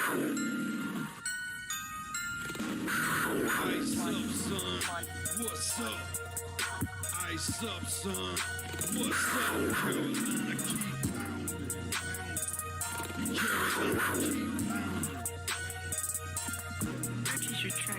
Ice up, son. What's up? Ice up, son. What's up? Carolina, keep pounding. Carolina, keep pounding.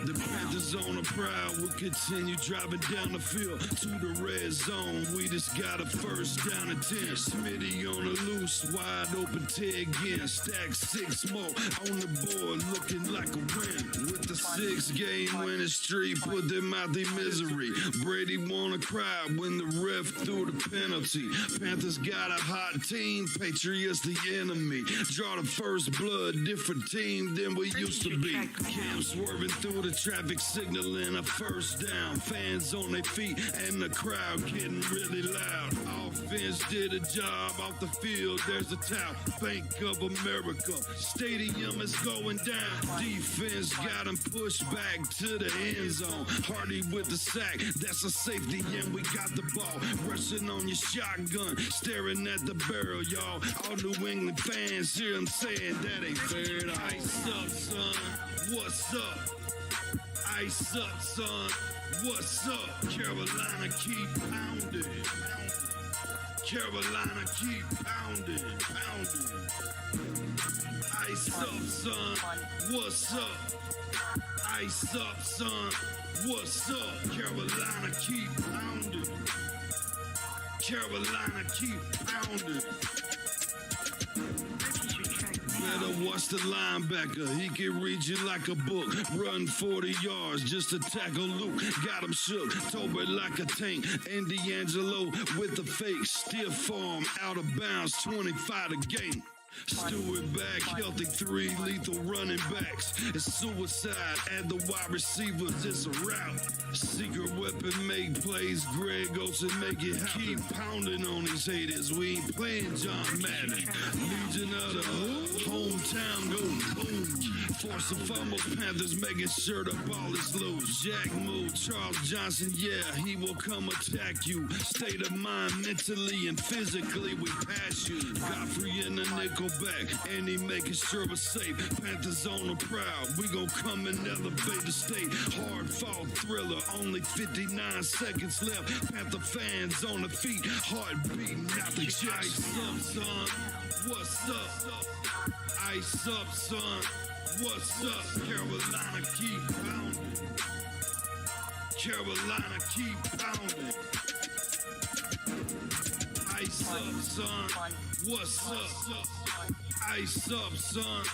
The Panthers on a prowl will continue driving down the field to the red zone. We just got a first down and 10. Smitty on the loose, wide open Ted again. Stack 6 more on the board, looking like a win. With the 6-game winning streak, put them out their misery. Brady wanna cry when the ref threw the penalty. Panthers got a hot team, Patriots the enemy. Draw the first blood, different team than we used to be. Cam swerving through the traffic signal in a first down. Fans on their feet and the crowd getting really loud. Offense did a job off the field. There's a towel. Bank of America. Stadium is going down. Defense got him pushed back to the end zone. Hardy with the sack. That's a safety and we got the ball. Rushing on your shotgun. Staring at the barrel, y'all. All New England fans hear him saying that ain't fair. Ice up, son. What's up? Ice up, son. What's up? Carolina, keep pounding. Carolina, keep pounding. Ice up, son. What's up? Ice up, son. What's up? Carolina, keep pounding. Carolina, keep pounding. Better watch the linebacker. He can read you like a book. Run 40 yards just to tackle Luke. Got him shook. Tober like a tank. And D'Angelo with the fake. Stiff arm out of bounds. 25 to game. Stewart back, healthy 3 lethal running backs. It's suicide at the wide receivers, it's a rout. Secret weapon make plays, Greg Olsen make it happen. Keep pounding on these haters, we ain't playing John Madden. Legion of the hometown go boom. Force and fumbles, Panthers making sure the ball is loose. Jack move, Charles Johnson, yeah, he will come attack you. State of mind, mentally and physically, we pass you. Godfrey in the nickel back, and he making sure we're safe. Panthers on the prowl, we gon' come and elevate the state. Hard fought thriller, only 59 seconds left. Panther fans on the feet, heart beating out the chest. Ice up, son. What's up? Ice up, son. What's up? Carolina, keep pounding. Carolina, keep pounding. Ice up, son. What's up? Ice up, son.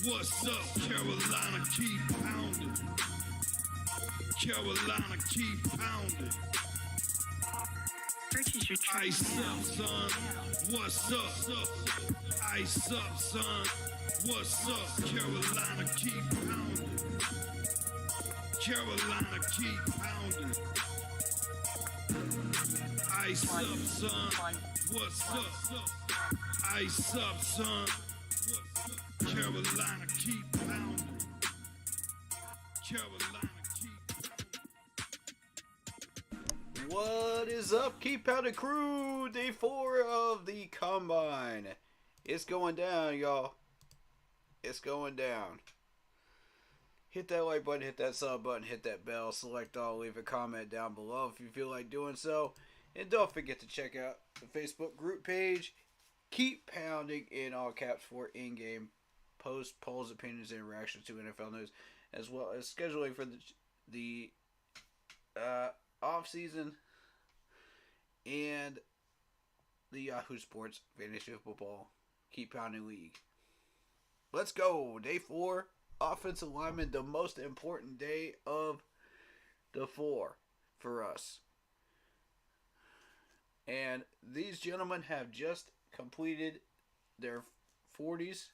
What's up? Carolina, keep pounding. Carolina, keep pounding. Ice up, son. What's up? Ice up, son. What's up? Carolina, keep pounding. Carolina, keep pounding. Ice up, son. What's up? Ice up, son. Carolina, keep pounding. Carolina, keep pounding. What is up, Keep Pounding crew? Day 4 of the Combine. It's going down, y'all. It's going down. Hit that like button, hit that sub button, hit that bell, select all, leave a comment down below if you feel like doing so. And don't forget to check out the Facebook group page. Keep Pounding in all caps for in-game posts, polls, opinions, and reactions to NFL news, as well as scheduling for the off-season and the Yahoo Sports Fantasy Football Keep Pounding League. Let's go. Day 4, offensive lineman, the most important day of the 4 for us. And these gentlemen have just completed their 40s.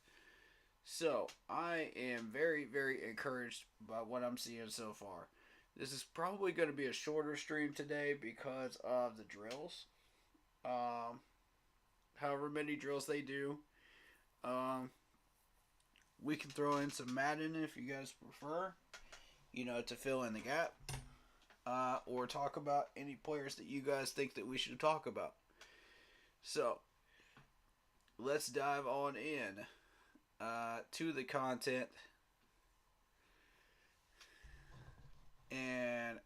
So, I am very, very encouraged by what I'm seeing so far. This is probably going to be a shorter stream today because of the drills. However many drills they do. We can throw in some Madden if you guys prefer, to fill in the gap. Or talk about any players that you guys think that we should talk about. So, let's dive on in. to the content. And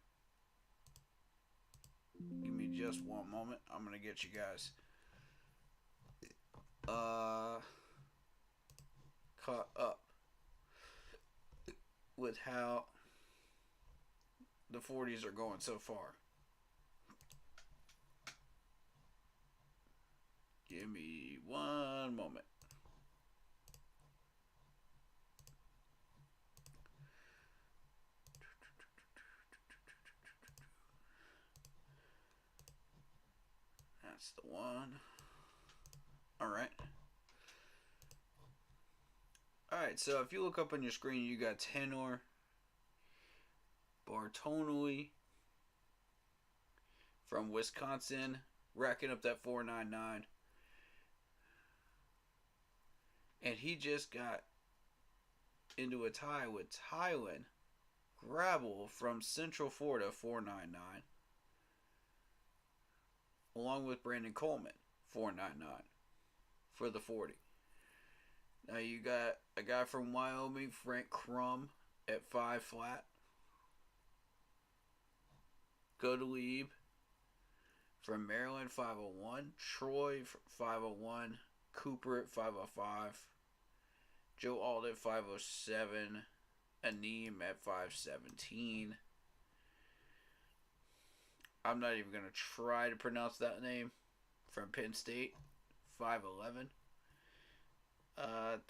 give me just one moment. I'm going to get you guys caught up with how the 40s are going so far. Give me one moment. That's the one. Alright. Alright, so if you look up on your screen, you got Tenor Bartonelli from Wisconsin, racking up that 4.99. And he just got into a tie with Tylen Grabble from Central Florida, 4.99. Along with Brandon Coleman, 4.99 for the 40. Now you got a guy from Wyoming, Frank Crum, at 5 flat. Gottlieb from Maryland, 501. Troy, 501. Cooper at 505. Joe Alt at 507. Aneem at 517. I'm not even going to try to pronounce that name. From Penn State, 511.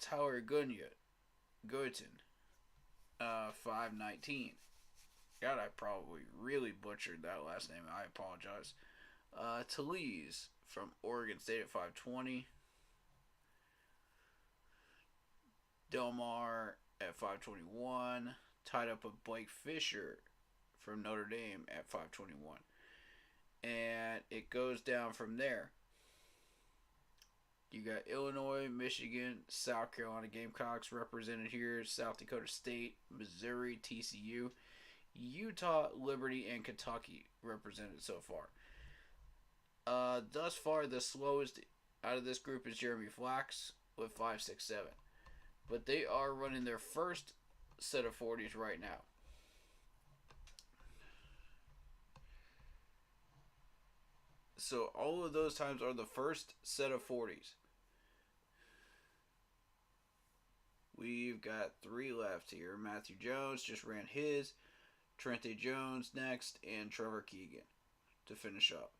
Tyler Goyton, 519. God, I probably really butchered that last name. I apologize. Talese from Oregon State at 520. Delmar at 521. Tied up with Blake Fisher from Notre Dame at 521. And it goes down from there. You got Illinois, Michigan, South Carolina Gamecocks represented here, South Dakota State, Missouri, TCU, Utah, Liberty, and Kentucky represented so far. Thus far, the slowest out of this group is Jeremy Flax with 567. But they are running their first set of 40s right now. So all of those times are the first set of 40s. We've got 3 left here. Matthew Jones just ran his. Trente Jones next. And Trevor Keegan to finish up.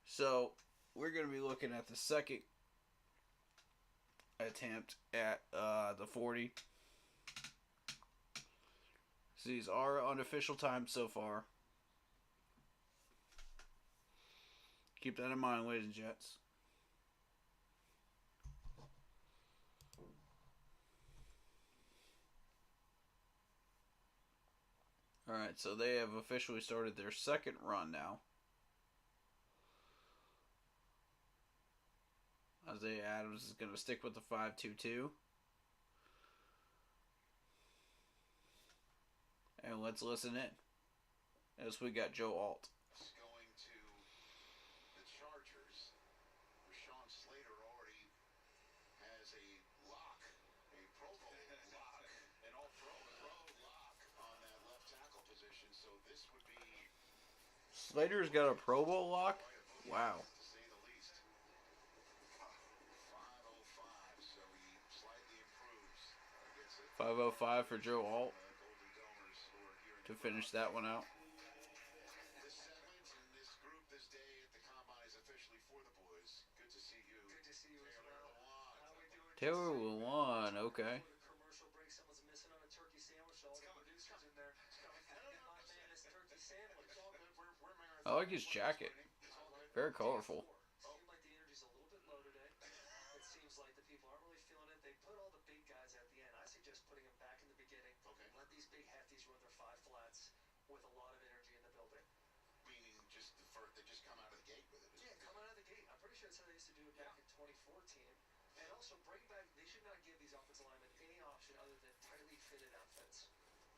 So we're going to be looking at the second attempt at the 40. So these are unofficial times so far. Keep that in mind, ladies and gents. Alright, so they have officially started their second run now. Isaiah Adams is going to stick with the 5-2-2. And let's listen in. As we got Joe Alt. Going to the Chargers. Rashawn Slater already has a lock, a Pro Bowl lock, an all-pro lock on that left tackle position. So this would be Slater's got a Pro Bowl lock? Wow. to say the least. 505, so he slightly improves. Gets it. 505 for Joe Alt Golden Domers who are here in to finish that one out. this segment and this group this day at the Combine is officially for the boys. Good to see you. Good to see you as well. How we doing? Taylor Lewan, okay. Commercial break. Someone's missing on a turkey sandwich. All the producers in there. And my man is turkey sandwich. I like his jacket. Very colorful. Seems like the energy's a little bit low today. It seems like the people aren't really feeling it. They put all the big guys at the end. I suggest putting them back in the beginning. Okay. Let these big hefties run their 5 flats with a lot of energy in the building. Meaning just the first, they just come out of the gate with it. Yeah, coming out of the gate. I'm pretty sure that's how they used to do it back in 2014. And also bring back, they should not give these offensive linemen any option other than tightly fitted outfits.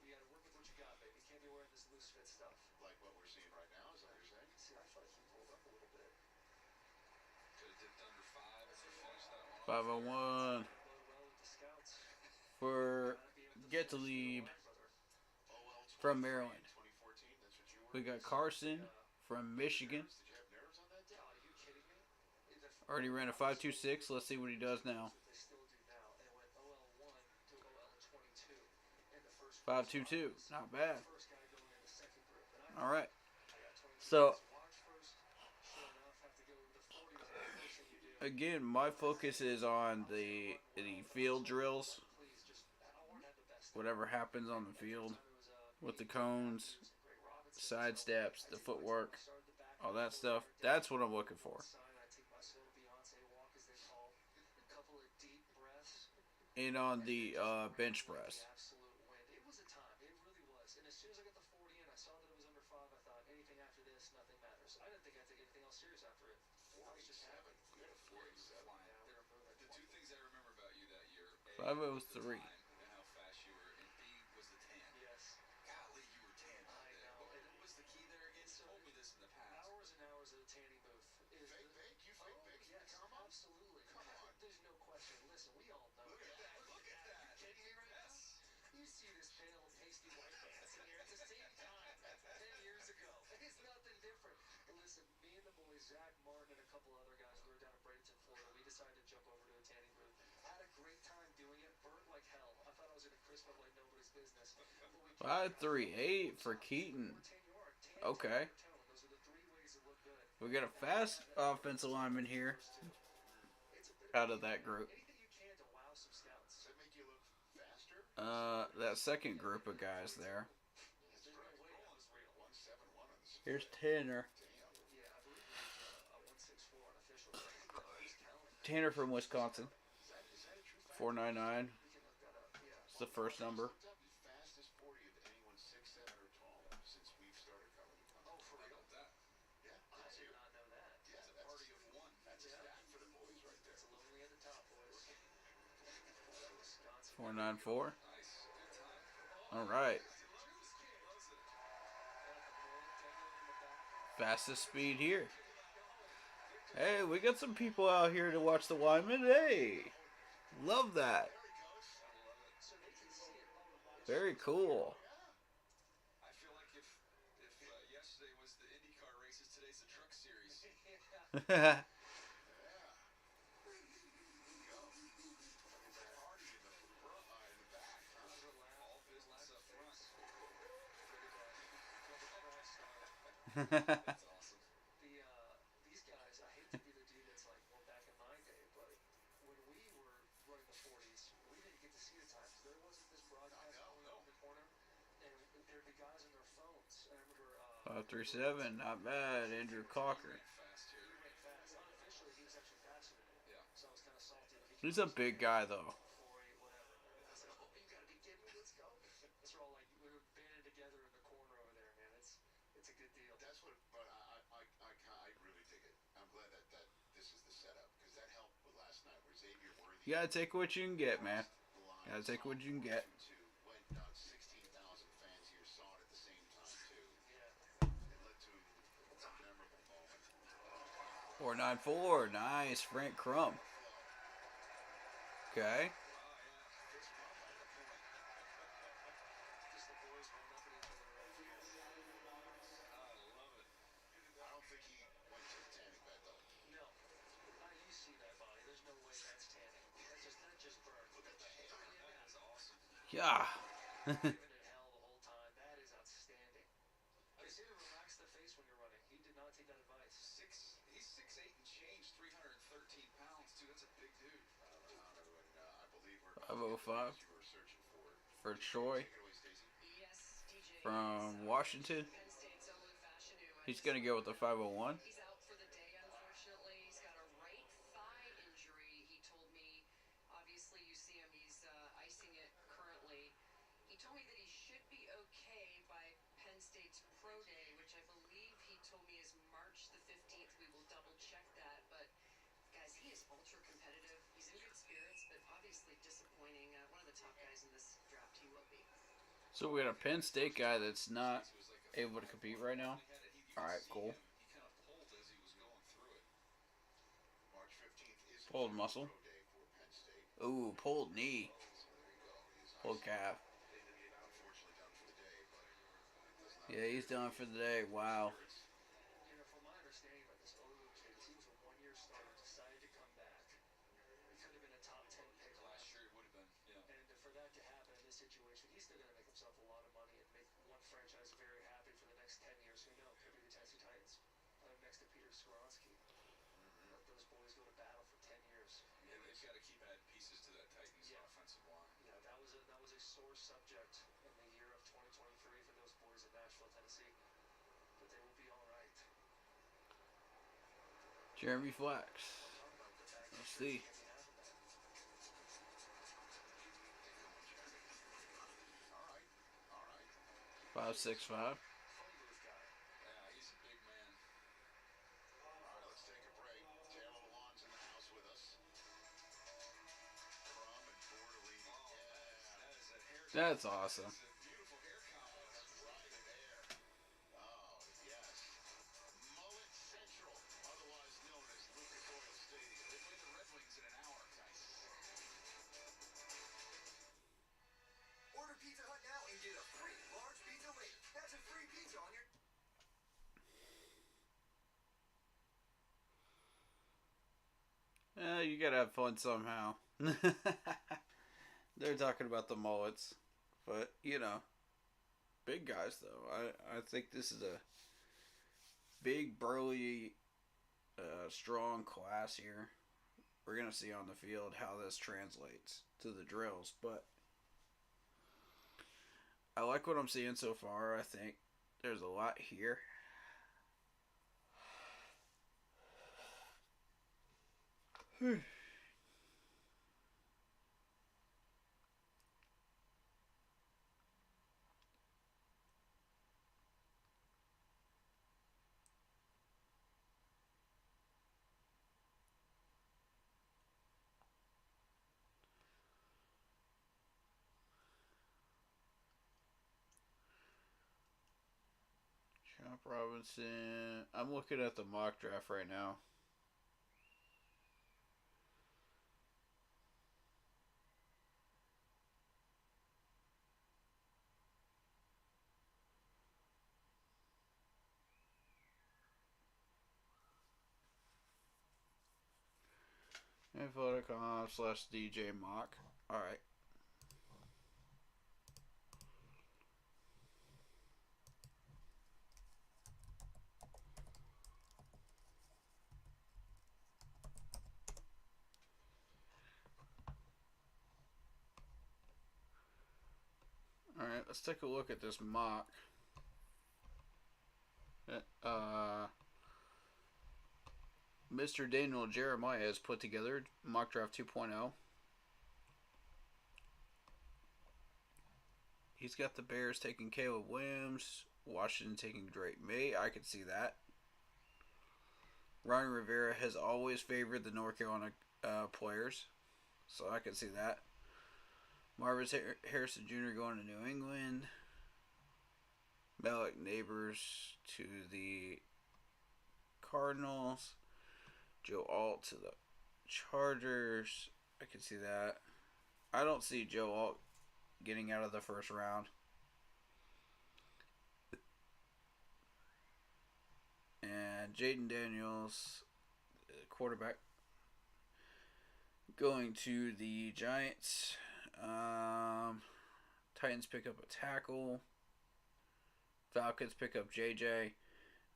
You got to work with what you got, baby. You can't be wearing this loose fit stuff. Like what we're seeing right now, is that what you're saying? See, I feel like he pulled up a little bit. Could have dipped under 5 if you finished that one 501 for Get to Leave from Maryland. We got Carson from Michigan. Already ran a 5.26. Let's see what he does now. 5.22. Not bad. All right. So, again, my focus is on the field drills. Whatever happens on the field with the cones, side steps, the footwork, all that stuff. That's what I'm looking for. And on the bench press. The two things I remember about you that year, A, 503. and how fast you were, and B was the tan. Yes. Golly, you were tan out there. What was the key there? You told me this in the past. Hours and hours at a tanning booth. Fake bake? You fake bake? Yes, Come on. absolutely. Come on. There's no question. Listen, we all know. Look at that. Look at that. You kidding me right now? You see this pale, pasty white pants in here at the same time 10 years ago. It's nothing different. But listen, me and the boys, Zach, Martin, and a couple other guys, we were down in Bradenton, Florida. We decided to jump over to a tanning booth. Had a great time doing it. Burnt like hell. I thought I was going to crisp up like nobody's business. 5.38 for Keaton. Okay. Those are the three ways to look good. We got a fast offensive lineman here out of that group. Anything you can to wow some scouts. Does that make you look faster? That second group of guys there. That's right. Going was real. 171 on this. Here's Tanner. Yeah, I believe it was 164 unofficial. Who's talent? Tanner from Wisconsin. Is that a true fact? 499. We can look that up. Yeah. It's the first number. Looked up the fastest 40 of anyone 6'7" or taller since we've started covering the Oh, combine. for How real? about that? Yeah, I that's did you. not know that. Yeah, It's a that's party of one. That's a stat for the boys right there. It's lonely at the top, boys. Wisconsin. 494. Nice. Good time. All right. He loves it. He loves it. Fastest speed here. Hey, we got some people out here to watch the Linemen. Hey, love that. Very cool. I feel like if yesterday was the IndyCar races, today's the truck series. All business up front. That's awesome. These guys, I hate to be the dude that's like, well, back in my day, but when we were running the 40s, we didn't get to see the times. There wasn't this broadcast going on in the corner, and there'd be guys on their phones. I remember 537, not bad. Andrew Cocker. Fast here. he ran fast. Unofficially, he was actually faster than me. Yeah. So I was kind of salty. But He's a big guy though. 4.8, whatever. I said, oh, you gotta be kidding me. Let's go. So we're all like, we were banded together in the corner over there, man. It's a good deal. That's what, but I really dig it. I'm glad that this is the setup because that helped with last night where Xavier Worthy. You gotta take what you can get, man. the line Gotta take what you can get. Went 16,000 fans here saw it at the same time too. Yeah. It led to a memorable moment. 494, nice. Frank Crumb. Okay. Just the boys running up at each other. I love it. I don't think he went to the tanning bed though. No. You see that body. There's no way that's tanning. That just burned. Look at the hair. That is awesome. Yeah. Living in hell the whole time. That is outstanding. They say to relax the face when you're running. He did not take that advice. He's 6'8" and change, 313 pounds too. That's a big dude. I believe we're 505 you were searching for for. Troy Take it away, Stacey. Yes, DJ. from Washington. Penn State's Owen Fashion, who He's gonna go with the 501. he's out for the day, unfortunately. He's got a right thigh injury. He told me, obviously, you see him, he's icing it currently. He told me that he should be okay by Penn State's Pro Day, which I believe he told me is March the 15th. We will double check that. But, guys, he is ultra competitive. He's in good spirits, but obviously disappointing. One of the top guys in this draft, he will be. So we got a Penn State guy that's not able to compete right now. All right, cool. He kind of pulled as he was going through it. March 15th is Pulled muscle. Pro Day for Ooh, pulled knee. Pulled calf. Unfortunately done for the day, but does not. Yeah, he's done for the day. Wow. You know, from my understanding about this Olu kid, is he was a one-year starter, decided to come back. He could have been a top 10 pick Last year it would have been, yeah. And for that to happen in this situation, he's still going to make himself a lot of money and make one franchise very happy for the next 10 years. Who knows? Could be the Tennessee Titans. Next to Peter Skoronsky. Let those boys go to battle for 10 years. Yeah, they've got to keep adding pieces to that Titans offensive line. Yeah, that was a sore subject in the year of 2023 for those boys in Nashville, Tennessee. But they will be all right. Jeremy Flax. Let's see. All right. 5'6", 5". Yeah, he's a big man. All right, let's take a break. Taylor Lewan's in the house with us. Crum and Bordelini. Oh, that is a hair. That's awesome. That's a beautiful hair combo. Right there. Oh, yes. Mullet Central, otherwise known as Lucas Oil Stadium. They play the Red Wings in an hour. Nice. Order Pizza Hut now and get a free large pizza later. That's a free pizza on your... You gotta have fun somehow. They're talking about the mullets. But, you know, big guys, though. I think this is a big, burly, strong class here. We're going to see on the field how this translates to the drills. But I like what I'm seeing so far. I think there's a lot here. Chop Robinson. I'm looking at the mock draft right now. Info.com/DJ mock. Alright. Alright, let's take a look at this mock. Mr. Daniel Jeremiah has put together mock draft 2.0. He's got the Bears taking Caleb Williams, Washington taking Drake May. I could see that. Ron Rivera has always favored the North Carolina players, so I could see that. Marvin Harrison Jr. going to New England. Malik Neighbors to the Cardinals. Joe Alt to the Chargers. I can see that. I don't see Joe Alt getting out of the first round. And Jaden Daniels, quarterback, going to the Giants. Titans pick up a tackle. Falcons pick up JJ.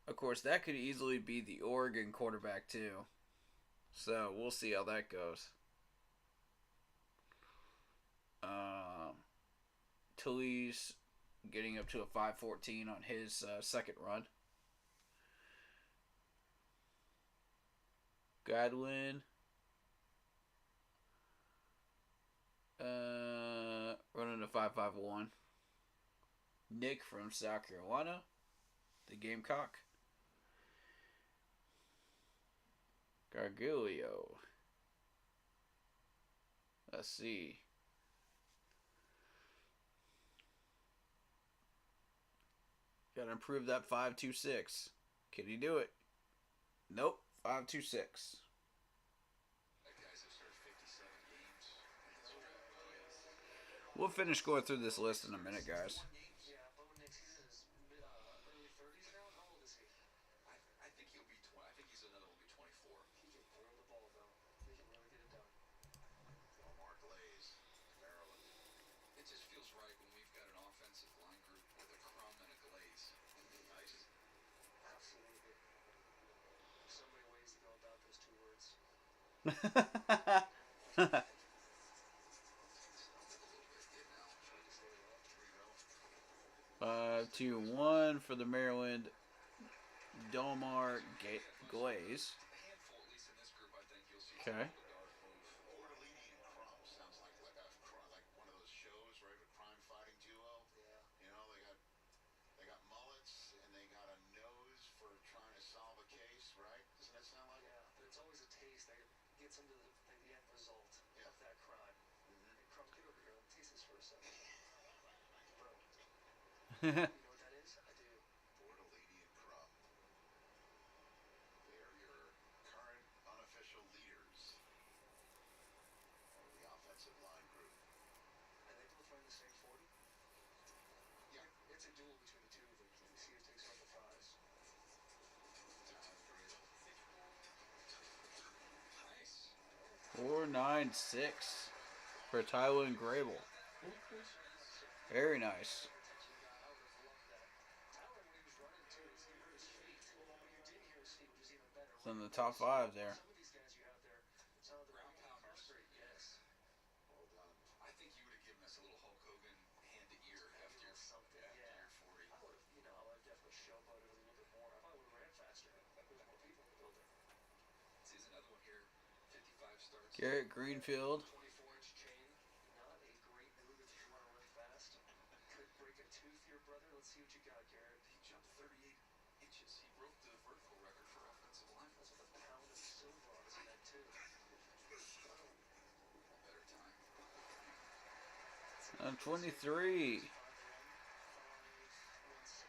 Of course, that could easily be the Oregon quarterback too. So we'll see how that goes. Talese getting up to a 5.14 on his second run. Godwin running a 5.51. Nick from South Carolina, the Gamecock. Gargilio. Let's see. Gotta improve that 5.26. Can he do it? Nope. 5.26. That guy's have started 57 games. We'll finish going through this list in a minute, guys. Yeah, Bo Nix, he's in his early 30s now. How old is he? I think he'll be 20. I think he's another one. Will be 24. He can throw the ball, though. He can really get it done. Omar Glaze, Maryland. It just feels right when we've got an offensive line group with a crumb and a glaze. Nice. Absolutely. So many ways to go about those two words. Stumbled a little bit. Good now. Tried to say it well. 5-2-1 for the Maryland. Delmar Glaze. A handful, at least in this group, I think you'll see Okay. some dark move. Ortolini and Crump sounds like one of those shows, right? A crime fighting duo. Yeah. You know, they got mullets and they got a nose for trying to solve a case, right? Doesn't that sound like? Yeah, but it's always a taste that gets them to the end result of that crime. Hey, Crump, get over here. Let me taste this for a second. Bro, you know what that is? I do. Ortolini and Crump. They are your current unofficial leaders of the offensive line group. And they both run the same 40? Yeah. It's a duel between the two of them. You see who takes home the prize. Tyler Grable. Nice. 4-9-6 for Tyler and Grable. Very nice. Attention guy, I would have loved that. Tyler, when he was running too, you heard his feet. But you didn't hear his feet, which is even better. It's in the top 5 there. Some of these guys you have there, some of the Ground pounders. yes. Well done. I think you would have given us a little Hulk Hogan hand to ear after your Something, after yeah. your 40. I would have, I would have definitely showboated a little bit more. I probably would have ran faster. There's more people in the building. See, there's another one here. 55 starts. Garrett Greenfield. 24-inch chain, not a great move if you want to run fast. Could break a tooth here, brother. Let's see what you got, Garrett. He jumped 38 inches. He broke the vertical record for offensive linemen. That's with a pound of silver on his head, too. Better time. 23. 5-1, 5-1-6.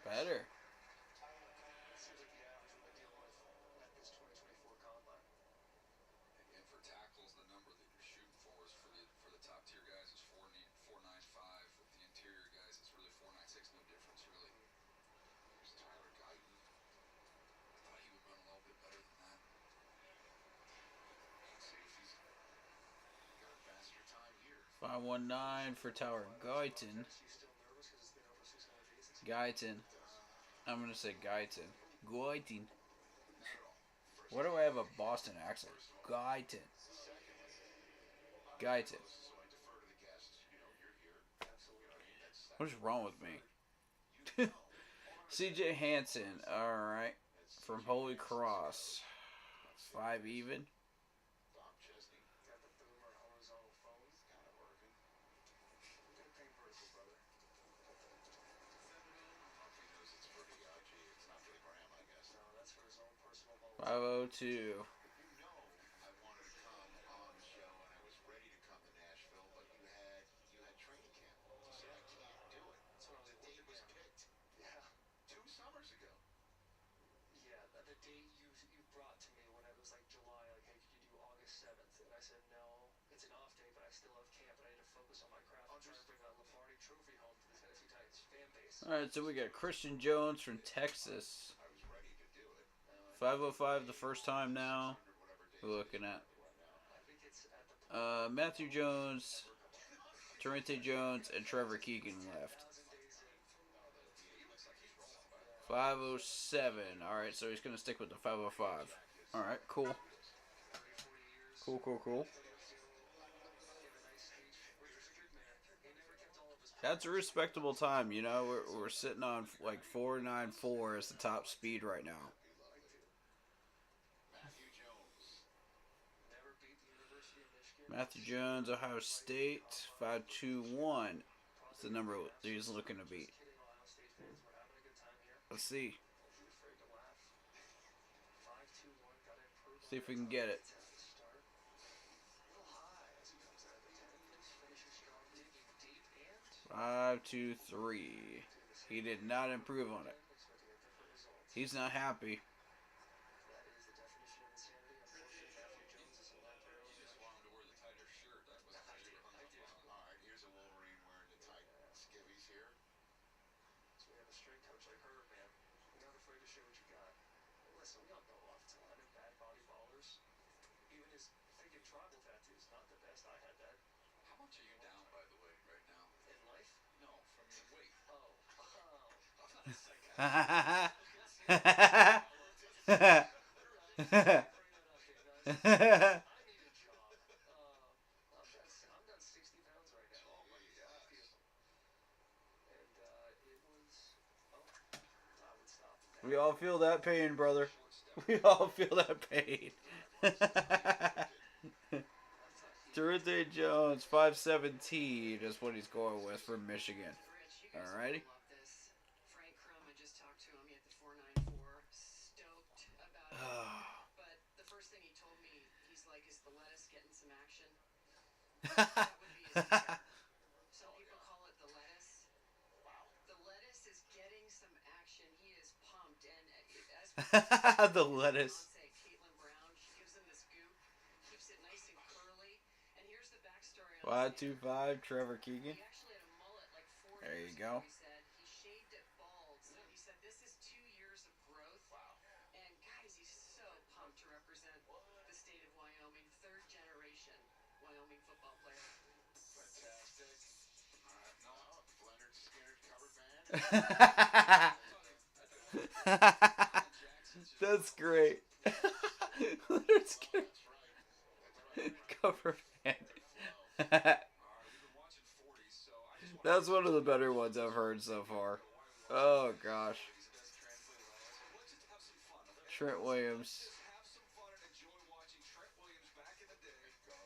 Better. Seems like the average we've been dealing with at this 2024 combine. And for tackles, the number that you're shooting for is for the top tier guys is 4.95. With the interior guys, it's really 4.96. No difference, really. Here's Tyler Guyton. I thought he would run a little bit better than that. See if he's got a faster time here. 5-1-9 for Tower Guyton. You still nervous because it's been over 600 days since Guyton. I'm going to say Guyton. Guyton. Not at all. First, Why do I have a Boston accent? Guyton. Guyton. so I defer to the guests. You know, you're here. absolutely. You know what I mean? That's What is wrong with me? you know. CJ Hansen. Alright. From Holy Cross. 5 even. Bob Chesney, Got the boomer horizontal phone. kind of working. Get a paint vertical, brother. Murphy knows it's for the IG. It's not for the gram, I guess. No, that's for his own personal moment. 502. You know I wanted to come on the show and I was ready to come to Nashville, but you had training camp. You said I can't do it. That's when I was The date was working picked Yeah. 2 summers ago. Yeah, the date you brought to me when it was like July, like, hey, could you do August 7th? And I said, no, it's an off day, but I still have camp, and I need to focus on my craft and try to bring that Lombardi trophy home to the Tennessee Titans fan base. Alright, so we got Christian Jones from Texas. I was ready to do it. 505 the first time now. Whatever days We're looking at I think it's at the point Matthew Jones, Torrente Jones, and Trevor Keegan left. 1,000 days in. 507. Alright, so he's going to stick with the 505. Alright, cool. 30, 40 years. Cool. Give a nice speech. Richard's a good man. He never kept all of his That's a respectable time, you know. We're sitting on like 494 as the top speed right now. Matthew Jones. Never beat the University of Michigan. Matthew Jones, Ohio State, 521. That's the number he's looking to beat. Just kidding, Ohio State fans. We're having a good time here. Let's see. Don't be afraid to laugh. 5-2-1. Got to improve. See if we can get it. Start. A little high as he comes out of the 10. Finishing strong, digging deep, and 523. He did not improve on it. expecting a different result. He's not happy. That is the definition of insanity. Unfortunately, Matthew Jones is a lamp arrow. You just want him to wear the tighter shirt. That was what you were hung up on. All right, here's a Wolverine wearing strength coach like her, man. You're not afraid to show what you got. And listen, we all know offensive linemen, bad body ballers. Even his figure tribal tattoos, not the best. I had that. How much are you down, by the way, right now? In life? No, from your weight. Oh. I'm not a psychiatrist. Bring that up, guys. I need a job. I'm down 60 pounds right now. Oh my gosh. And it was. Oh, I would stop. We all feel that pain, brother. Short step. We all feel that pain. Dorothy Jones, 517 is what he's going with from Michigan. Rich, you guys Alrighty. will love this. Frank Crum, I just talked to him. He had the 494. Stoked about it. But the first thing he told me, he's like, is the lettuce getting some action? That would be his answer. Some people call it the lettuce. The lettuce is getting some action. He is pumped. And as The lettuce. Caitlin Brown, she gives him this goop, keeps it nice and curly. And here's the backstory on this. 525 Trevor Keegan. He actually had a mullet like 4 There years you go. ago, he said. He shaved it bald. So he said this is 2 years of growth. Wow. And guys, he's so pumped to represent the state of Wyoming. Third generation Wyoming football player. Fantastic. No, Leonard Skinner cover band. That's great. Let's get cover band. We've been watching 40s, so I just want That's one of the better ones I've heard so far. Oh gosh. let's just have some fun, okay? Trent Williams. Just have some fun and enjoy watching Trent Williams back in the day go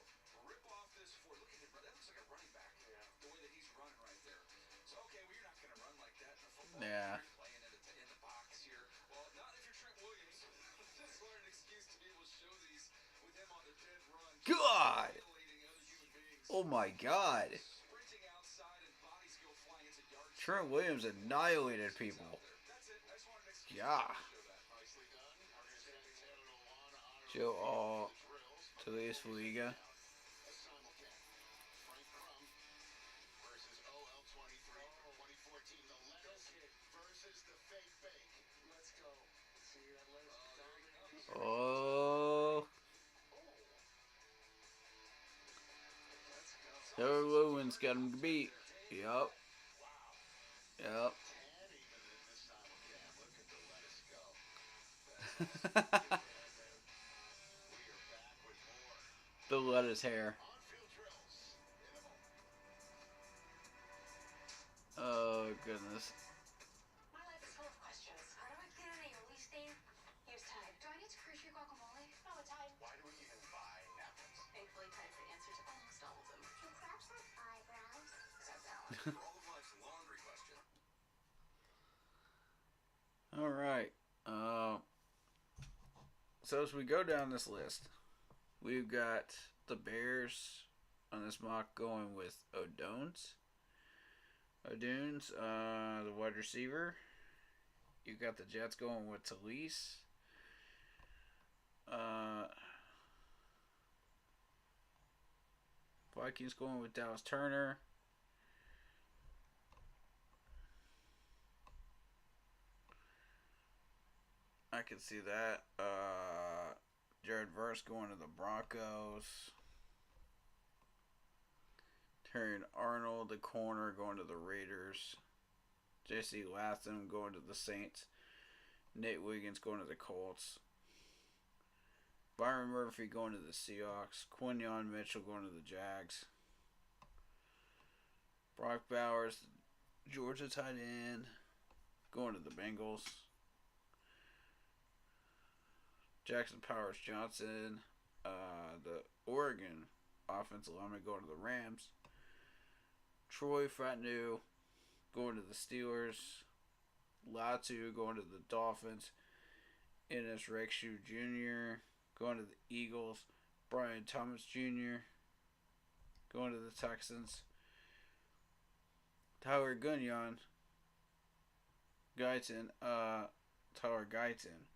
rip off this 40. Look at him, that looks like a running back. Yeah. The way that he's running right there. So okay, well you're not gonna run like that in a football Yeah. game. You're playing in the box here. Well, not if you're Trent Williams. Just learn an excuse to be able to show these with him on the dead run. God. Annihilating other human beings. Oh my God. Sprinting outside and body skill flying into yard. Trent Williams annihilated people. That's it. I just wanted an excuse Yeah. to show that. Nicely done. Organization Taylor Lawan honoring Joe All. drills. Talise Feliga. A simulcast. Frank Crum versus OL23 from 2014. The lettuce versus the fake bake. Let's go. See that lettuce dominating. Oh. Let's go. Taylor Lewin's got him beat. Yup. Yup. And even in this simulcast, look at the lettuce go. We are back with more The lettuce hair. on-field drills in a moment. Oh goodness. My life is full of questions. How do I clean out your leaf stain? Here's Tide. Do I need to crush your guacamole? No, Tide. Why do we even buy napkins? Thankfully, Tide's the answer to almost all of them. Do crabs have eyebrows? Is that balance? For all of life's laundry questions. All right. So as we go down this list, we've got the Bears on this mock going with O'Dunes, the wide receiver. You got the Jets going with Talise. Vikings going with Dallas Turner. I can see that. Jared Verse going to the Broncos. Terry Arnold, the corner, going to the Raiders. J.C. Latham going to the Saints. Nate Wiggins going to the Colts. Byron Murphy going to the Seahawks. Quinyon Mitchell going to the Jags. Brock Bowers, Georgia tight end, going to the Bengals. Jackson Powers Johnson, the Oregon offensive lineman, going to the Rams. Troy Fratnew going to the Steelers. Latu going to the Dolphins. Ennis Rexhu Jr. going to the Eagles. Brian Thomas Jr. going to the Texans. Tyler Guyton. Tyler Guyton.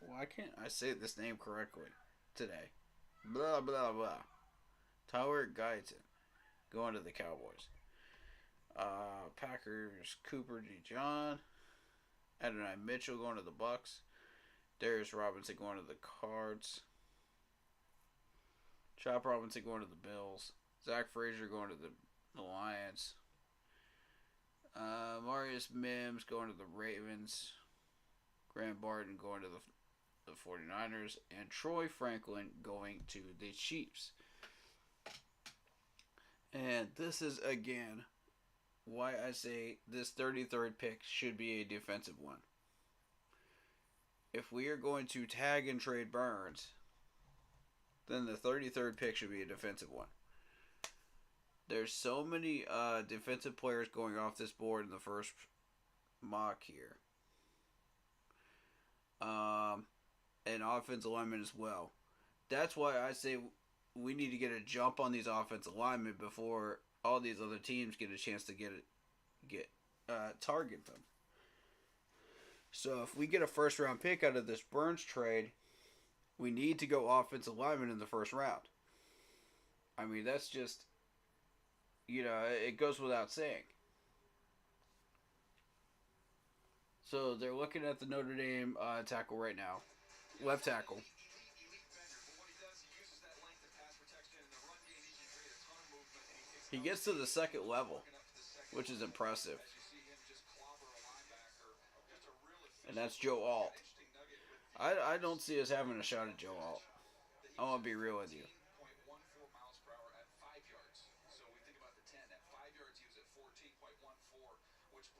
Why can't I say this name correctly today? Blah, blah, blah. Tyler Guyton going to the Cowboys. Packers, Cooper DeJohn. Adonai Mitchell going to the Bucks. Darius Robinson going to the Cards. Chop Robinson going to the Bills. Zach Frazier going to the Lions. Marius Mims going to the Ravens. Grant Barton going to the 49ers. And Troy Franklin going to the Chiefs. And this is, again, why I say this 33rd pick should be a defensive one. If we are going to tag and trade Burns, then the 33rd pick should be a defensive one. There's so many defensive players going off this board in the first mock here. And offensive linemen as well. That's why I say we need to get a jump on these offensive linemen before all these other teams get a chance to target them. So if we get a first round pick out of this Burns trade, we need to go offensive lineman in the first round. I mean, that's just, it goes without saying. So they're looking at the Notre Dame tackle right now. Left tackle. He gets to the second level, which is impressive. And that's Joe Alt. I don't see us having a shot at Joe Alt. I want to be real with you.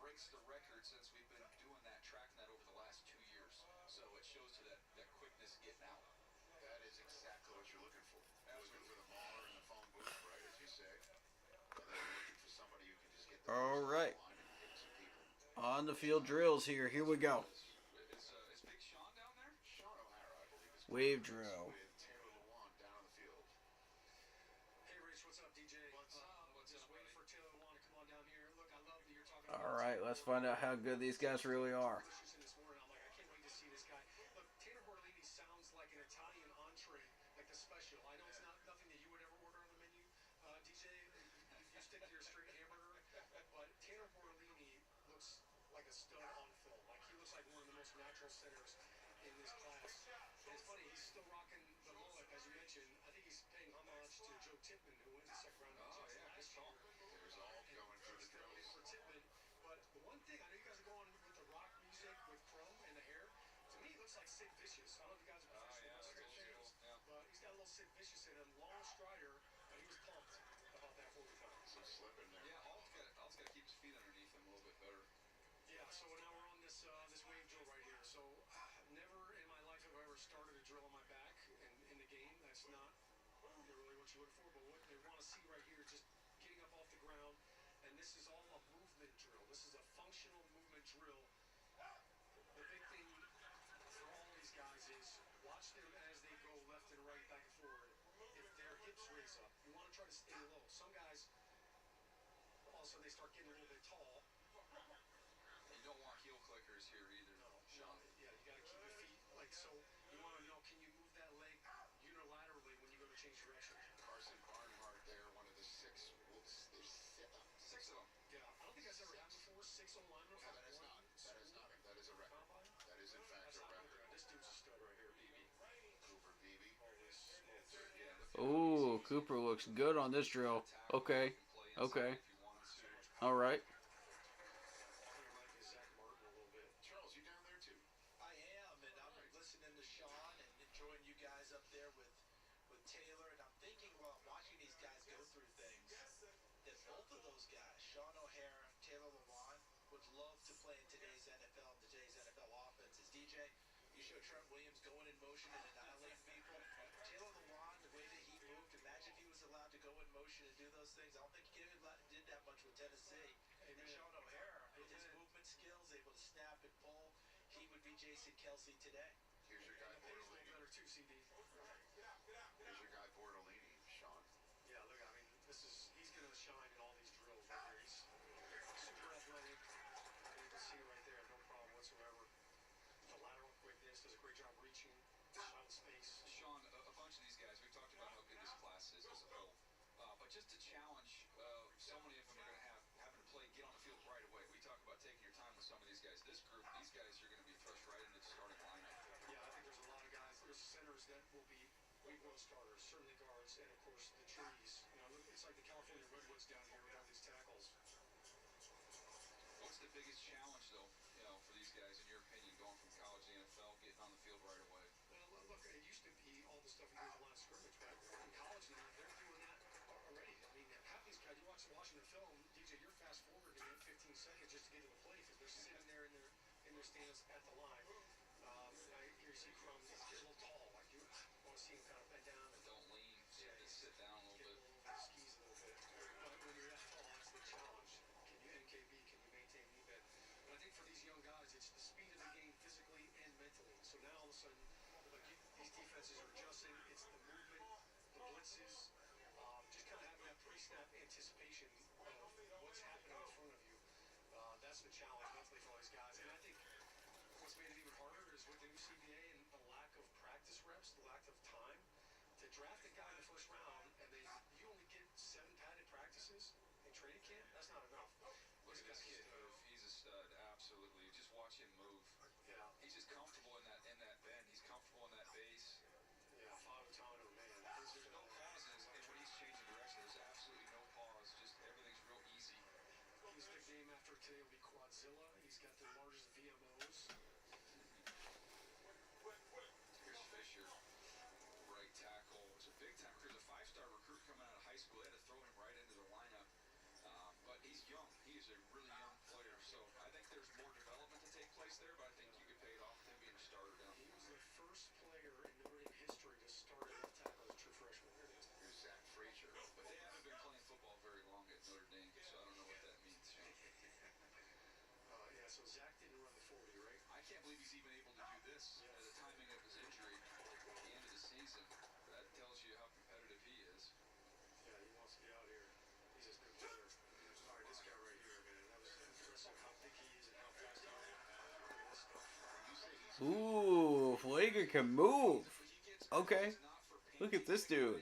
Breaks the record since we've been doing that, tracking that over the last 2 years. So it shows to that quickness getting out. That is exactly what you're looking for. Looking for the mauler in the phone booth, right, as you say. Well, then you're looking for somebody who can just get the all right. line and hit some people. On the field drills here. Here we go. Is Big Sean down there? Sean O'Hara, I believe, is Wave drill. with Taylor Lewan down on the field. Hey, Rich, what's up, DJ? What's up? What's Just up, waiting buddy? for Taylor Lewan to come on down here. Look, I love that you're talking All right, let's find out how good these guys really are. delicious in this morning. I'm like, I can't wait to see this guy. Look, Tanner Bortolini sounds like an Italian entree, like the special. I know it's not nothing that you would ever order on the menu, DJ. You stick to your straight hamburger, but Tanner Bortolini looks like a stud on film. Like he looks like one of the most natural centers in this class. And it's funny, he's still rocking the mullet, as you mentioned. I think he's paying homage to Joe Tippmann, who went in the second round of the last year. There's all going through the drills. For Tippmann, but the one thing I know you guys are going with the rock music with chrome and the hair. To me, it looks like Sid Vicious. I don't know if you guys are professional wrestlers, but he's got a little Sid Vicious in him, long strider, but he was pumped about that 40 pounds. Some slip in there. Yeah, Alt's got to keep his feet underneath him a little bit better. Yeah, so now we're on this wave drill right here. So never in my life have I ever started a drill on my back in the game. That's not really what you look for, but what they want to see right here, just getting up off the ground. And this is all a movement drill. This is a functional movement drill. The big thing for all these guys is watch them as they go left and right, back and forward. If their hips raise up, you want to try to stay low. Some guys, also they start getting a little bit tall. You don't want heel clickers here either, Sean. Yeah, you got to keep your feet like so. You want to know, can you move that leg unilaterally when you go to change direction? Carson Barnhart there, one of the six. There's 6 of them. Yeah, I don't think that's ever happened before. 6 on linemen. No, that is not. That is not. That is a record. Combine? That is, in fact, That's a not record. good. This dude's a stud right here, BB. Cooper Beebe. Holy smokes. Ooh, Cooper looks good on this drill. Okay. Okay. All right. Charles, you down there too? I am, and I'm listening to Sean and enjoying you guys up there with Taylor, and I'm thinking while I'm watching these guys go through things that both of those guys, Sean O'Hara, Taylor Lewan, would love to play in today's NFL, today's NFL offenses. DJ, you showed Trent Williams going in motion and annihilating people. Taylor Lewan, the way that he moved, imagine if he was allowed to go in motion and do those things. I don't think he did that much with Tennessee. And Sean O'Hara, with his movement skills, able to snap and pull, he would be Jason Kelsey today. Here's your guy He's a little Bortolini. better too, CD. Here's your guy Bortolini, Sean. Yeah, look, I mean, he's going to shine in all these drills right here. He's super athletic. And you can see it right there, no problem whatsoever. The lateral quickness, does a great job reaching, out of space. Sean, a bunch of these guys, we've talked about how good this class is as a whole. But just to challenge, so many of them are going to having to play the centers that will be week one starters, certainly guards, and of course the trees. You know, it's like the California redwoods down here with all these tackles. What's the biggest challenge, though, for these guys, in your opinion, going from college to the NFL, getting on the field right away? Well, look, it used to be all the stuff you do at the line of scrimmage, but in college now they're doing that already. I mean, half these guys, you watching the film, DJ, you're fast forwarding it 15 seconds just to get to the play because they're sitting there in their stance at the line. Here you see Crum, he's a little tall. Like you want to see him kind of bend down and Don't lean, just sit down a little bit. over the skis a little bit. But when you're that tall, that's the challenge. Can you NKB? Can you maintain knee bend? But I think for these young guys, it's the speed of the game physically and mentally. So now all of a sudden, these defenses are adjusting. It's the movement, the blitzes, just kind of having that pre-snap anticipation of what's happening in front of you. That's the challenge mentally for all these guys. And I think what's made it even harder is with the new CBA and the lack of practice reps, the lack of time. To draft a guy in the first round and then you only get 7 padded practices in training camp, that's not enough. Look at this kid move. He's a stud, absolutely. Just watch him move. Yeah. He's just comfortable in that bend. He's comfortable in that base. Yeah, Father Tano, man. There's no pauses, and when he's changing direction, there's absolutely no pause. Just everything's real easy. His nickname after today will be Quadzilla. He's got the largest VMOs. Here's Fisher, right tackle. It's a big time recruit. He's a 5-star recruit coming out of high school. They had to throw him right into the lineup. But he's young. He is a really young player. So I think there's more development to take place there, but I think you could pay it off with him being a starter down He the was line. the first player in Notre Dame history to start at left tackle as a true freshman. Here's Zach Frazier. But they haven't been playing football very long at Notre Dame, so I don't know what that means, Sean. Yeah, so Zach didn't run the 40, right? I can't believe he's even able to do this at the timing of his injury at the end of the season. That tells you how competitive he is. Yeah, he wants to get out here. He's just a good player. All right, this guy right here, man. That was impressive how big he is and how fast he is. Look at this stuff. Ooh, Flager can move. Okay. Look at this dude.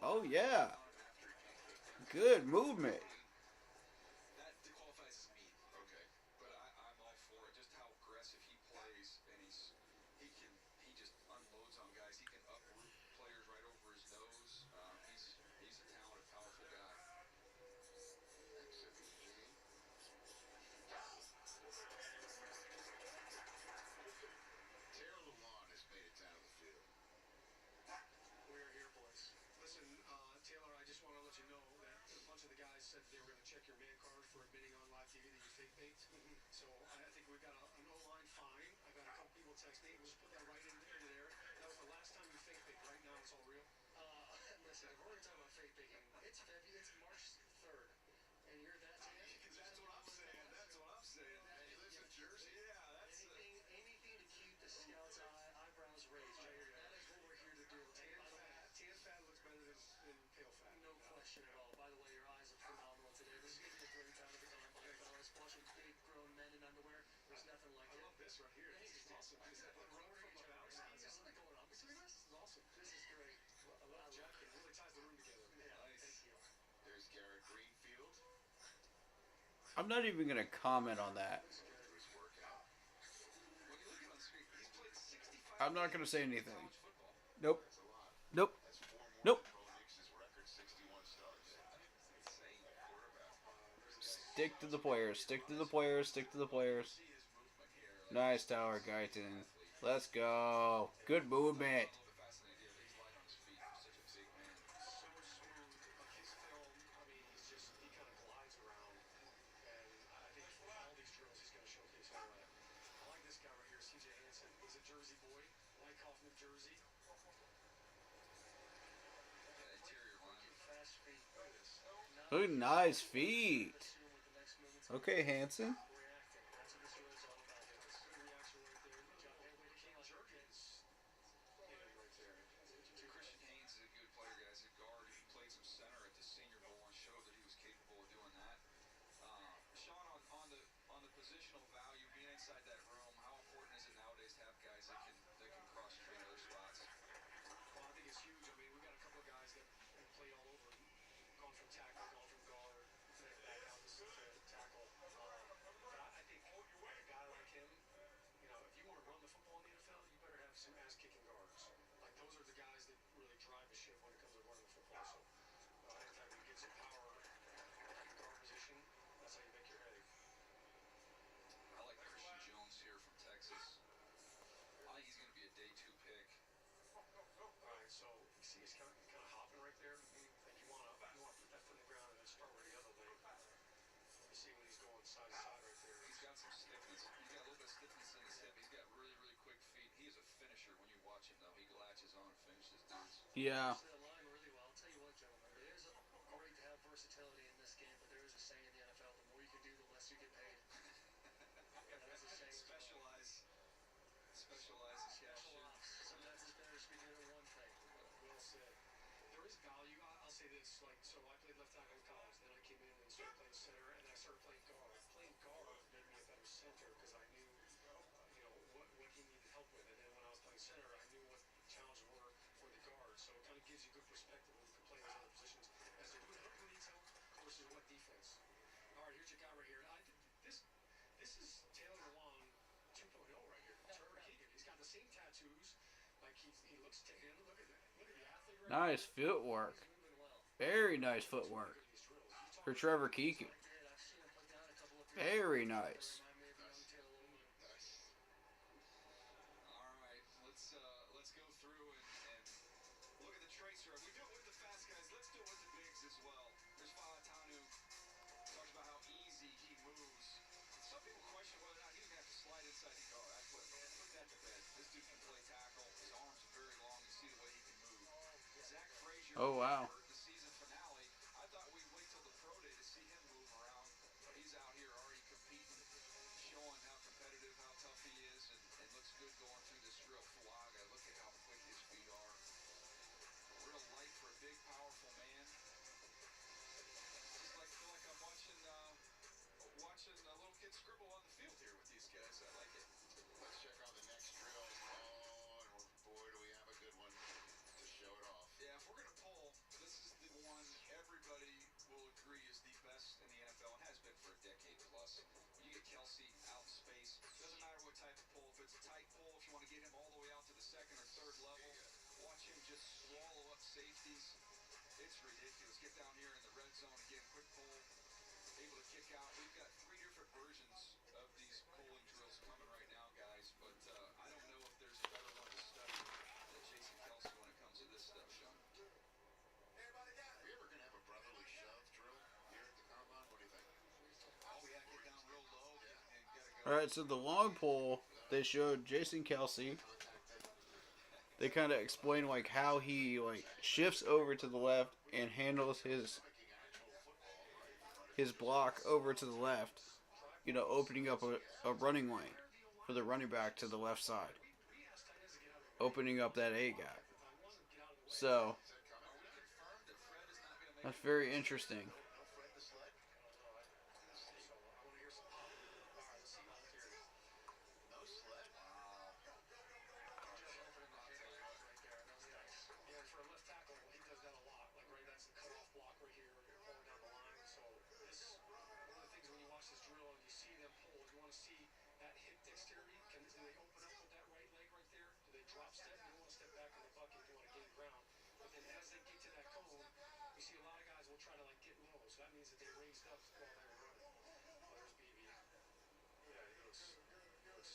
Oh, yeah. Good movement. That qualifies as mean. Okay. But I'm all for it. Just how aggressive he plays, and he just unloads on guys. He can uproot players right over his nose. He's a talented, powerful guy. Taylor Lewan has made it down the field. We're here, boys. Listen, Taylor, I just want to let you know that a bunch of the guys said they were going to check your man card for admitting on live TV that you fake baked. So I think we've got an O-line fine. I've got a couple people text me. We'll just put that right in there. That was the last time you fake baked. Right now, it's all real. Listen, if we're going to talk about fake baking, it's February. It's March 3rd. And you're that man? That's what I'm saying. That's what I'm saying. He lives in Jersey. Yeah, that's Anything to keep the scout's eyebrows raised. That is what we're here to do. Tan fat looks better than pale fat. No question at all. By the way, your eyes are phenomenal today. This is going to be a great time at the combine, fellas. Watching big grown men in underwear. There's nothing like it. I love this right here. This is awesome. Is that like rubber from a mouse? Is there something going on between us? This is awesome. This is great. I love Jack. It really ties the room together. Yeah, nice. Thank you. There's Garrett Greenfield. I'm not even going to comment on that. His workout. when you look at it on the screen, he's played 65 I'm not going to say games in anything. college football. Nope. That's a lot. Nope. That's 4 more Nope. than Bo Nix's record, 61 starts. Insane quarterback. Stick to the players. Stick to the players. Stick to the players. See his movement here. Nice tower, Guyton. Let's go. Good movement. I love the fascinating idea that he's light on his feet for such a big man. So smooth. Like his film, I mean, he kind of glides around. And I think all these drills, he's going to showcase all that. I like this guy right here, CJ Hansen. He's a Jersey boy, Wyckoff, New Jersey. Interior line. Fast feet. Look at this. Look at nice feet. Okay, Hanson. Reacting. That's what this drill is all about. Good reaction right there. Good job. Way to Cam Jurgens. Right there. Christian Haynes is a good player, guys. A guard. He played some center at the Senior Bowl and showed that he was capable of doing that. Sean, on the positional value, being inside that room, how important is it nowadays to have guys that can cross train other spots? Well, I think it's huge. I mean, we've got a couple of guys that have played all over. Gone from tackle, gone from guard, back out to tackle. But I think a guy like him, you know, if you want to run the football in the NFL, you better have some ass-kicking guards. shift when it comes to running the football. So anytime you get some power in the guard position, that's how you make your hay. I like Christian Jones here from Texas. I think he's going to be a day 2 pick. All right, so you see he's kind of hopping right there. Like you want to put that foot in the ground and then start right the other leg. Let me see when he's going side to side right there. He's got some stiffness. He's got a little bit of stiffness in his hip. He's got really, really quick feet. He is a finisher when you watch him, though. He latches on and finishes dudes. Yeah. That line really well. I'll tell you what, gentlemen, it is great to have versatility in this game, but there is a saying in the NFL: the more you can do, the less you get paid. That is a saying. Specialize is Special ops. Sometimes it's better just be good at one thing. Well said. There is value. I'll say this: like, so I played left tackle in college, then I came in and started playing center, and I started playing guard. Playing guard made me a better center because I knew, what he needed help with, and then when I was playing center, I knew what the challenges were for the guard. So it kind of gives you good perspective when you can play those other positions as to who needs help versus what defense. All right, here's your guy right here. This is Taylor Lewan 2.0 right here. Trevor Keegan. He's got the same tattoos. Like he looks taken. Look at the athlete right Nice footwork. He's moving well. Very nice footwork These drills. for Trevor Keegan. I've seen him put down a couple of Very nice. remind me of the young Taylor Lewan. All right, let's go through and look at the tracer. We do it with the fast guys. Let's do it with the bigs as well. There's Falatanu. Talks about how easy he moves. Some people question whether or not he's going to have to slide inside the guard. I put that to bed. This dude can play tackle. His arms are very long. You see the way he can move. Zach Frazier. Oh, wow. The season finale. I thought we'd wait till the pro day to see him move around. But he's out here already competing, showing how competitive, how tough he is, and looks good going through this drill. Fuaga, look at how quick his feet are. Real light for a big, powerful man. Just feel like I'm watching a little kid scribble on the field here with these guys. I like it. Let's check on the next drill. Oh, and boy, do we have a good one to show it off. Yeah, if we're going to pull, this is the one everybody will agree is the best in the NFL and has been for a decade plus. When you get Kelsey out in space, doesn't matter what type of pull. If it's a tight pull, if you want to get him all the way out to the second or third level, watch him just swallow up safeties. It's ridiculous. Get down here in the red zone again, quick pull, able to kick out. We've got 3 different versions of these pulling drills coming right now, guys, but I don't know if there's a better one to study than Jason Kelsey when it comes to this stuff, Sean. Are we ever going to have a brotherly shove drill here at the combine? What do you think? Oh, we have to get down real low and get a go. All right, so the long pull, they showed Jason Kelsey. They kind of explain like how he shifts over to the left and handles his block over to the left, opening up a running lane for the running back to the left side, opening up that A gap. So that's very interesting. Drop step, you don't want to step back in the bucket, you want to gain ground. But then as they get to that cone, you see a lot of guys will try to get low. So that means that they raised up while they were running. Oh, there's BB. Yeah, he looks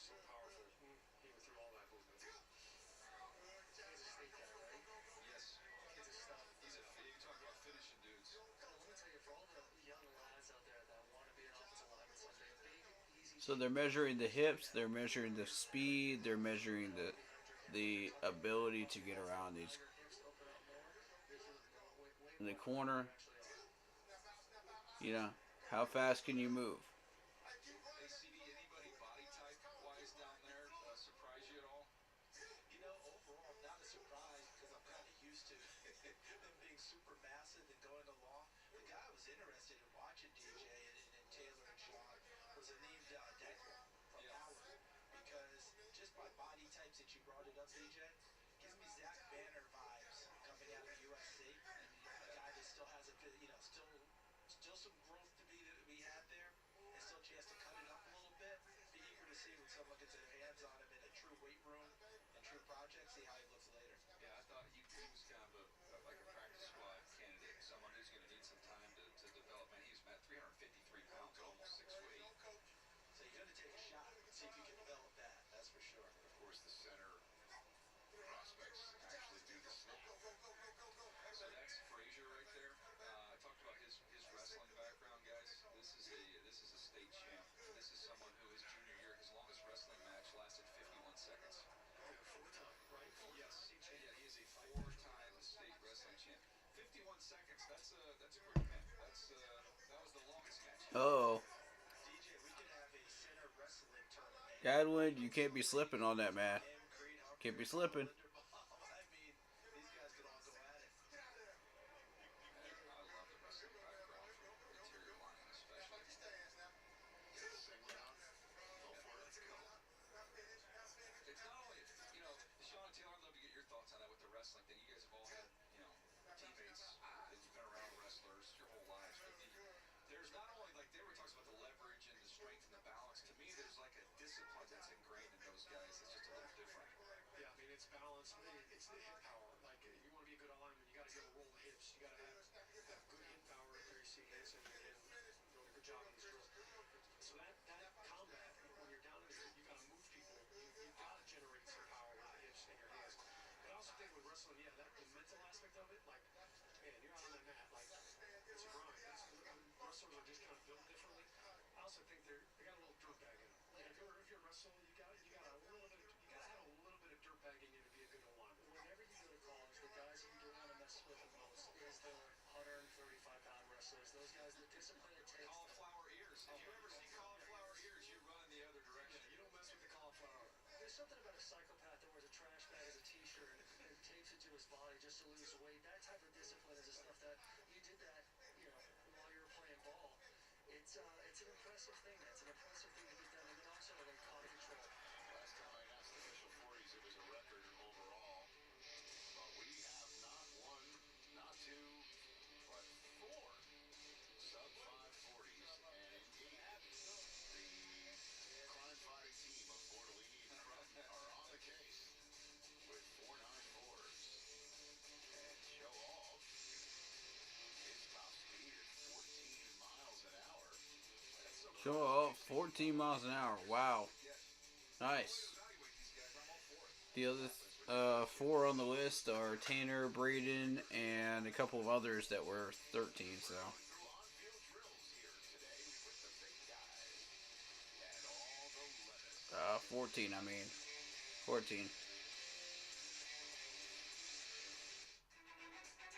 so powerful. He went through all that movement. Kansas State guy, right? Yes. Kansas stuff. You talk about finishing dudes. Let me tell you, for all the young lads out there that want to be an offensive lineman someday, big, easy. So they're measuring the hips, they're measuring the speed, they're measuring the ability to get around these in the corner. How fast can you move? Hey, CD, anybody body type wise down there surprise you at all? Overall, not a surprise because I'm kind of used to them being super massive and going along. The guy I was interested in watching, DJ and Taylor and Sean, was named Declan from Howard, because just by body types that you brought it up, DJ, gives me Zach Banner vibes coming out of USC. A guy that still has still some growth to be had there, and still a chance to cut it up a little bit. Be eager to see when someone gets their hands on him in a true weight room and true project, see how he looks later. Yeah, I thought he was kind of a seconds. That's a quick myth. That was the longest match. Oh, DJ, we could have a center wrestling tournament. Gadwin, you can't be slipping on that, man. Him, Creed Harper, Can't be slipping. Linderbaum. I mean, these guys could all go at it. I love the wrestling background from interior linemen especially. Single out. Go for it. Let's go. It's not only, Sean and Taylor, I'd love to get your thoughts on that with the wrestling thing. You guys have all had, teammates that you've been around wrestlers your whole lives. But there's not only, like they were talking about the leverage and the strength and the balance. To me, there's like a discipline that's ingrained in those guys that's just a little different. Yeah, I mean, it's balance. It's the hip power. Like, you want to be a good alignment, you got to be able to roll the hips. You got to have good hip power. There you see Hanson again doing a good job on these drills. So that combat, when you're down in there, you got to move people. You've got to generate some power with the hips and your hands. But I also think with wrestling, yeah, the mental aspect of it, like, man, you're out on that mat, like, it's a grind. Wrestlers are just kind of built differently. I also think they got a little dirtbag in them. Like, if you're wrestling, you got to have a little bit of dirtbag in you to be a good alignment. Whenever you go to college, the guys that you don't want to mess with the most is the 135-pound wrestlers. Those guys, the discipline it takes. Cauliflower ears. If you ever see cauliflower ears, you run in the other direction. Yeah, you don't mess with the cauliflower. There's something about a psychopath that wears a trash bag as a t-shirt and tapes it to his body just to lose weight. That type of discipline is the stuff that you did that, while you were playing ball. It's an impressive thing. That's an impressive thing to get done. And then also like body control. Last time I asked official 40s, it was a record overall. But we have not one, not two, but four sub-5 40s. And indeed, the crime-fighting team of Bordelini and Crum are on the case with 4.94s. And show off his top speed at 14 miles an hour. Show off 14 miles an hour. Wow. Nice. The other four on the list are Tanner, Braden, and a couple of others that were 13. So. 14. I mean, 14.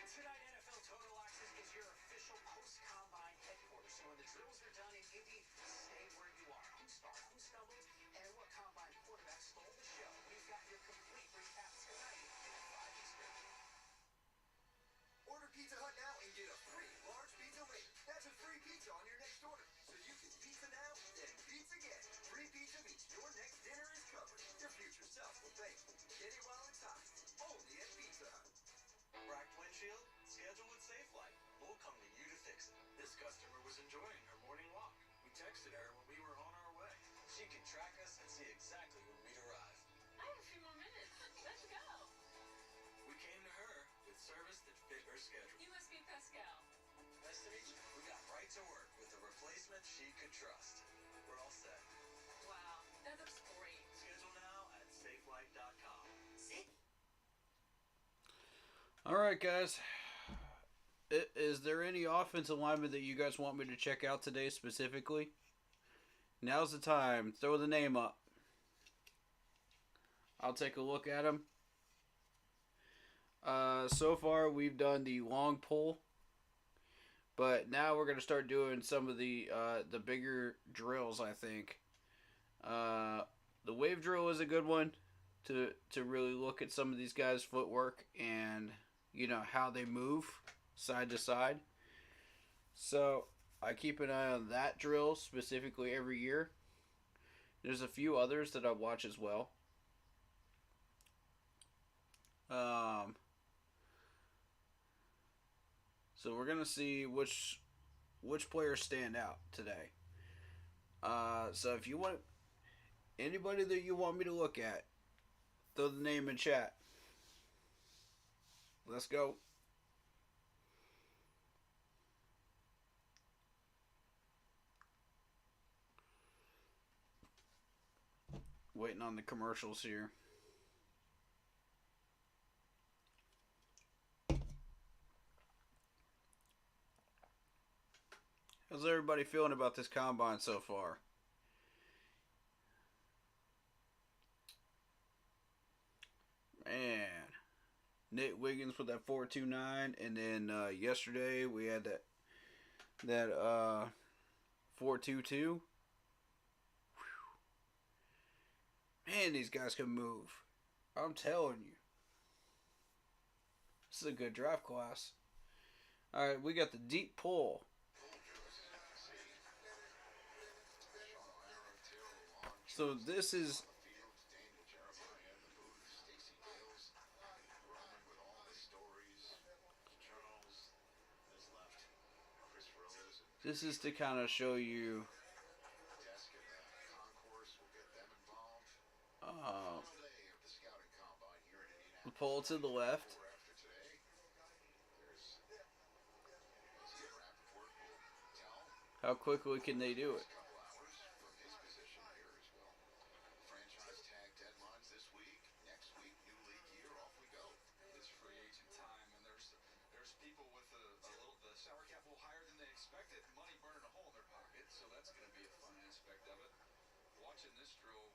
Tonight, NFL Total Access is your official post-combine headquarters. So when the drills are done in Indy, stay where you are. Who started, who stumbled, and what combine quarterback stole the show. We've got your complete recap tonight at 5 Eastern. Order Pizza Hut now and get a free large pizza later. That's a free pizza on your next order. So you can pizza now, then pizza again. Free pizza means your next dinner is covered. Your future self will pay. Get it while it's hot. Only at Pizza Hut. Cracked windshield? Schedule with SafeLight. We'll come to you to fix it. This customer was enjoying her morning walk. We texted her when we were on our way. She can track us and see exactly when we'd arrive. I have a few more minutes. Let's go. We came to her with service that fit her schedule. You must be Pascal. Nice to meet you. We got right to work with a replacement she could trust. We're all set. Wow, that looks great. Schedule now at safelight.com. Alright, guys. Is there any offensive lineman that you guys want me to check out today specifically? Now's the time. Throw the name up. I'll take a look at him. So far, we've done the long pull. But now we're going to start doing some of the bigger drills, I think. The wave drill is a good one to really look at some of these guys' footwork and, how they move side to side. So I keep an eye on that drill specifically every year. There's a few others that I watch as well. So we're gonna see which players stand out today. So if you want anybody that you want me to look at, throw the name in chat. Let's go. Waiting on the commercials here. How's everybody feeling about this combine so far? Man. Nate Wiggins with that 4.29, and then yesterday we had that 4.22. Man, these guys can move. I'm telling you. This is a good draft class. Alright, we got the deep pull. So this is... This is to kind of show you the pull to the left. How quickly can they do it? Franchise tag deadlines this week. Next week, new league year. Off we go. It's free agent time, and there's people with the salary cap a little higher than they expected, money burning a hole in their pocket. So that's going to be a fun aspect of it. Watching this drill,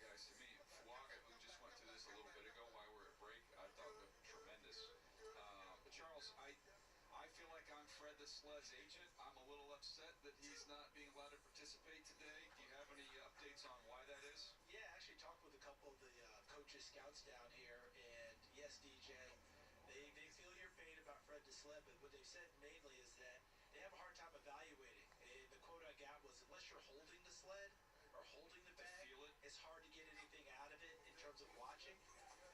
guys, to me, Fuaga, who just went through this a little bit ago while we were at break, I thought looked tremendous. But Charles, I feel like I'm Fred the Sled's agent. I'm a little upset that he's not being allowed to participate today. Do you have any updates on why that is? Yeah, I actually talked with a couple of the coaches, scouts down here, and yes, DJ, they feel your pain about Fred DeSled, but what they've said mainly is that they have a hard time evaluating. The quote I got was, unless you're holding the sled or holding the bag, it's hard to get anything out of it in terms of watching.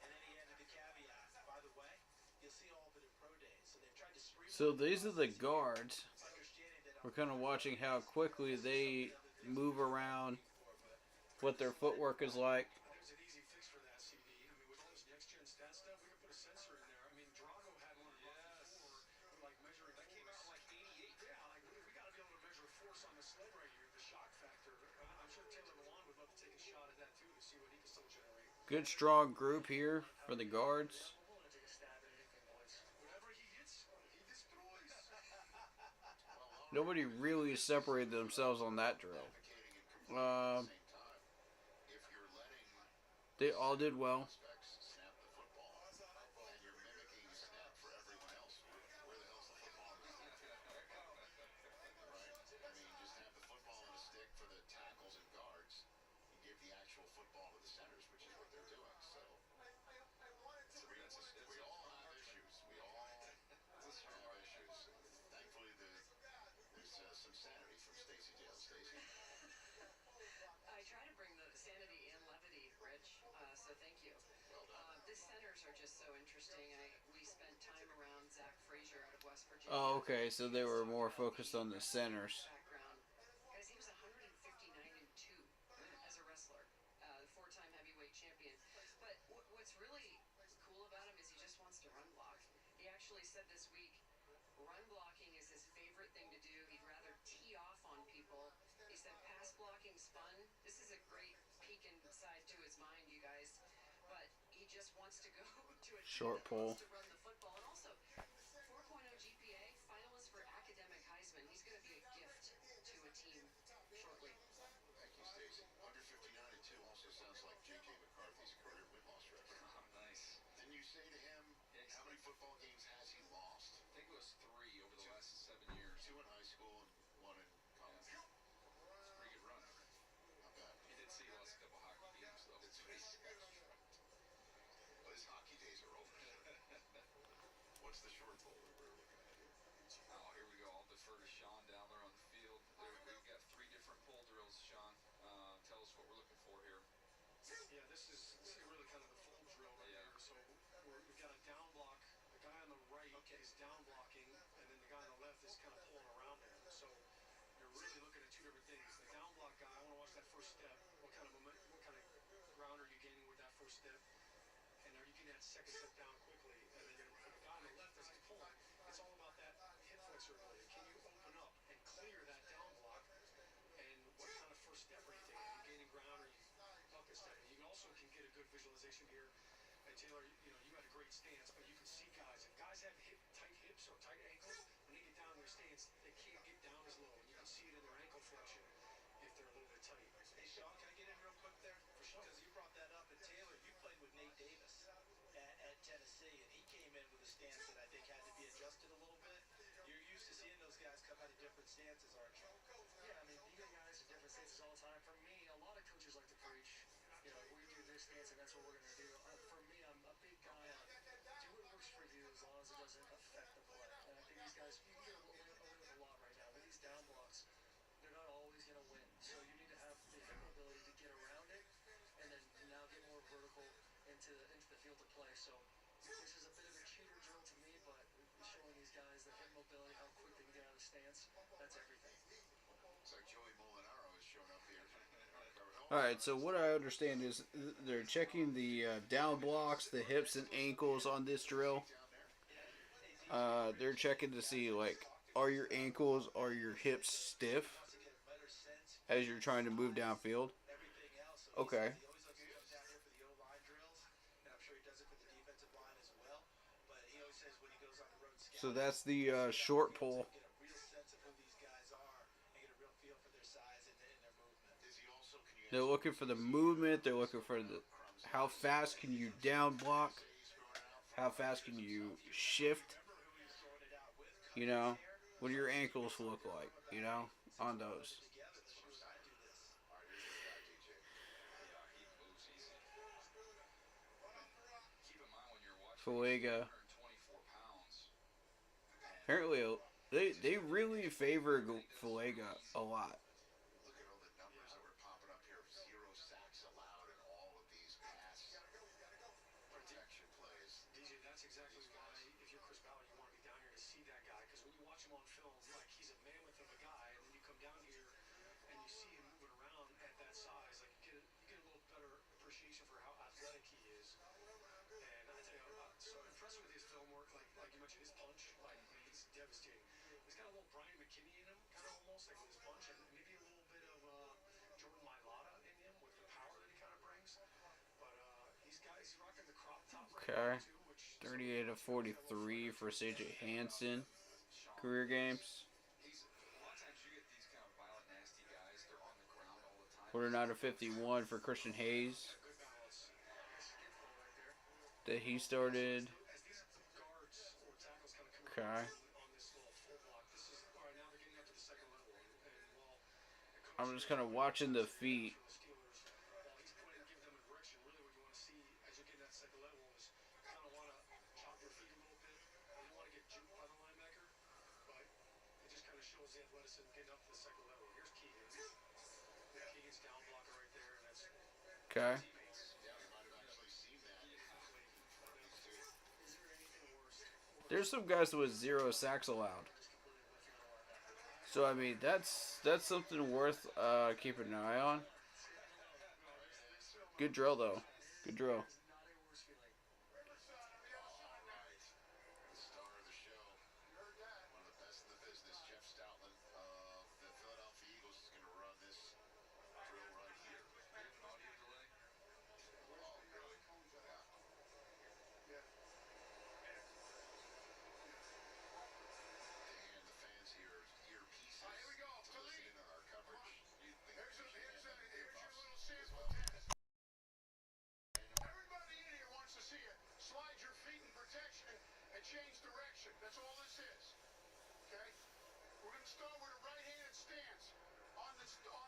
And then he added the caveat, by the way, you'll see all of it in pro days. So they've tried to streamline. So these are the guards. We're kind of watching how quickly they move around, what their footwork is like. There's an easy fix for that, CD. I mean, with all this next-gen stat stuff, we can put a sensor in there. I mean, Drago had one before, like measuring. That came out like 88. Yeah, like we got to be able to measure force on the sled right here, the shock factor. I'm sure Taylor Milan would love to take a shot at that too to see what he can still generate. Good strong group here for the guards. Whatever he hits, he destroys. Nobody really separated themselves on that drill. They all did well. Snap the football, and you're mimicking a snap for everyone else. Where the hell's the football in the stick? Right? I mean, just have the football and a stick for the tackles and guards, and give the actual football to the centers, which is what they're doing. So we all have issues. We all have issues. Thankfully, there's some sanity from Stacey Dale. Stacey. I try to bring the sanity and levity, Rich, so thank you. The centers are just so interesting. We spent time around Zach Frazier out of West Virginia. Oh, okay, so they were more focused on the centers. Background. Guys, he was 159-2 as a wrestler, the four-time heavyweight champion. But what's really cool about him is he just wants to run block. He actually said this week, run blocking is his favorite thing to do. He'd rather tee off on people. He said pass blocking's fun. This is a great peek inside to his mind, you guys. But he just wants to go to a short pull to run the football. And also, 4.0 GPA, finalist for academic Heisman. He's going to be a gift to a team shortly. Thank you, Stacey. 159-2 also sounds like J.J. McCarthy's career win-loss record. Oh, nice. Didn't you say to him, how many football games has he lost? I think it was 3 over the last 7 years. 2 in high school and 1 in college. Yeah. It's a pretty good run. Not bad. He did see he lost a couple hockey games, though. That's right. But his hockey days are over. What's the short pull that we're looking at here? Oh, here we go. I'll defer to Sean down there on the field. We've got 3 different pull drills, Sean. Tell us what we're looking for here. Yeah, this is really kind of the full drill right here. So we've got a down block. The guy on the right is down blocking, and then the guy on the left is kind of pulling around him. So you're really looking at 2 different things. The down block guy, I want to watch that first step. What kind of ground are you gaining with that first step? And are you getting that second step down quickly? And then for the guy on the left as he's pulling, it's all about that hip flexor ability. Can you open up and clear that down block? And what kind of first step are you taking? Are you gaining ground or are you bucket stepping? You also can get a good visualization here. And Taylor, you had a great stance, but you can see guys. If guys have tight hips or tight ankles, when they get down in their stance, they can't get down as low. And you can see it in their ankle flexion if they're a little bit tight. Hey, Sean, can I get in real quick there? For sure. Because you brought that up. And Taylor, you played with Nate Davis at Tennessee, and he came stance that I think had to be adjusted a little bit. You're used to seeing those guys come out of different stances, aren't you? Yeah, I mean, you get guys in different stances all the time. For me, a lot of coaches like to preach, you know, we do this stance and that's what we're going to do. For me, I'm a big guy on do what works for you as long as it doesn't affect the play. And I think these guys, you can get away with a lot right now. With these down blocks, they're not always going to win. So you need to have the hip mobility to get around it and then now get more vertical into the field to play. So this is a bit of a cheater drill to me, but showing these guys the hip mobility, how quick they can get out of the stance, that's everything. Looks like Joey Molinaro has shown up here. All right, so what I understand is they're checking the down blocks, the hips and ankles on this drill. They're checking to see, like, are your ankles, are your hips stiff as you're trying to move downfield? Okay. He always loves to come down here for the O-line drills, and I'm sure he does it for the defensive line as well. But he always says when he goes on the road scouting, So that's the short pull. get a real sense of who these guys are and get a real feel for their size and their movement. Is he also, can you They're looking for the movement. They're looking for the how fast can you down block, how fast can you shift. You know, what do your ankles look like? You know, on those. Fuega. Apparently, they really favor Fuega a lot. look at all the numbers that were popping up here? 0 sacks allowed in all of these pass protection plays. DJ, that's exactly why, if you're Chris Ballard, you want to be down here to see that guy. Because when you watch him on film, like, he's a mammoth of a guy. And then you come down here and you see him moving around at that size. Like, you get a little better appreciation for how athletic he is. And I tell you, I'm so impressed with his film work. Like you mentioned, his punch, like, he's devastating. He's got a little Brian McKinney in him, kind of almost, like with his punch. And maybe a little bit of Jordan Mailata in him with the power that he kind of brings. But he's rocking the crop top right Okay. now, too, which 38 of 43 for CJ Hansen. Career games. A lot of times you get these kind of violent, nasty guys. They're on the ground all the time. 49 of 51 for Christian Hayes. good balance. Skip ball right there. That he started. As these guards or tackles kind of come Okay. on this little full block, this is all right. Now they're getting up to the second level, and while I'm just kind of watching the feet. the Steelers, while he's pointing to give them a direction, really what you want to see as you get that second level is you kind of want to chop your feet a little bit. You don't want to get juked by the linebacker, but it just kind of shows the athleticism getting up to the second level. Here's Keegan. Keegan's down blocker right there, and that's Okay. teammates. Yeah, we might have actually seen that. Is there anything worse? There's some guys with 0 sacks allowed. So I mean that's something worth keeping an eye on. Good drill though. Good drill. All right. The star of the show. One of the best in the business, Jeff Stoutland of the Philadelphia Eagles is going to run this drill right here. Audio delay. Oh, really? Yeah. Dan, the fans here, earpieces to listen in on our coverage. You'd think we should hand them earmuffs as well. Everybody in here wants to see you slide your feet in protection and change direction. That's all this is. Okay? We're going to start with a right-handed stance on the star.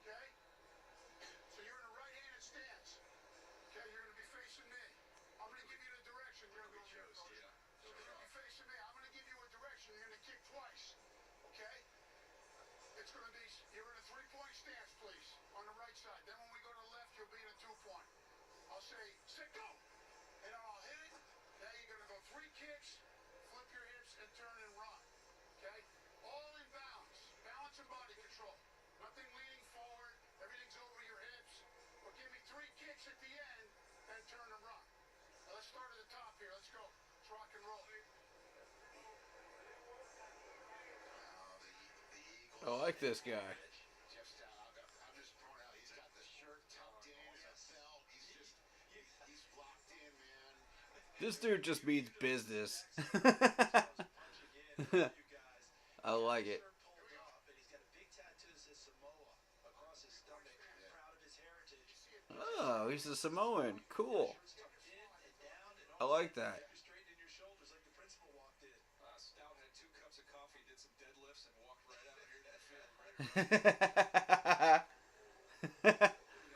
Okay? So you're in a right-handed stance. Okay? You're going to be facing me. I'm going to give you the direction. You're going to go. Joe's, yeah. So you're going to be facing me. I'm going to give you a direction. You're going to kick twice. Okay? It's going to be, you're in a 3-point stance, please, on the right side. Then when we go to the left, you'll be in a 2-point. I'll say, sit, go! And then I'll hit it. Now you're going to go 3 kicks, flip your hips, and turn and run. Okay? All in balance. Balance and body control. Nothing leaning forward. Everything's over your hips. But give me 3 kicks at the end, and turn and run. Now let's start at the top here. Let's go. Let's rock and roll. The Eagles. I like this guy. Jeff Stoutland, I'm just throwing out. He's got the shirt tucked in and a belt. He's locked in, man. This dude just means business. I like it. Pulled up, and he's got a big tattoo that says Samoa across his stomach. Proud of his heritage. Oh, he's a Samoan. Cool. Shirt's tucked in and down and I like that. you're straight in your shoulders. You know,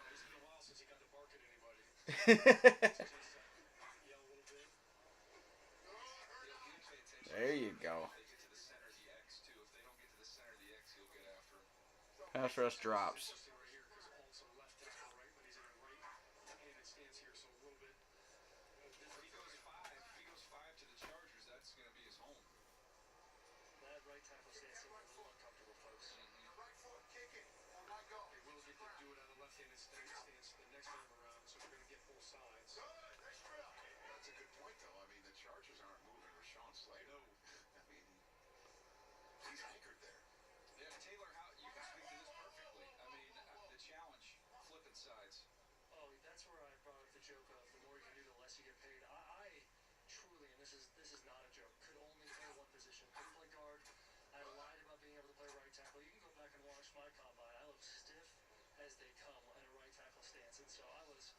it's been a while since he got to bark at anybody. So just yell a little bit. He'll pay attention. There you go. If they get to the center of the X too. If they don't get to the center of the X, he'll get after him. Pass rush drops. Interesting right here because all of a sudden left tackle, right? But he's in a right-handed stance here, so a little bit different. If he goes five to the Chargers, that's going to be his home. That right tackle stance seems a little uncomfortable, folks. Right foot, kick it. On my go. They will get to do it on a left-handed stance the next time around, so they're going to get both sides. Good. Nice drill. That's a good point, though. I mean, the Chargers aren't moving Rashawn Slater. No. I mean, he's anchored there. Yeah, Taylor, how you can speak to this perfectly. I mean, the challenge, flipping sides. Oh, that's where I brought up the joke of the more you can do, the less you get paid. I truly, and this is not a joke, could only play one position. Couldn't play guard. I lied about being able to play right tackle. You can go back and watch my combine. I look stiff as they come in a right tackle stance, and so I was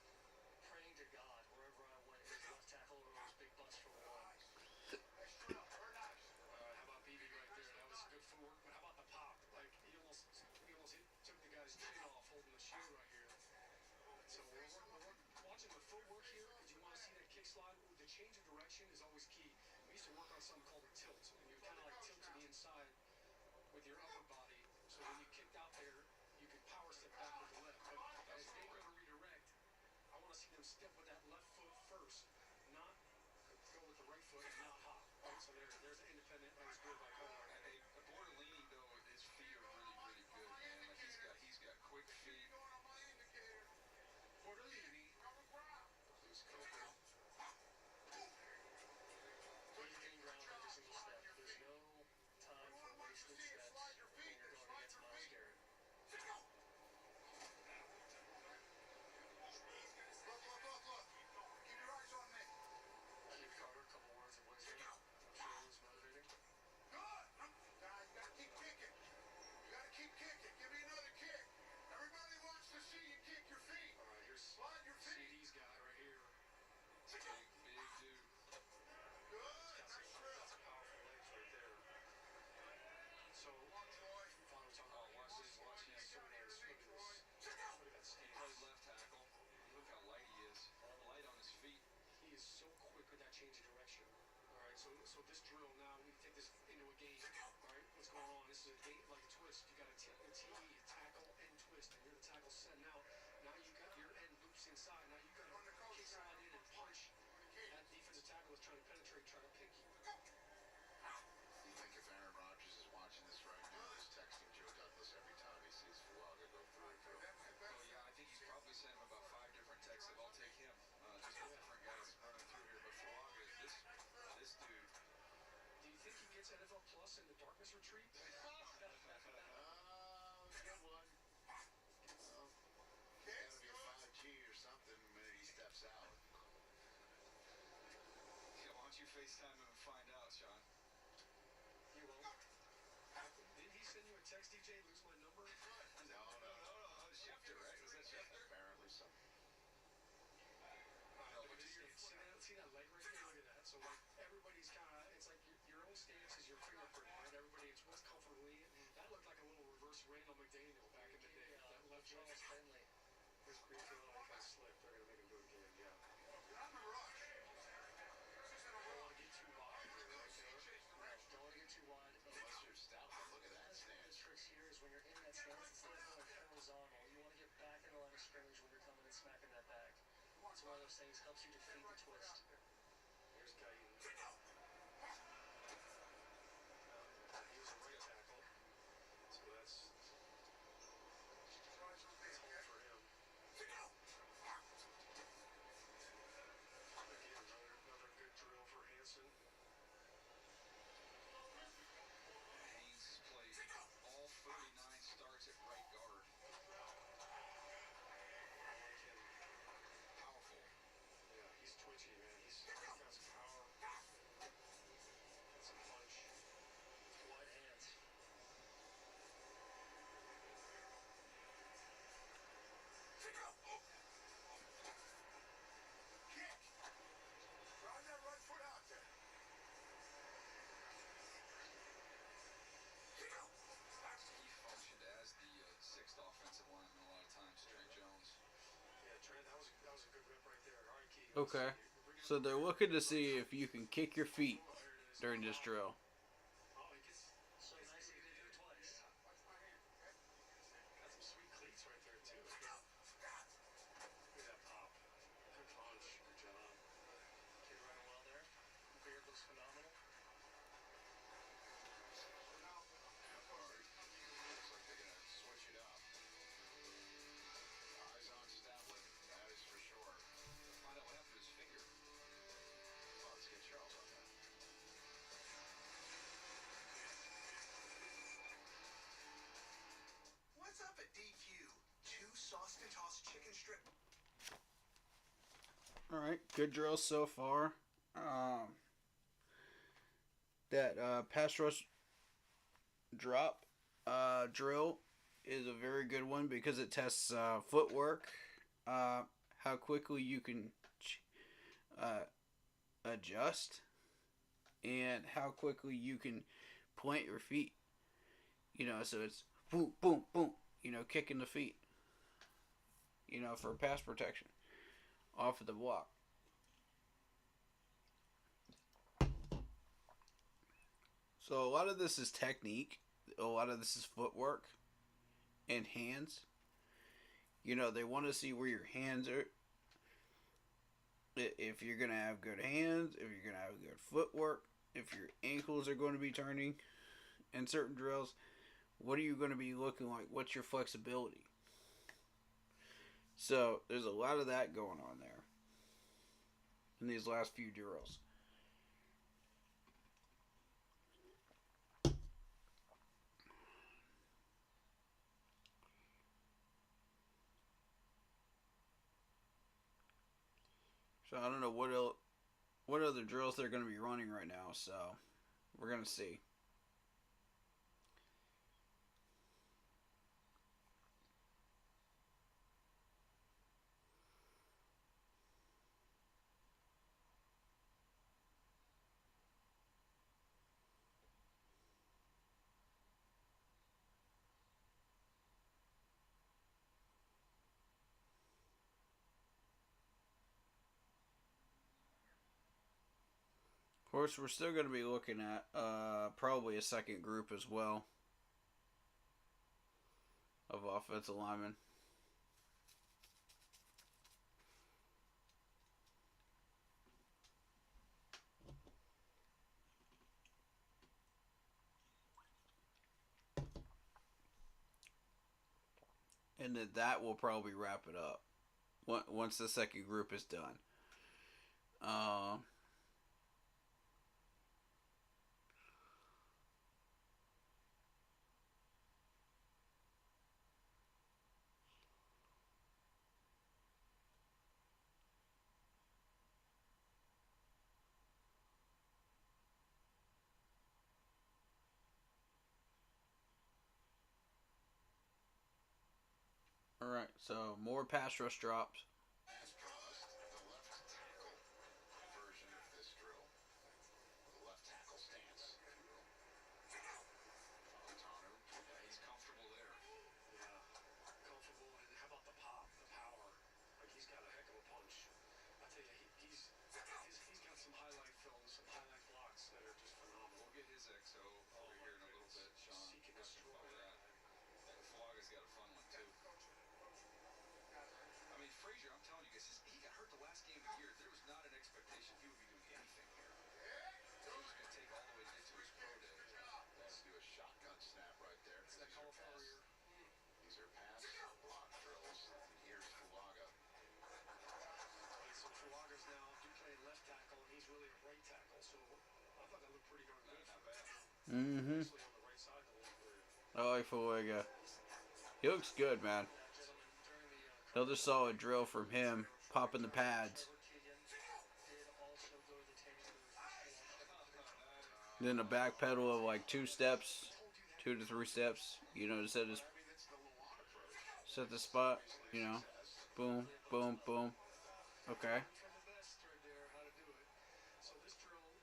praying to God wherever I went, it was left tackle or it was big bust for one. Nice drill. Very nice. How about BB right there? That was good footwork, but how about the pop? Like he almost took the guy's chin off holding the shield right here. So we're watching the footwork here because you want to see that kick slide. The change of direction is always key. We used to work on something called a tilt, and you kind of like tilt to the inside with your upper body. So when you kicked out there, you could power step back with the left. But as they go to redirect, I want to see them step with that left foot first, not go with the right foot and not hop. Right? So there's an independent. That was good by Cohen. A Bortolini, though, his feet are really, really good, man. Like he's got quick feet. Bortolini. Loose Coker. Please gain ground every single step. There's no time for wasted steps when you're going against Myles Garrett. Look. Keep your eyes on me. I give Carter a couple words of wisdom. I'm sure it was motivating. Good. Now you gotta keep kicking. Give me another kick. Everybody wants to see you kick your feet. All right, here's Slide your feet. CD's guy right here. Big dude. Good. Got Nice drill. some powerful legs right there. So, Father was talking about Watch his this, watch him. so nice. Look at this. Look at that stance. Played left tackle. Look how light he is. Light on his feet. He is so quick with that change of direction. All right, so this drill now, we take this into a game. All right, what's going on? This is a game like a twist. You got a TE, tackle and twist, and you're the tackle setting out. Now you got your end loops inside. Now you got to kick slide in and punch. That defensive tackle is trying to penetrate, trying to pick you. You think if Aaron Rodgers is watching this right now, he's texting Joe Douglas every time he sees Fuaga go through a drill? Oh, yeah, I think he's probably sent him about 5 different texts of, I'll take him. Just different guys running through here. But Fuaga, this dude. Do you think he gets NFL Plus in the darkness retreat? Good one. Gotta be a 5G or something the minute he steps out. Yeah, why don't you FaceTime him and find out, Sean? He won't. Did he send you a text, DJ? Lose my number? No. Schefter, right? Was that Schefter? Apparently so. Look at this stance. See that leg right here? Look at that. So like everybody's kind of, it's like your own stance is your fingerprint, right? Everybody, it's what's comfortably. That looked like a little reverse Randall McDaniel back in the day. That left Charles Finley. Here's Greenfield on kind of slip. They're gonna make him do it again. Yeah. You're on the rush. Don't want to get too wide. Right there. No, don't want to get too wide. Unless you're stout, look at that The stance. trick here is when you're in that stance, instead of going horizontal, you want to get back in the line of scrimmage when you're coming and smacking that back. It's one of those things helps you defeat the twist. Here's Guyton. He was a right tackle, so that's home for him. Again, another good drill for Hanson. Haynes has played all 39 starts at right guard. I like him. Powerful. Yeah, he's twitchy, man. Okay. So they're looking to see if you can kick your feet during this drill. Oh, he gets so nice he did it twice. Got some sweet cleats right there too. Look at that pop. Good punch. Good job. Kid running well there. Beard looks phenomenal. Looks like they're gonna switch it up. Eyes on Stavlik, that is for sure. Find out what happened to his finger. Well, let's get Charles on that. What's up at DQ? 2 sauced and tossed chicken strip. All right, good drill so far. That pass rush drop drill is a very good one because it tests footwork, how quickly you can adjust, and how quickly you can plant your feet. You know, so it's boom, boom, boom. You know, kicking the feet. You know, for pass protection off of the block. So a lot of this is technique. A lot of this is footwork and hands. You know, they want to see where your hands are. If you're going to have good hands, if you're going to have good footwork, if your ankles are going to be turning in certain drills, what are you going to be looking like? What's your flexibility? So there's a lot of that going on there in these last few drills. So I don't know what other drills they're going to be running right now. So we're going to see. Of course, we're still going to be looking at probably a second group as well of offensive linemen. And then that will probably wrap it up once the second group is done. All right, so more pass rush drops. As promised, the left tackle version of this drill. The left tackle stance. Tanu, Yeah, he's comfortable there. Yeah, comfortable. And how about the pop, the power? Like he's got a heck of a punch. I tell you, he's got some highlight films, some highlight blocks that are just phenomenal. We'll get his XO over here in a little bit, Sean. Seek and Got some destroy. fun with that. And Flaga's got a fun one too. I mean, Frazier, I'm telling you guys, he got hurt the last game of the year. There was not an expectation he would be doing anything here. He was going to take all the way into his pro day. Let's do a shotgun snap right there. It's that cauliflower ear. These are pass block drills. And here's Fulaga. So Fulaga's now playing left tackle, and he's really a right tackle. So I thought that looked pretty darn good. Not bad. Mm-hmm. Especially on the right side of the ball. I like Fuega. He looks good, man. That gentleman during the Another solid drill from him, popping the pads. did also go to the tank. Then a back pedal of like 2 steps, 2 to 3 steps. You know, to set the spot. You know, boom, boom, boom. Okay. From the best right there, how to do it. So this drill,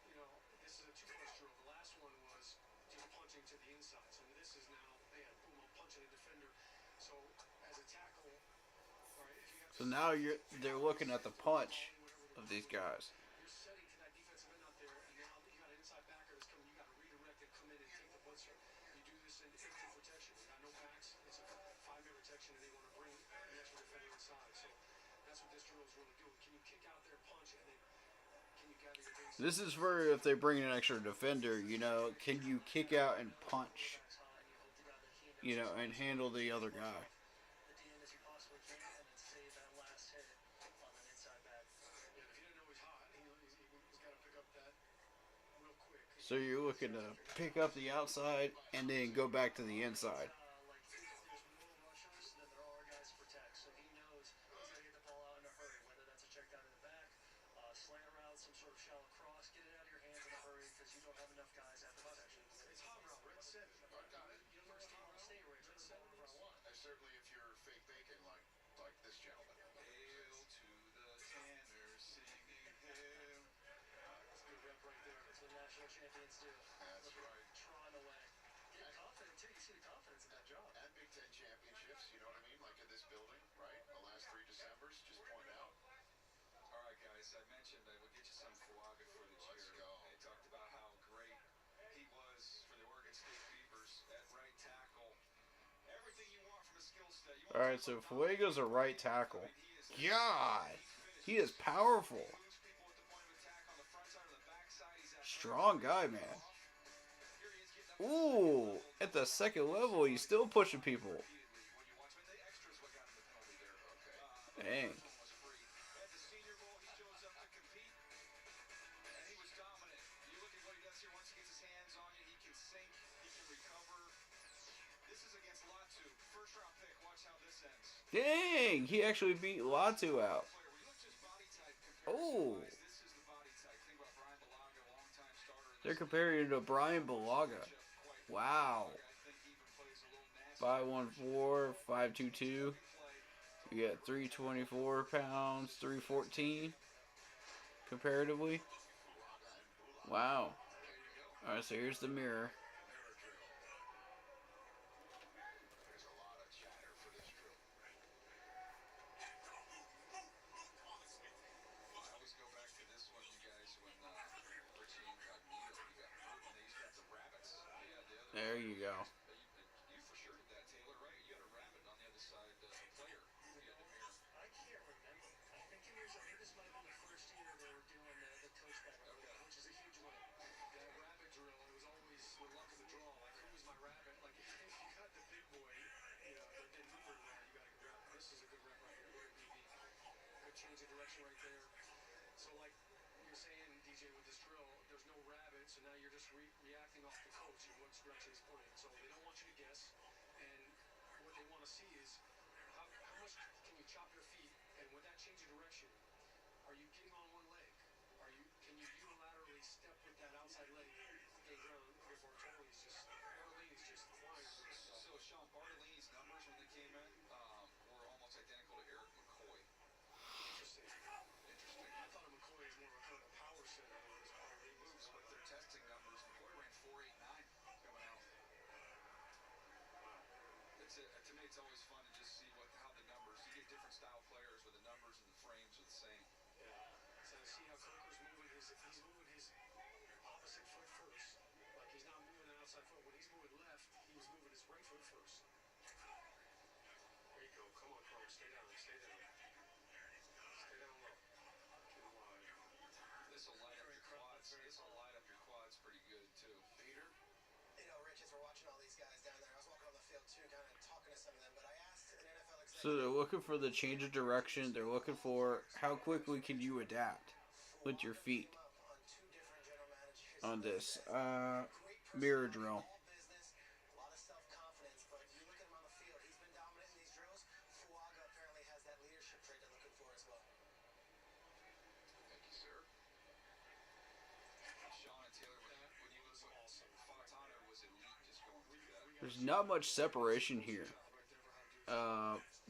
you know, this is a 2+ drill. The last one was just punching to the inside. So this is now, man, boom, I'm punching a defender. So as a tackle, all right, if you got So now they're looking at the punch of these guys. You're setting to that defensive end out there, and now you got an inside backer that's coming. You got to redirect and come in and take the blitzer. You do this in instant protection. We got no backs. It's a 5-man protection, and they want to bring an extra defender inside. So that's what this drill is really doing. Can you kick out there, punch, and then can you gather your base? This is for if they bring an extra defender, you know, can you kick out and punch, you know, and handle the other guy. The DM as you possibly can, and then save that last hit on that inside back. Yeah, if you didn't know he's hot, he's got to pick up that real quick. So you're looking to pick up the outside and then go back to the inside. Like there's more rushers than there are guys to protect, so he knows he's got to get the ball out in a hurry. Whether that's a check down in the back, slant around, some sort of shallow cross, get it out of your hands in a hurry because you don't have enough guys at the protection. It's hot route, red 7. I got it. You know, first team on state range, red 7 over on one. Certainly if you're fake bacon like this gentleman. Hail to the Tanners, singing hail. That's a good rep right there. That's what national champions do. That's right. Tron away. Get confident too. You see the confidence in that job. And Big Ten championships, you know what I mean? Like in this building, right? The last 3 Decembers, just point out. All right, guys, I mentioned I would get you some Fuaga footage here. Let's go. I talked about how great he was for the Oregon State Beavers at right tackle. Everything you want from a skill set. All right, so Fuego's a right tackle. God, he is powerful. Strong guy, man. Ooh, at the second level, he's still pushing people. Dang. Dang, he actually beat Latu out. Oh. They're comparing to Brian Balaga. Wow. 5'14", 5'22". You got 324 pounds, 314 comparatively. Wow. Alright, so here's the mirror. There's a lot of chatter for this drill. I always go back to this one, you guys, when Richie Incognito, he got hurt and they used to have the rabbits. There you go. You for sure did that, Taylor, right? You had a rabbit on the other side player. You had the mirror. I can't remember. I think this might have been the first year they were doing the coach back drill, which is a huge win. That rabbit drill, it was always the luck of the draw. Like, who was my rabbit? Like, if you got the big boy, you know, that didn't move very well, you got a good rep. This is a good rep right here. Good change of direction right there. So, like you're saying, DJ, with this drill, there's no rabbit, so now you're just reacting off the coach and which direction he's pointing. So they don't want you to guess, and what they want to see is how much can you chop your feet, and with that change of direction, are you getting on one leg? Can you unilaterally step with that outside leg? Hey, Bartolini's just flying. So Sean, Bartolini's numbers when they came in were almost identical to Eric McCoy. Interesting. I thought McCoy is more of a kind of power center than his power moves, But their testing numbers, McCoy ran 4.89 coming out. To me, it's always fun to just see how the numbers. You get different style players where the numbers and the frames are the same. Yeah. So see how Coker's moving his opposite foot first. Like he's not moving an outside foot. When he's moving left, he was moving his right foot first. There you go. Come on, Chrome. Stay down. Stay down. Stay down low. Get wide. This will light up your quads. This will light up your quads pretty good too. Peter? You know, Rich, as we're watching all these guys down there, I was walking on the field too, kind of talking to some of them, but I asked an NFL executive. So they're looking for the change of direction. They're looking for how quickly can you adapt with your feet on this mirror drill. A lot of self-confidence, but you look at him on the field, he's been dominant in these drills. Fuaga apparently has that leadership trait they're looking for as well. Thank you, sir. Sean and Taylor, when you was awesome. Fontana was elite just going through that. There's not much separation here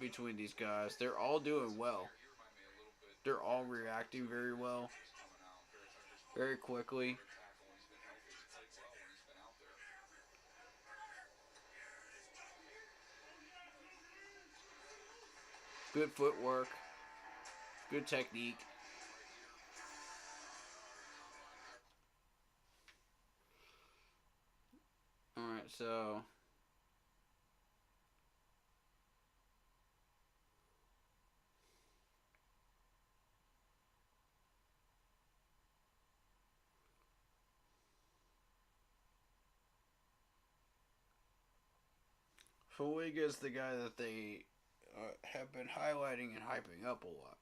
between these guys. They're all doing well. They're all reacting very well, very quickly. Good footwork, good technique. So Fuega's the guy that they have been highlighting and hyping up a lot.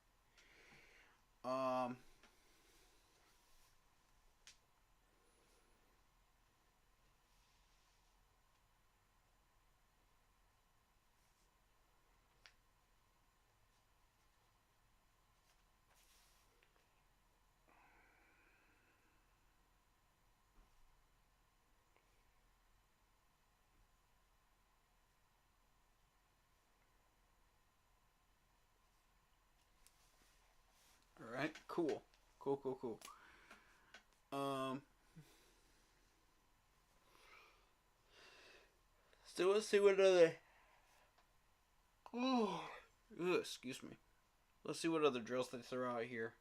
All right, cool. So let's see what other. Oh, excuse me. Let's see what other drills they throw out here.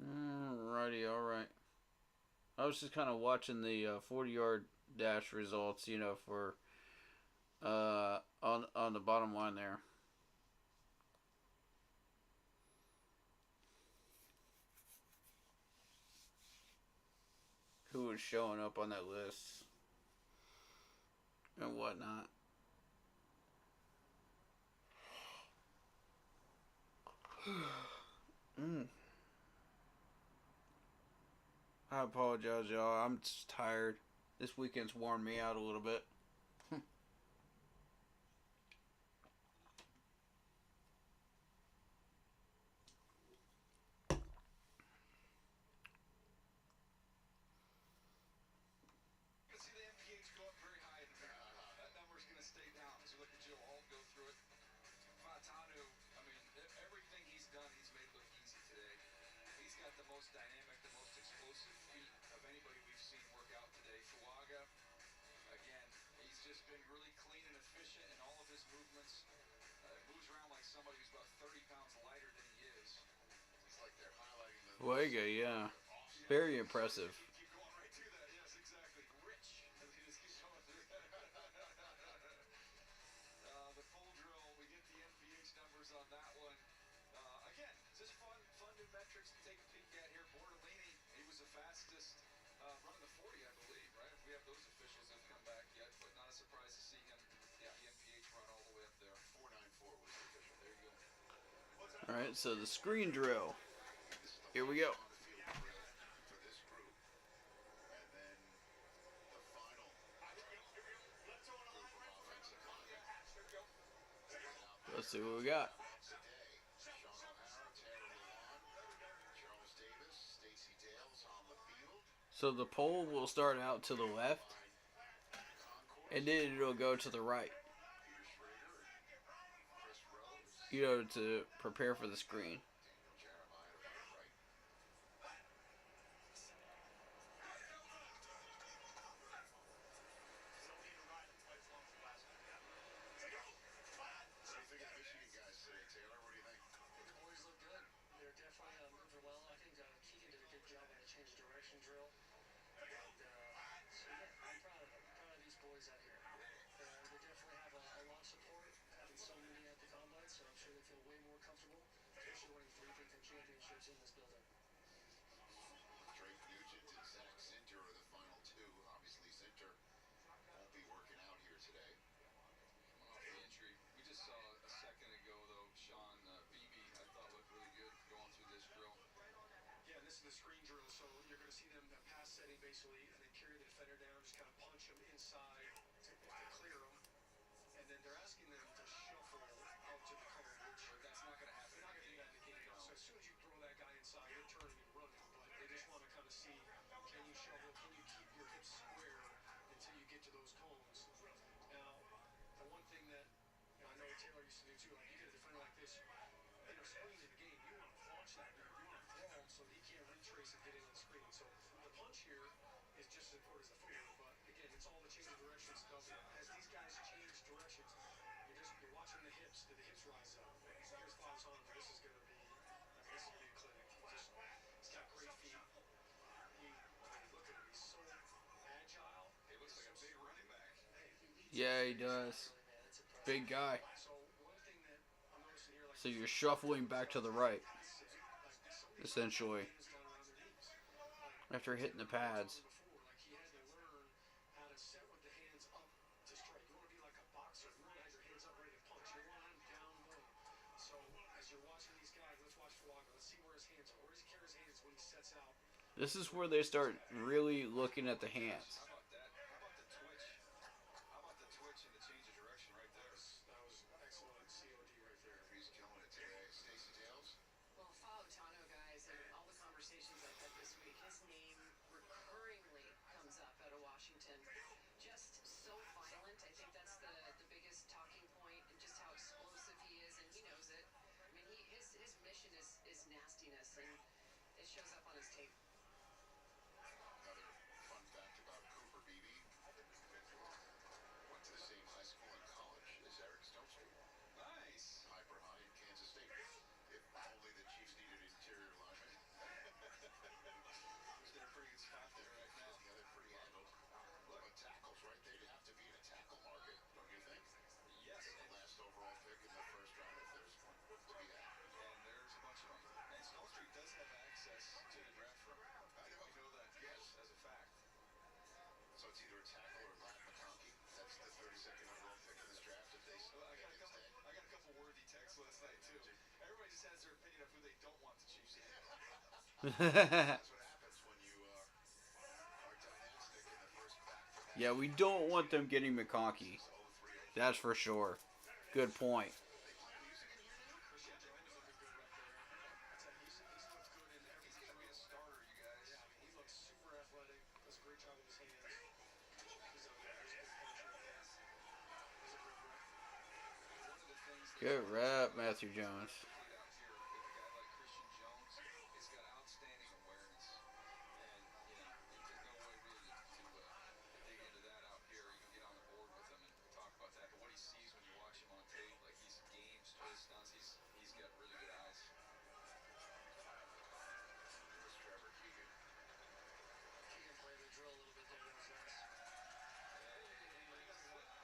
Alrighty, alright. I was just kind of watching the 40-yard dash results, for on the bottom line there. Who was showing up on that list and whatnot. I apologize, y'all. I'm just tired. This weekend's worn me out a little bit. You can see the MPH going very high in the middle. That number's going to stay down as you look at Joe Alt go through it. Fatanu, I mean, everything he's done, he's made look easy today. He's got the most dynamic, the most explosive feet of anybody we've seen work out today. Fuaga, again, he's just been really clean and efficient in all of his movements. Moves around like somebody who's about 30 pounds lighter than he is. It's like they're highlighting the Fuega, yeah. Very impressive. Keep going right to that. Yes, exactly. Rich. As he just keeps going through that. The full drill, we get the MPH numbers on that one. Again, just fun new metrics to take a peek at here. Bortolini, he was the fastest running the 40, I believe, right? If we have those officials that have come back yet, but not a surprise to see him, the MPH run all the way up there. 494 was the official. There you go. Alright, so the screen drill. Here we go. On the field drill for this group. And then the final group of offensive linemen. Let's see what we got. Today, Sean O'Hara, Taylor Lewan, Charles Davis, Stacey Dales on the field. So the pole will start out to the left, and then it'll go to the right. Peter Schrader and Chris Rose. To prepare for the screen. Daniel Jeremiah to my right. What do you think of the Michigan guys today, Taylor? What do you think? The boys look good. They're definitely moving well. I think Keegan did a good job on the change of direction drill. And so yeah, I'm proud of them. Proud of these boys out here. They definitely have a lot of support, having some winning 3 Big Ten championships in this building. Drake Nugent and Zach Zinter are the final 2. Obviously, Zinter won't be working out here today. Coming off the injury. We just saw a second ago, though, Sean, Beebe, I thought looked really good going through this drill. Yeah, and this is the screen drill, so you're going to see them pass setting basically, and then carry the defender down, just kind of punch them inside to clear them. And then they're asking them to shuffle out to the cone, which But that's not going to happen. they're not going to do that in the game. No. So as soon as you throw that guy inside, they're turning and running. But they just want to kind of see, can you shovel, can you keep your hips square until you get to those cones. Now, the one thing that I know Taylor used to do too, like you get a defender like this, in a screen in the game, you want to launch that dude. You want to throw him so he can't retrace and get in on the screen. So the punch here is just as important as the footwork. But again, it's all the change of direction stuff. As these guys change directions, you're watching the hips. Do the hips rise up? Here's Fabi's on him. This is going to be a clinic. He's got great feet. Look at him. He's so agile. He looks like a big running back. Yeah, he does. Big guy. So one thing that I'm noticing here, like So you're shuffling back to the right, essentially, after hitting the pads. like he had to learn how to set with the hands up to strike. You want to be like a boxer. You want to have your hands up ready to punch. You want to have them down low. So as you're watching these guys, let's watch Fuaga. Let's see where his hands are. Where does he carry his hands when he sets out? This is where they start really looking at the hands. How about that? How about the twitch? How about the twitch and the change of direction right there? That was excellent COD right there. He's killing it today. Stacey Tales. Well, Fao Tano, guys, and all the conversations I've had this week, his name recurringly comes up out of Washington. Just so violent. I think that's the biggest talking point, and just how explosive he is, and he knows it. I mean, his mission is nastiness, and it shows up on his tape. Another fun fact about Cooper Beebe. Went to the same high school and college as Eric Stonestreet. Nice. Hyper High in Kansas State. If only the Chiefs needed interior linemen. He's in a pretty good spot there right now. Yeah, they're pretty handled. But tackles, right? They'd have to be in a tackle market, don't you think? Yes. The last overall pick in the first round, if there's one to be had. And there's a bunch of them. And Stone Street does have access to the draft room. I know. We know that, yes, as a fact. So it's either a tackle or Matt McConkey. That's the 32nd overall pick in this draft. If they Well, I got a couple worthy texts last night too. Everybody just has their opinion of who they don't want the Chiefs to get. That's what happens when you are dynastic in the first back-to-back. Yeah, we don't want them getting McConkey. That's for sure. Good point. Christian Jones looking good right there. He's looked good in every. He's gonna be a starter, you guys. Yeah, I mean, he looks super athletic. Does a great job with his hands. He's a good puncher. He's a great rep. One of the things that Good rep, Matthew Jones. out here with a guy like Christian Jones, he's got outstanding awareness, and there's no way really to dig into that out here. You can get on the board with him and talk about that. But what he sees when you watch him on tape, like he's games, twist stunts, he's got really good eyes. Here's Trevor Keegan. Keegan played the drill a little bit there. That was nice.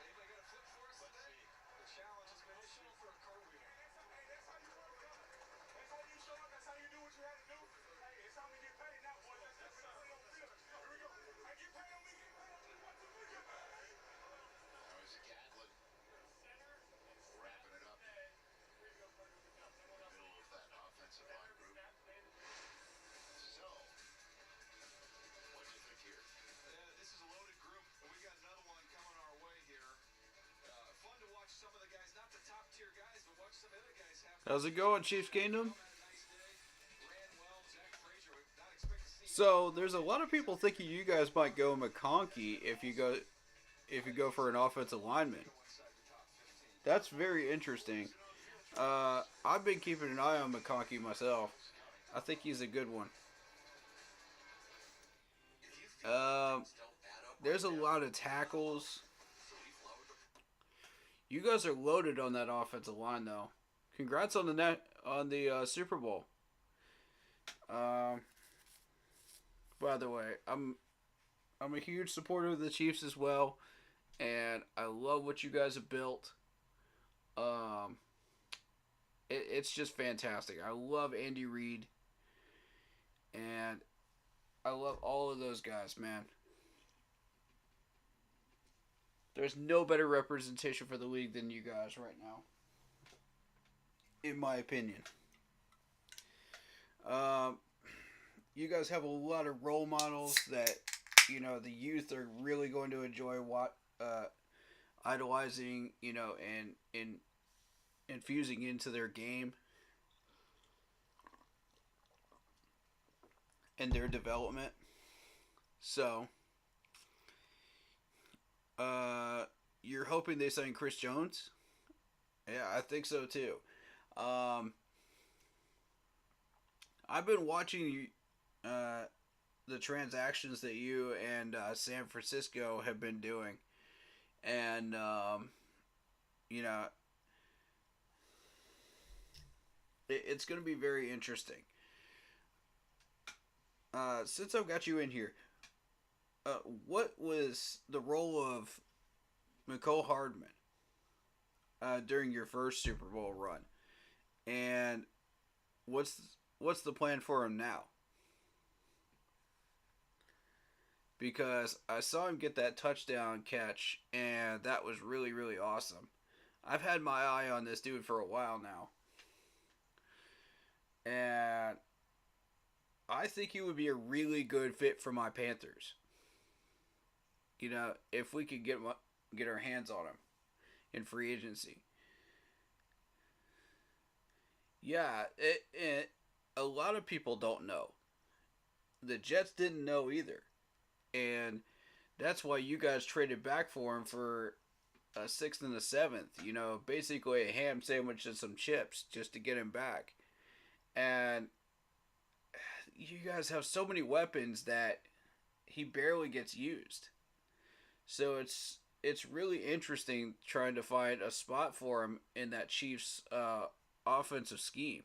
Anybody got a flip for us today? The challenge has been show for a cartwheel. That's how you work out. That's how you show up. That's how you do what you have to do. Hey, it's how we get paid now, boys. That's what we don't feel. Here we go. I get paid on me, get paid on me. What do we get paid? Now is Gatlin wrapping it up in the middle of that offensive line group. So, what do you think here? This is a loaded group, and we got another one coming our way here. Fun to watch some of the guys, not the top tier guys, but watch some other guys have. How's it going, Chiefs Kingdom? Nice day. Ran well. Zach Frazier, would not expect to see. So there's a lot of people thinking you guys might go McConkey if you go for an offensive lineman. That's very interesting. I've been keeping an eye on McConkey myself. I think he's a good one. There's a lot of tackles. You guys are loaded on that offensive line, though. Congrats on the Super Bowl. By the way, I'm a huge supporter of the Chiefs as well, and I love what you guys have built. It's just fantastic. I love Andy Reid, and I love all of those guys, man. There's no better representation for the league than you guys right now, in my opinion. Um, you guys have a lot of role models that the youth are really going to enjoy idolizing, and infusing into their game and their development. So, you're hoping they sign Chris Jones? Yeah, I think so too. Um, I've been watching the transactions that you and San Francisco have been doing, and you know, it's going to be very interesting. Since I've got you in here, what was the role of Mecole Hardman during your first Super Bowl run, and what's the plan for him now? Because I saw him get that touchdown catch, and that was really, really awesome. I've had my eye on this dude for a while now, and I think he would be a really good fit for my Panthers. If we could get our hands on him in free agency. Yeah, a lot of people don't know. The Jets didn't know either. And that's why you guys traded back for him for a sixth and a seventh. Basically a ham sandwich and some chips just to get him back. And you guys have so many weapons that he barely gets used. So it's really interesting trying to find a spot for him in that Chiefs offensive scheme.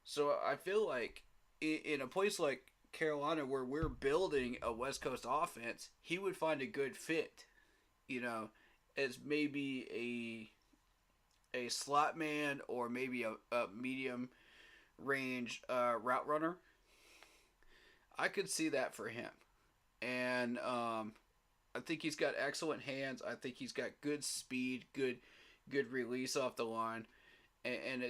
So I feel like in a place like Carolina, where we're building a West Coast offense, he would find a good fit, as maybe a slot man or maybe a medium range route runner. I could see that for him. And I think he's got excellent hands. I think he's got good speed, good release off the line. And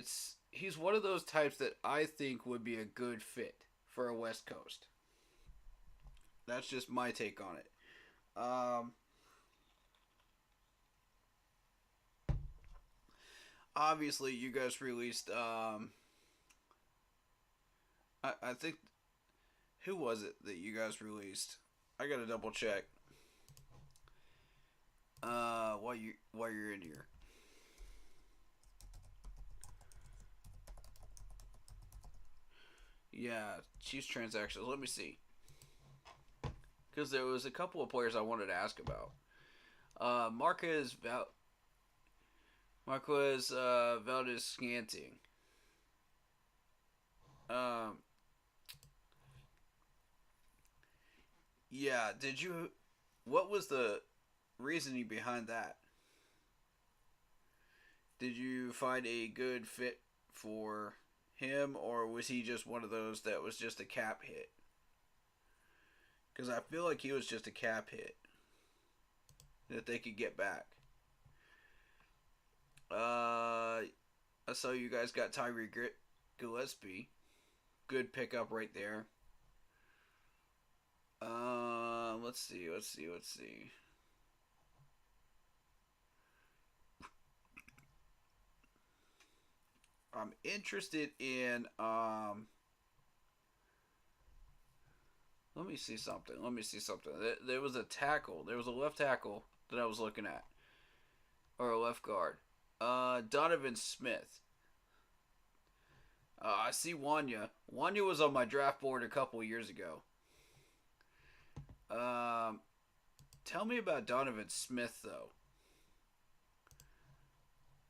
he's one of those types that I think would be a good fit for a West Coast. That's just my take on it. Obviously, you guys released. I think, who was it that you guys released? I gotta double check. While you're in here. Yeah, Chiefs transactions. Let me see. Because there was a couple of players I wanted to ask about. Marquez Valdez Scanting. Yeah, what was the reasoning behind that? Did you find a good fit for him, or was he just one of those that was just a cap hit? Because I feel like he was just a cap hit that they could get back. I saw you guys got Tyree Gillespie. Good pickup right there. Let's see. I'm interested in let me see something. There was a tackle. There was a left tackle that I was looking at, or a left guard. Donovan Smith. I see Wanya. Wanya was on my draft board a couple years ago. Tell me about Donovan Smith, though.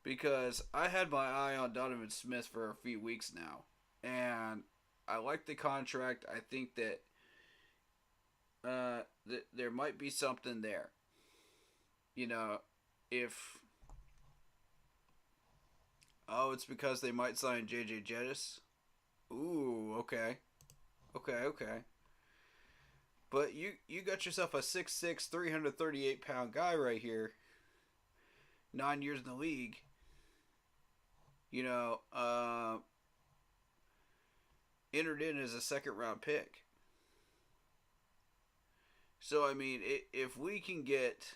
Because I had my eye on Donovan Smith for a few weeks now. And I like the contract. I think that there might be something there. If Oh, it's because they might sign J.J. Jettis? Ooh, okay. Okay. But you got yourself a 6'6", 338-pound guy right here. 9 years in the league. You know, entered in as a second-round pick. So, I mean, if we can get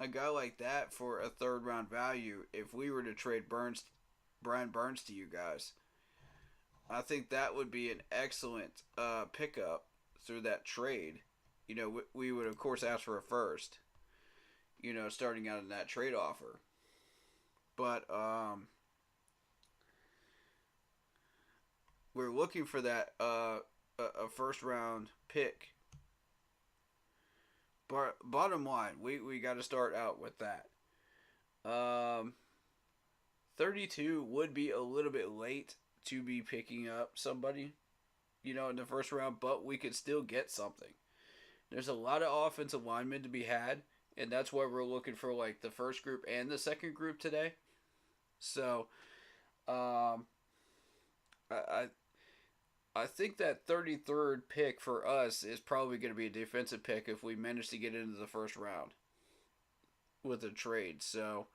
a guy like that for a third-round value, if we were to trade Brian Burns to you guys, I think that would be an excellent pickup through that trade. You know, we would, of course, ask for a first, you know, starting out in that trade offer. But we're looking for that a first-round pick. But bottom line, we got to start out with that. 32 would be a little bit late to be picking up somebody, you know, in the first round, but we could still get something. There's a lot of offensive linemen to be had, and that's why we're looking for like the first group and the second group today. So, I think that 33rd pick for us is probably going to be a defensive pick if we manage to get into the first round with a trade. So,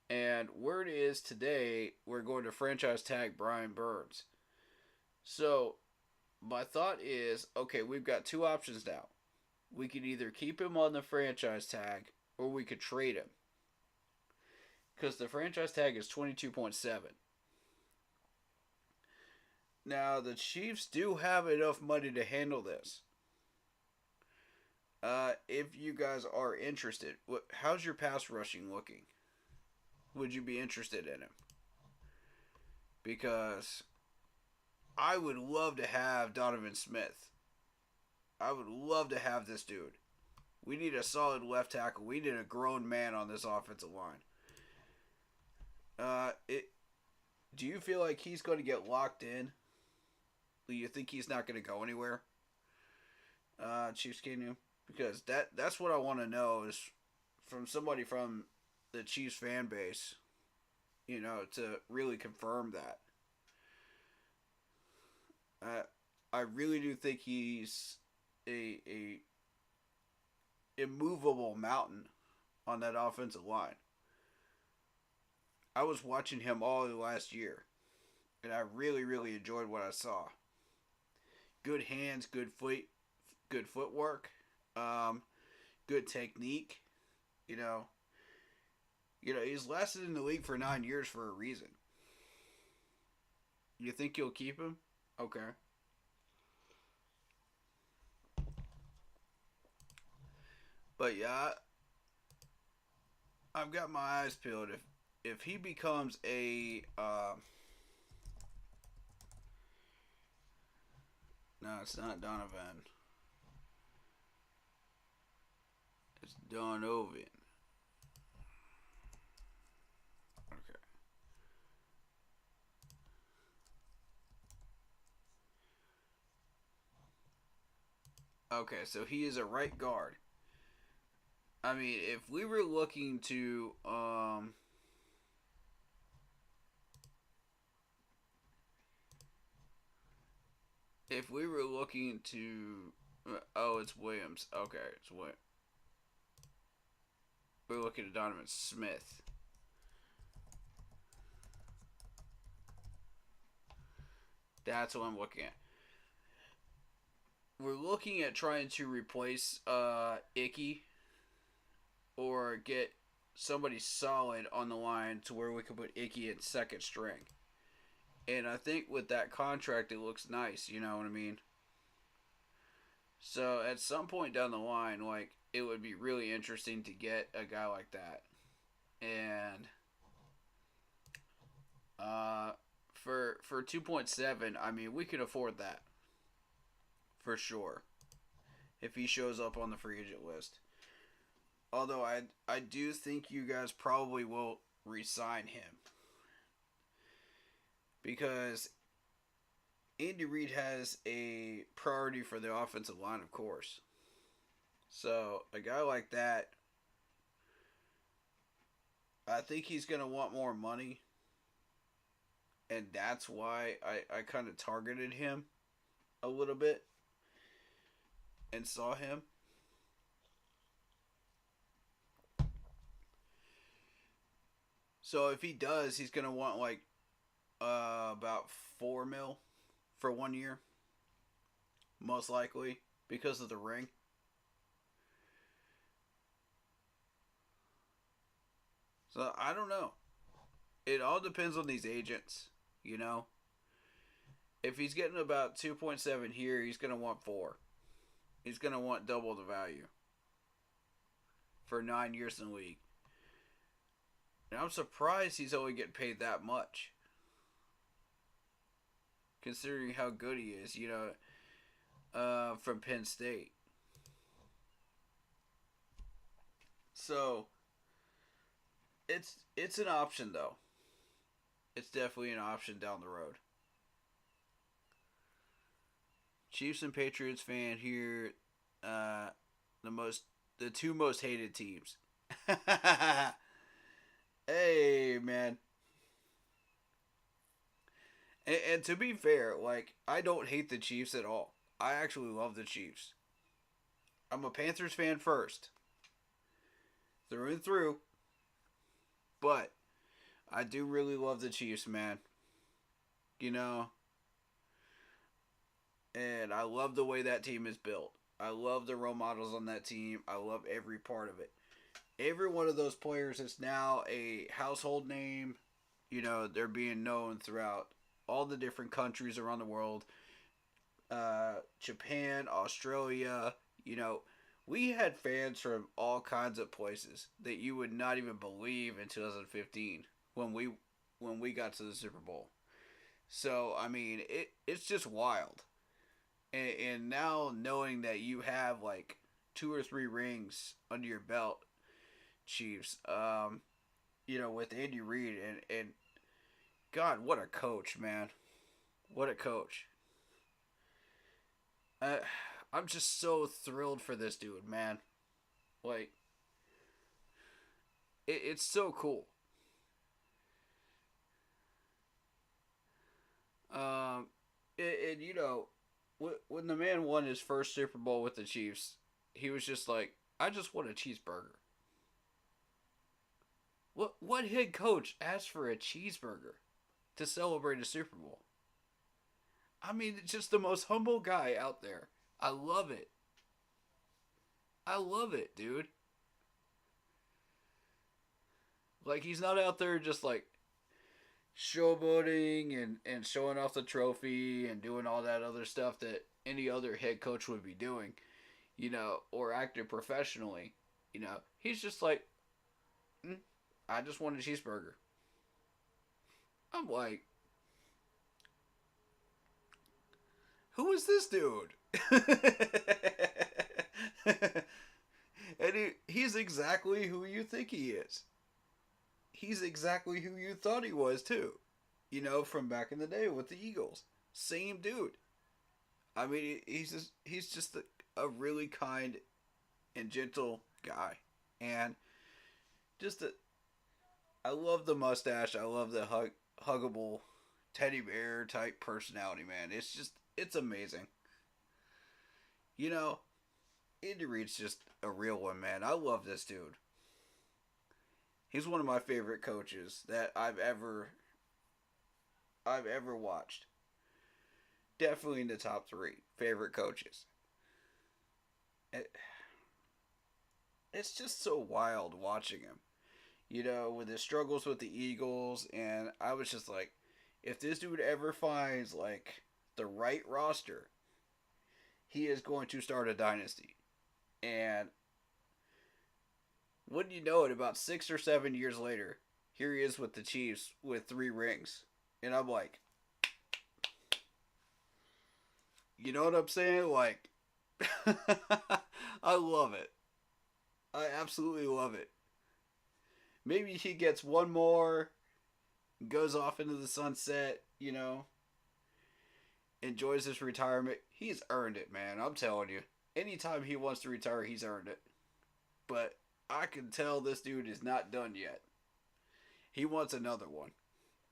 and where it is today, we're going to franchise tag Brian Burns. So, my thought is, okay, we've got two options now. We could either keep him on the franchise tag or we could trade him. Because the franchise tag is 22.7. Now, the Chiefs do have enough money to handle this. If you guys are interested, how's your pass rushing looking? Would you be interested in him? Because I would love to have Donovan Smith. I would love to have this dude. We need a solid left tackle. We need a grown man on this offensive line. Do you feel like he's going to get locked in? Do you think he's not going to go anywhere? Chiefs, can you? Because that's what I want to know is from somebody from the Chiefs fan base, you know, to really confirm that. I really do think he's a immovable mountain on that offensive line. I was watching him all last year, and I really, really enjoyed what I saw. Good hands, good footwork, good technique. You know, he's lasted in the league for 9 years for a reason. You think you'll keep him? Okay. But yeah, I've got my eyes peeled. If he becomes a no, it's not Donovan. It's Donovan. Okay. Okay, so he is a right guard. I mean, if we were looking to if we were looking to oh, it's Williams. Okay, it's what we're looking at Donovan Smith. That's what I'm looking at. We're looking at trying to replace Icky or get somebody solid on the line to where we can put Icky in second string. And I think with that contract, it looks nice. You know what I mean? So at some point down the line, like, it would be really interesting to get a guy like that. And for 2.7, I mean, we could afford that for sure if he shows up on the free agent list. Although I do think you guys probably will re-sign him because Andy Reid has a priority for the offensive line, of course. So a guy like that, I think he's going to want more money. And that's why I kind of targeted him a little bit and saw him. So if he does, he's going to want like about 4 mil for 1 year. Most likely because of the ring. So I don't know. It all depends on these agents, you know. If he's getting about 2.7 here, he's going to want 4. He's going to want double the value for 9 years in the league. And I'm surprised he's only getting paid that much. Considering how good he is, you know, from Penn State. So, it's an option, though. It's definitely an option down the road. Chiefs and Patriots fan here, the two most hated teams. Hey, man. And to be fair, like, I don't hate the Chiefs at all. I actually love the Chiefs. I'm a Panthers fan first. Through and through. But I do really love the Chiefs, man. You know. And I love the way that team is built. I love the role models on that team. I love every part of it. Every one of those players is now a household name. You know, they're being known throughout all the different countries around the world. Japan, Australia, you know, we had fans from all kinds of places that you would not even believe in 2015 when we got to the Super Bowl. So, I mean, it's just wild. And now knowing that you have like 2 or 3 rings under your belt, Chiefs, you know, with Andy Reid and God, what a coach, man. What a coach. I'm just so thrilled for this dude, man. Like, it's so cool. And you know, when the man won his first Super Bowl with the Chiefs, he was just like, I just want a cheeseburger. What head coach asked for a cheeseburger to celebrate a Super Bowl? I mean, it's just the most humble guy out there. I love it. I love it, dude. Like, he's not out there just like showboating and showing off the trophy and doing all that other stuff that any other head coach would be doing, you know, or acting professionally. You know, he's just like, I just want a cheeseburger. I'm like, who is this dude? And he's exactly who you think he is. He's exactly who you thought he was, too. You know, from back in the day with the Eagles. Same dude. I mean, he's just a really kind and gentle guy. And just I love the mustache. I love the huggable teddy bear type personality, man. It's amazing. You know, Andy Reid's just a real one, man. I love this dude. He's one of my favorite coaches that I've ever watched. Definitely in the top 3 favorite coaches. It's just so wild watching him. You know, with his struggles with the Eagles, and I was just like, if this dude ever finds like the right roster, he is going to start a dynasty. And wouldn't you know it, about 6 or 7 years later, here he is with the Chiefs with 3 rings. And I'm like, you know what I'm saying? Like, I love it. I absolutely love it. Maybe he gets one more, goes off into the sunset, you know, enjoys his retirement. He's earned it, man. I'm telling you. Anytime he wants to retire, he's earned it. But I can tell this dude is not done yet. He wants another one.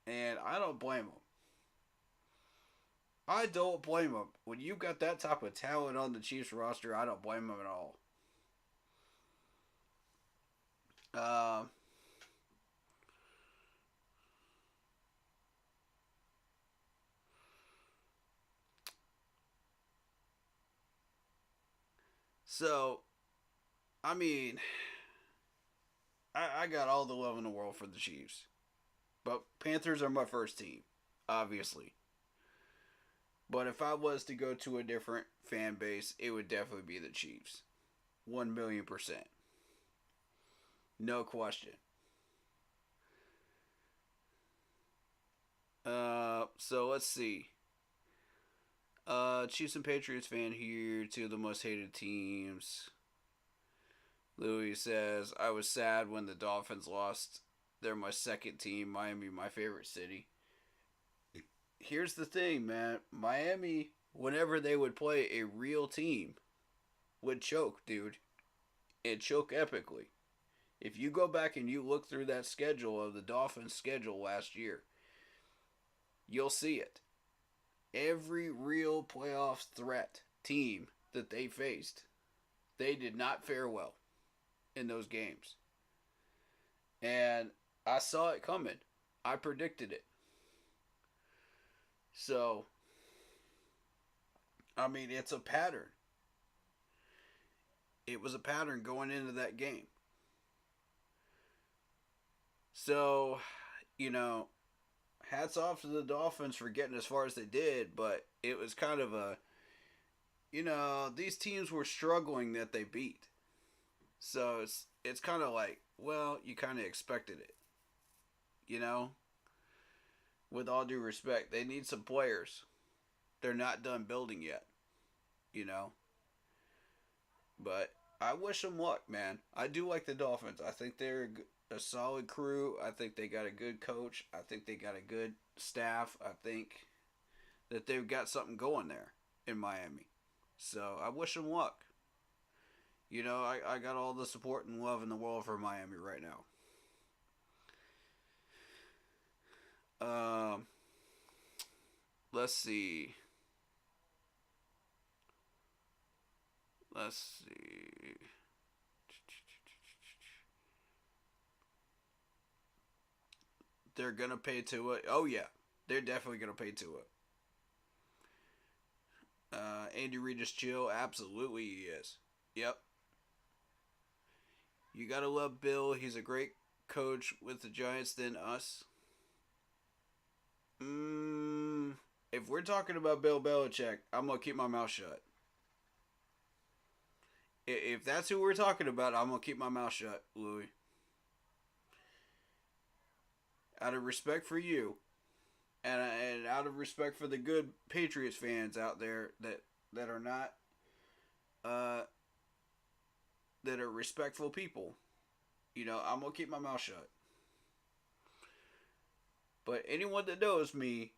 And I don't blame him. I don't blame him. When you've got that type of talent on the Chiefs roster, I don't blame him at all. So, I mean, I got all the love in the world for the Chiefs. But Panthers are my first team, obviously. But if I was to go to a different fan base, it would definitely be the Chiefs. 1,000,000%. No question. So let's see. Chiefs and Patriots fan here, two of the most hated teams. Louis says, I was sad when the Dolphins lost. They're my second team. Miami, my favorite city. Here's the thing, man. Miami, whenever they would play a real team, would choke, dude. It choke epically. If you go back and you look through that schedule of the Dolphins' schedule last year, you'll see it. Every real playoff threat team that they faced, they did not fare well in those games. And I saw it coming. I predicted it. So, I mean, it's a pattern. It was a pattern going into that game. So, hats off to the Dolphins for getting as far as they did, but it was kind of a, these teams were struggling that they beat. So it's kind of like, well, you kind of expected it. With all due respect, they need some players. They're not done building yet. But I wish them luck, man. I do like the Dolphins. I think they're a solid crew. I think they got a good coach. I think they got a good staff. I think that they've got something going there in Miami. So I wish them luck. I got all the support and love in the world for Miami right now. Let's see. They're going to pay Tua. Oh, yeah. They're definitely going to pay Tua. Andy Reid is chill. Absolutely he is. Yep. You got to love Bill. He's a great coach with the Giants than us. If we're talking about Bill Belichick, I'm going to keep my mouth shut. If that's who we're talking about, I'm going to keep my mouth shut, Louis. Out of respect for you, and out of respect for the good Patriots fans out there that are not, that are respectful people, I'm going to keep my mouth shut. But anyone that knows me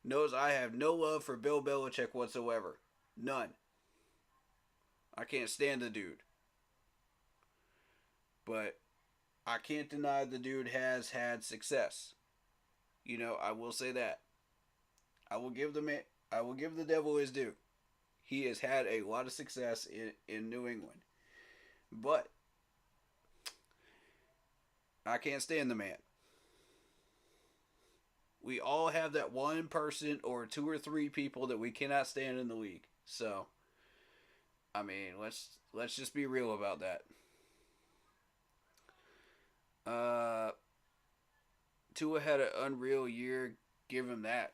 knows I have no love for Bill Belichick whatsoever. None. I can't stand the dude. But I can't deny the dude has had success. I will say that. I will give the devil his due. He has had a lot of success in New England. But I can't stand the man. We all have that one person or two or three people that we cannot stand in the league. So, I mean, let's just be real about that. Tua had an unreal year. Give him that.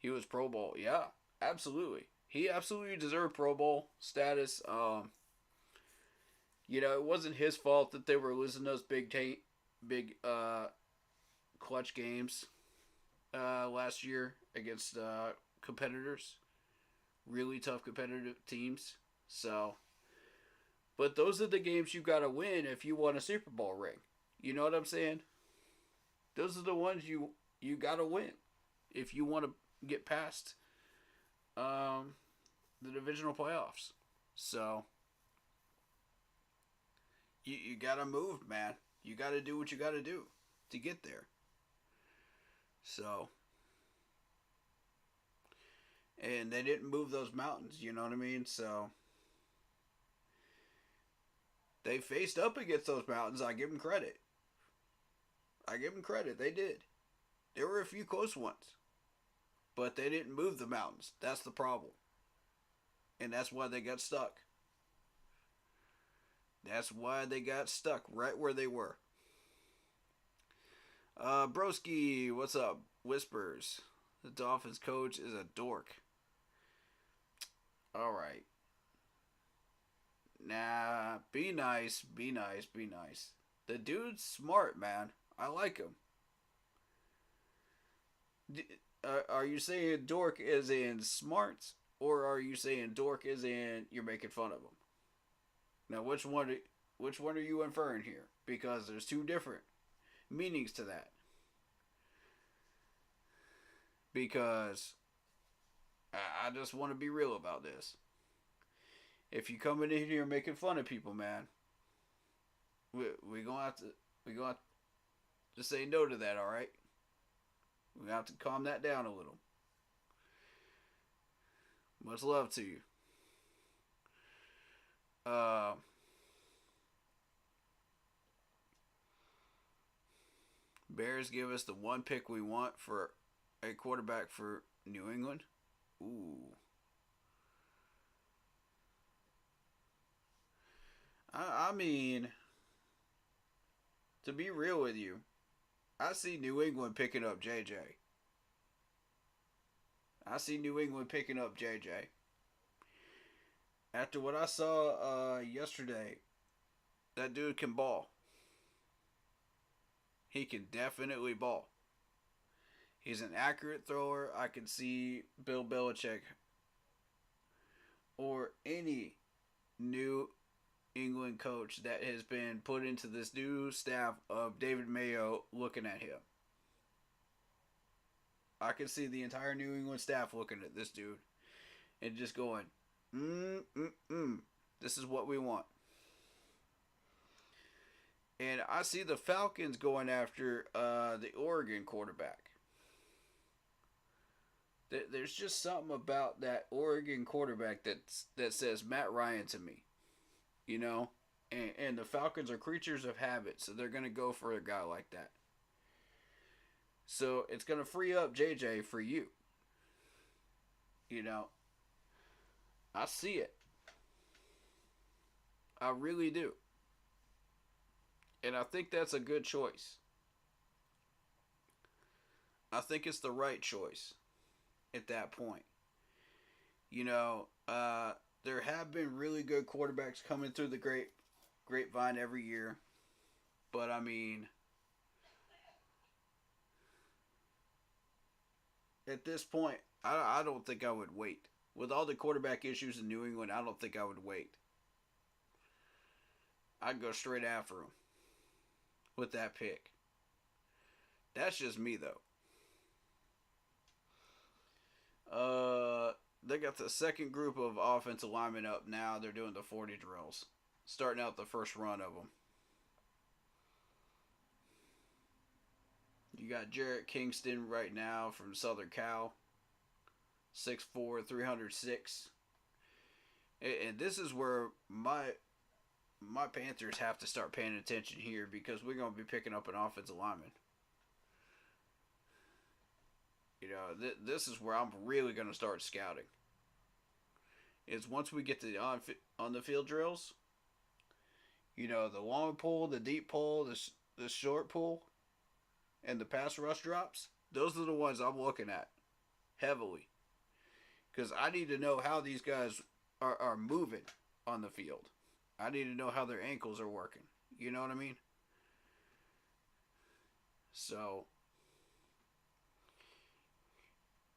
He was Pro Bowl. Yeah, absolutely. He absolutely deserved Pro Bowl status. It wasn't his fault that they were losing those big clutch games last year against competitors. Really tough competitive teams. So, but those are the games you got to win if you want a Super Bowl ring. You know what I'm saying? Those are the ones you got to win if you want to get past the divisional playoffs. So, you got to move, man. You got to do what you got to do. to get there. So, and they didn't move those mountains, you know what I mean? So, they faced up against those mountains. I give them credit. They did. There were a few close ones. But they didn't move the mountains. That's the problem. And that's why they got stuck. That's why they got stuck right where they were. Broski, what's up? Whispers. The Dolphins coach is a dork. Alright. Nah, be nice. The dude's smart, man. I like him. Are you saying dork as in smarts? Or are you saying dork as in you're making fun of him? Now, which one are you inferring here? Because there's two different meanings to that. Because I just want to be real about this. If you coming in here making fun of people, man, we gonna have to say no to that. All right, we have to calm that down a little. Much love to you. Bears give us the one pick we want for a quarterback for New England. Ooh. I mean, to be real with you, I see New England picking up JJ. After what I saw yesterday, that dude can ball. He can definitely ball. He's an accurate thrower. I can see Bill Belichick or any New England coach that has been put into this new staff of David Mayo looking at him. I can see the entire New England staff looking at this dude and just going, this is what we want. And I see the Falcons going after the Oregon quarterback. There's just something about that Oregon quarterback that says Matt Ryan to me. You know? And the Falcons are creatures of habit, so they're going to go for a guy like that. So it's going to free up JJ for you. You know? I see it. I really do. And I think that's a good choice. I think it's the right choice at that point. You know, there have been really good quarterbacks coming through the grapevine every year. But, I mean, at this point, I don't think I would wait. With all the quarterback issues in New England, I don't think I would wait. I'd go straight after him with that pick. That's just me, though. They got the second group of offensive linemen up now. They're doing the 40 drills. Starting out the first run of them. You got Jarrett Kingston right now from Southern Cal. 6'4", 306. And this is where my Panthers have to start paying attention here because we're going to be picking up an offensive lineman. You know, this is where I'm really going to start scouting. Is once we get to the on the field drills, you know, the long pull, the deep pull, the short pull, and the pass rush drops, those are the ones I'm looking at heavily. Because I need to know how these guys are moving on the field. I need to know how their ankles are working. You know what I mean? So,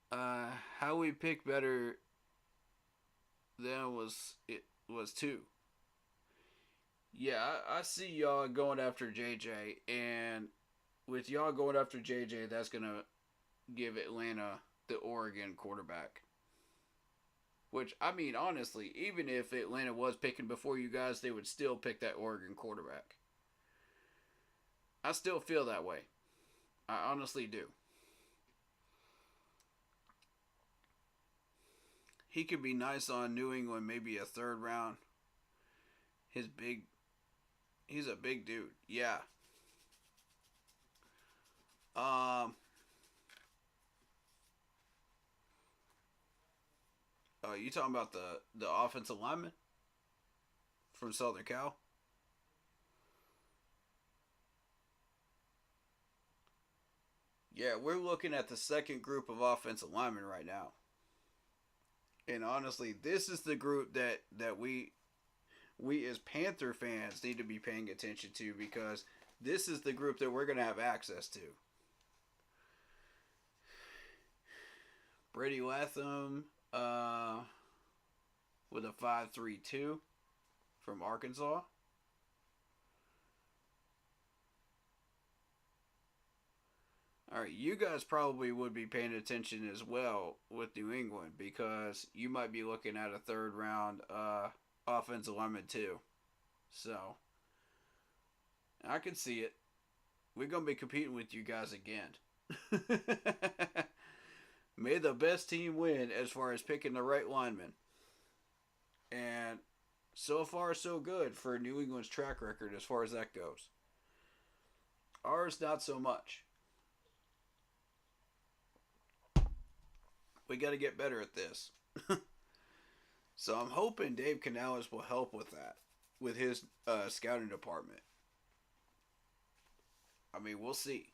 how we pick better than was 2. Yeah, I see y'all going after JJ, and with y'all going after JJ, that's gonna give Atlanta the Oregon quarterback. Which, I mean, honestly, even if Atlanta was picking before you guys, they would still pick that Oregon quarterback. I still feel that way. I honestly do. He could be nice on New England, maybe a third round. He's a big dude. Yeah. You talking about the offensive lineman from Southern Cal? Yeah, we're looking at the second group of offensive linemen right now. And honestly, this is the group that we as Panther fans need to be paying attention to, because this is the group that we're going to have access to. Brady Latham with a 5.32 from Arkansas. All right, you guys probably would be paying attention as well with New England, because you might be looking at a third round offensive lineman too. So I can see it. We're gonna be competing with you guys again. May the best team win as far as picking the right lineman. And so far, so good for New England's track record as far as that goes. Ours, not so much. We got to get better at this. So I'm hoping Dave Canales will help with that, with his scouting department. I mean, we'll see.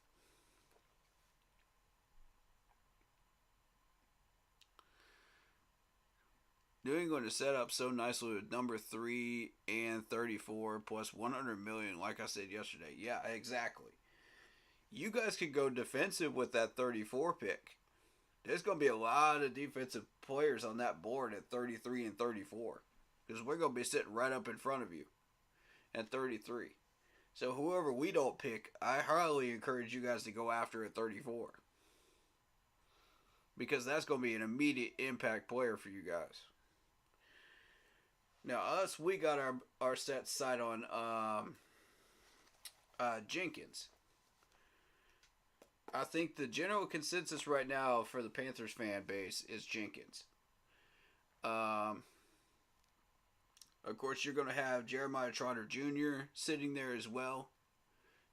New England is set up so nicely with number 3 and 34 plus 100 million, like I said yesterday. Yeah, exactly. You guys could go defensive with that 34 pick. There's going to be a lot of defensive players on that board at 33 and 34, because we're going to be sitting right up in front of you at 33. So whoever we don't pick, I highly encourage you guys to go after at 34, because that's going to be an immediate impact player for you guys. Now us, we got our set sight on Jenkins. I think the general consensus right now for the Panthers fan base is Jenkins. Of course, you're going to have Jeremiah Trotter Jr. sitting there as well.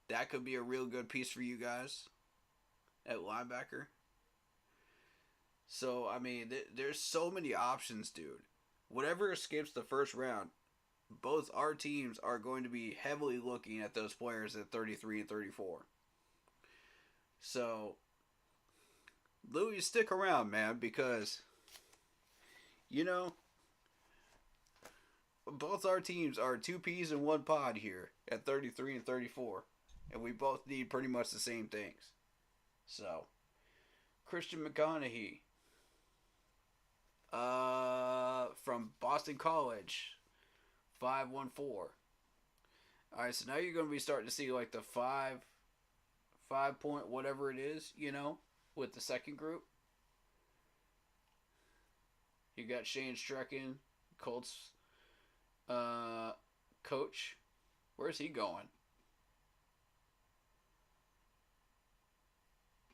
That could be a real good piece for you guys at linebacker. So, I mean, there's so many options, dude. Whatever escapes the first round, both our teams are going to be heavily looking at those players at 33 and 34. So, Louis, stick around, man, because, you know, both our teams are 2 peas in 1 pod here at 33 and 34. And we both need pretty much the same things. So, Christian McConaughey from Boston College, 514. Alright, so now you're going to be starting to see like the 5 point whatever it is, you know, with the second group. You got Shane Stricken, Colts coach. Where's he going?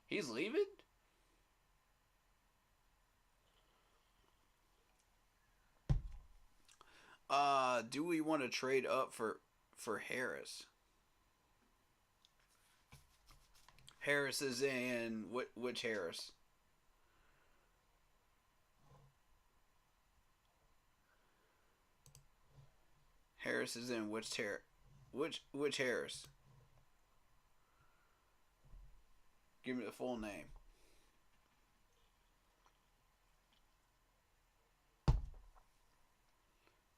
He's leaving? Do we want to trade up for Harris? Harris is in which Harris? Harris is in which Harris? Give me the full name.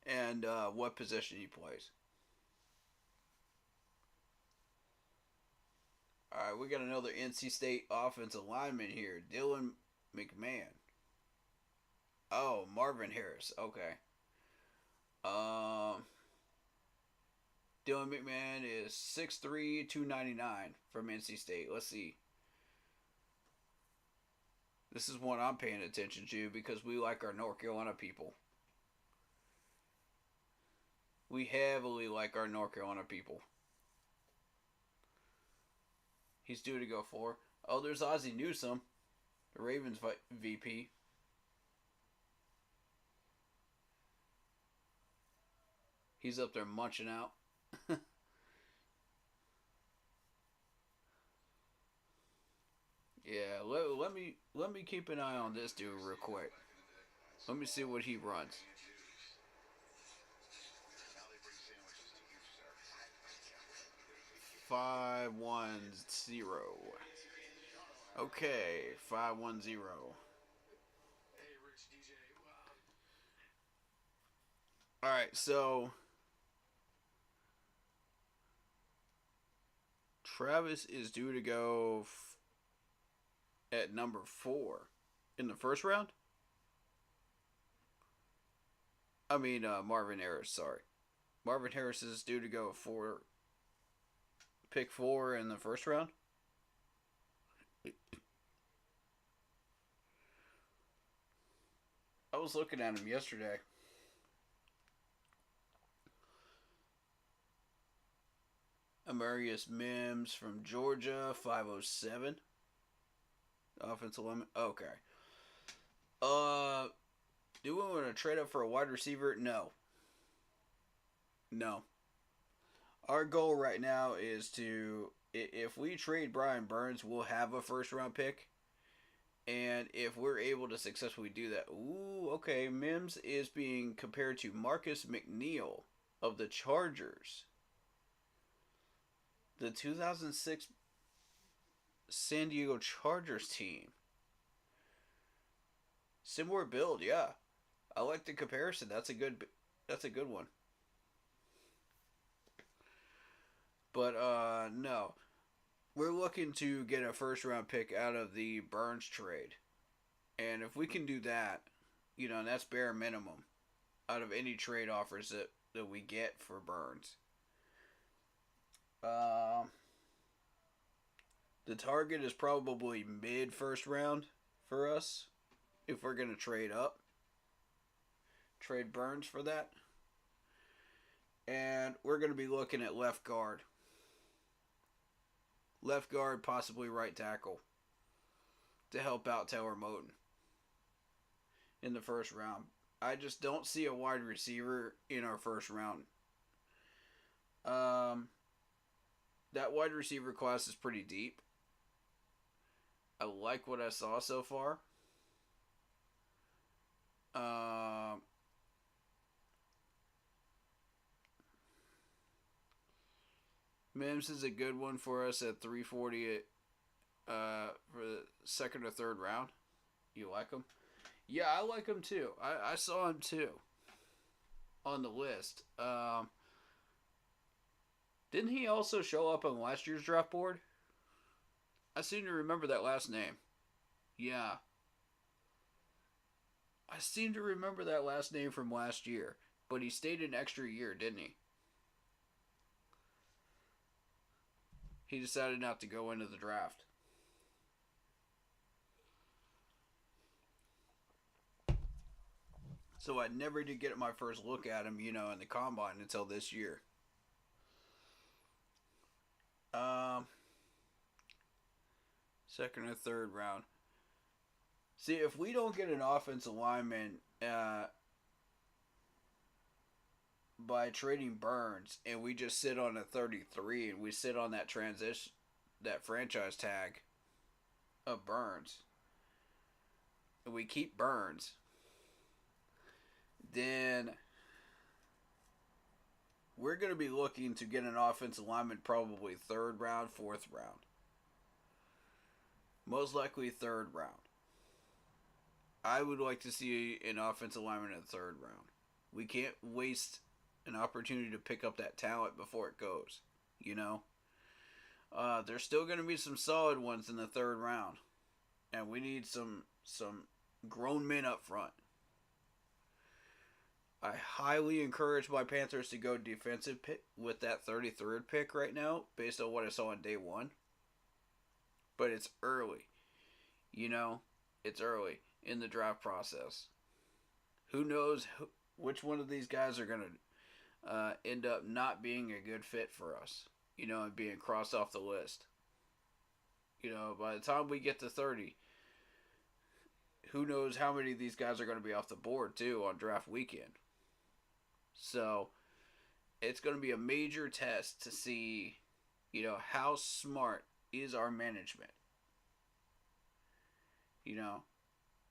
And what position he plays. Alright, we got another NC State offensive lineman here. Dylan McMahon. Oh, Marvin Harris. Okay. Dylan McMahon is 6'3", 299 from NC State. Let's see. This is one I'm paying attention to because we like our North Carolina people. We heavily like our North Carolina people. He's due to go 4. Oh, there's Ozzie Newsome, the Ravens VP. He's up there munching out. Yeah, let me keep an eye on this dude real quick. Let me see what he runs. Now they bring sandwiches to you, sir. 510. Okay, 510. Hey, Rich, DJ. All right, so Travis is due to go at number 4 in the first round. I mean, Marvin Harris. Sorry, Marvin Harris is due to go pick 4 in the first round. I was looking at him yesterday. Amarius Mims from Georgia, 507. Offensive lineman. Okay. Do we want to trade up for a wide receiver? No. No. Our goal right now is to, if we trade Brian Burns, we'll have a first round pick. And if we're able to successfully do that, okay, Mims is being compared to Marcus McNeil of the Chargers. The 2006 San Diego Chargers team. Similar build, yeah. I like the comparison. That's a good one. But no. We're looking to get a first round pick out of the Burns trade. And if we can do that, and that's bare minimum out of any trade offers that we get for Burns. The target is probably mid first round for us if we're going to trade up. Trade Burns for that. And we're going to be looking at left guard. Left guard, possibly right tackle. To help out Taylor Moton. In the first round. I just don't see a wide receiver in our first round. That wide receiver class is pretty deep. I like what I saw so far. Mims is a good one for us at 340 for the second or third round. You like him? Yeah, I like him too. I saw him too on the list. Didn't he also show up on last year's draft board? I seem to remember that last name. Yeah. I seem to remember that last name from last year. But he stayed an extra year, didn't he? He decided not to go into the draft. So I never did get my first look at him, in the combine until this year. Second or third round. See, if we don't get an offensive lineman by trading Burns, and we just sit on a 33, and we sit on that that franchise tag of Burns, and we keep Burns, then we're going to be looking to get an offensive lineman probably third round, fourth round. Most likely third round. I would like to see an offensive lineman in the third round. We can't waste an opportunity to pick up that talent before it goes. There's still going to be some solid ones in the third round. And we need some grown men up front. I highly encourage my Panthers to go defensive pick with that 33rd pick right now, based on what I saw on day one. But it's early. It's early in the draft process. Who knows which one of these guys are going to end up not being a good fit for us, and being crossed off the list. By the time we get to 30, who knows how many of these guys are going to be off the board, too, on draft weekend. So, it's going to be a major test to see, how smart is our management.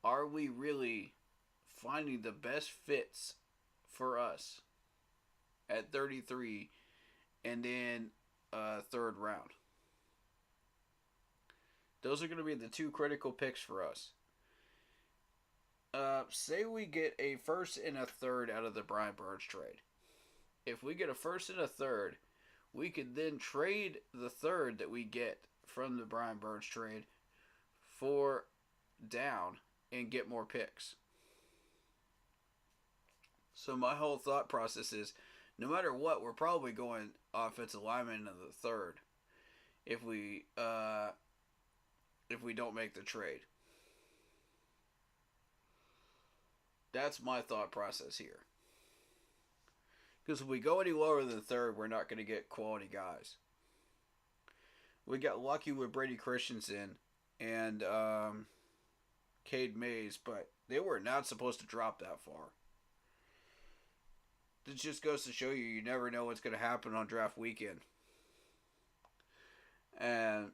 Are we really finding the best fits for us at 33 and then third round? Those are going to be the two critical picks for us. Say we get a first and a third out of the Brian Burns trade. If we get a first and a third, we could then trade the third that we get from the Brian Burns trade for down and get more picks. So my whole thought process is, no matter what, we're probably going offensive lineman in the third if we don't make the trade. That's my thought process here. Because if we go any lower than third, we're not going to get quality guys. We got lucky with Brady Christensen and Cade Mays, but they were not supposed to drop that far. This just goes to show you never know what's going to happen on draft weekend. And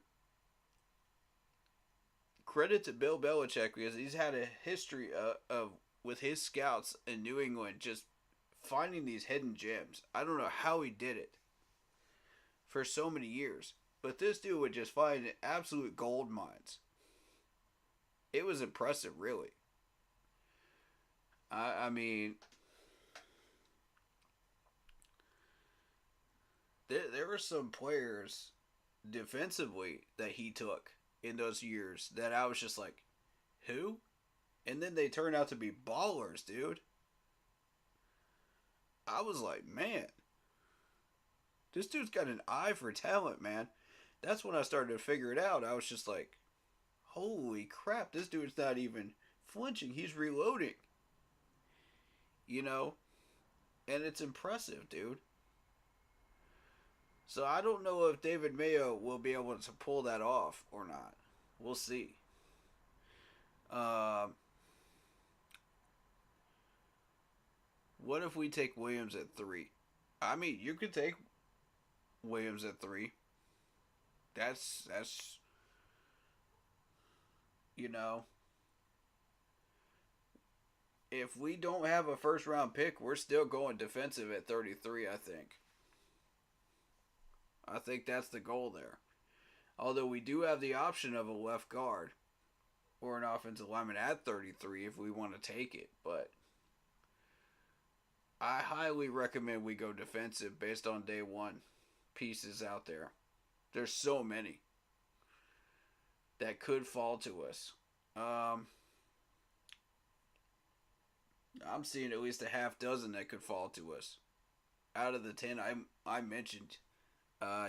credit to Bill Belichick, because he's had a history of with his scouts in New England just finding these hidden gems. I don't know how he did it for so many years, but this dude would just find absolute gold mines. It was impressive, really. I mean, there were some players defensively that he took in those years that I was just like, who? And then they turned out to be ballers, dude. I was like, man, this dude's got an eye for talent, man. That's when I started to figure it out. I was just like, holy crap, this dude's not even flinching. He's reloading. And it's impressive, dude. So I don't know if David Mayo will be able to pull that off or not. We'll see. What if we take Williams at 3? I mean, you could take Williams at 3. That's if we don't have a first round pick, we're still going defensive at 33, I think. I think that's the goal there. Although we do have the option of a left guard or an offensive lineman at 33 if we want to take it, but I highly recommend we go defensive based on day one pieces out there. There's so many that could fall to us. I'm seeing at least a half dozen that could fall to us out of the 10 I mentioned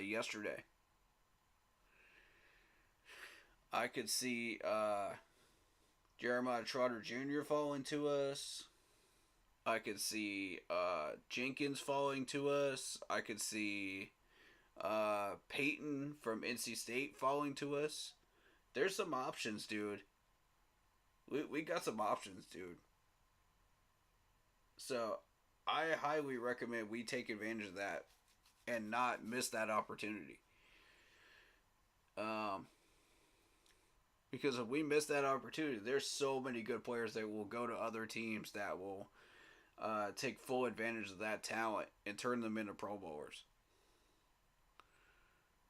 yesterday. I could see Jeremiah Trotter Jr. falling to us. I could see Jenkins falling to us. I could see Peyton from NC State falling to us. There's some options, dude. We got some options, dude. So I highly recommend we take advantage of that and not miss that opportunity. Because if we miss that opportunity, there's so many good players that will go to other teams that will take full advantage of that talent and turn them into Pro Bowlers.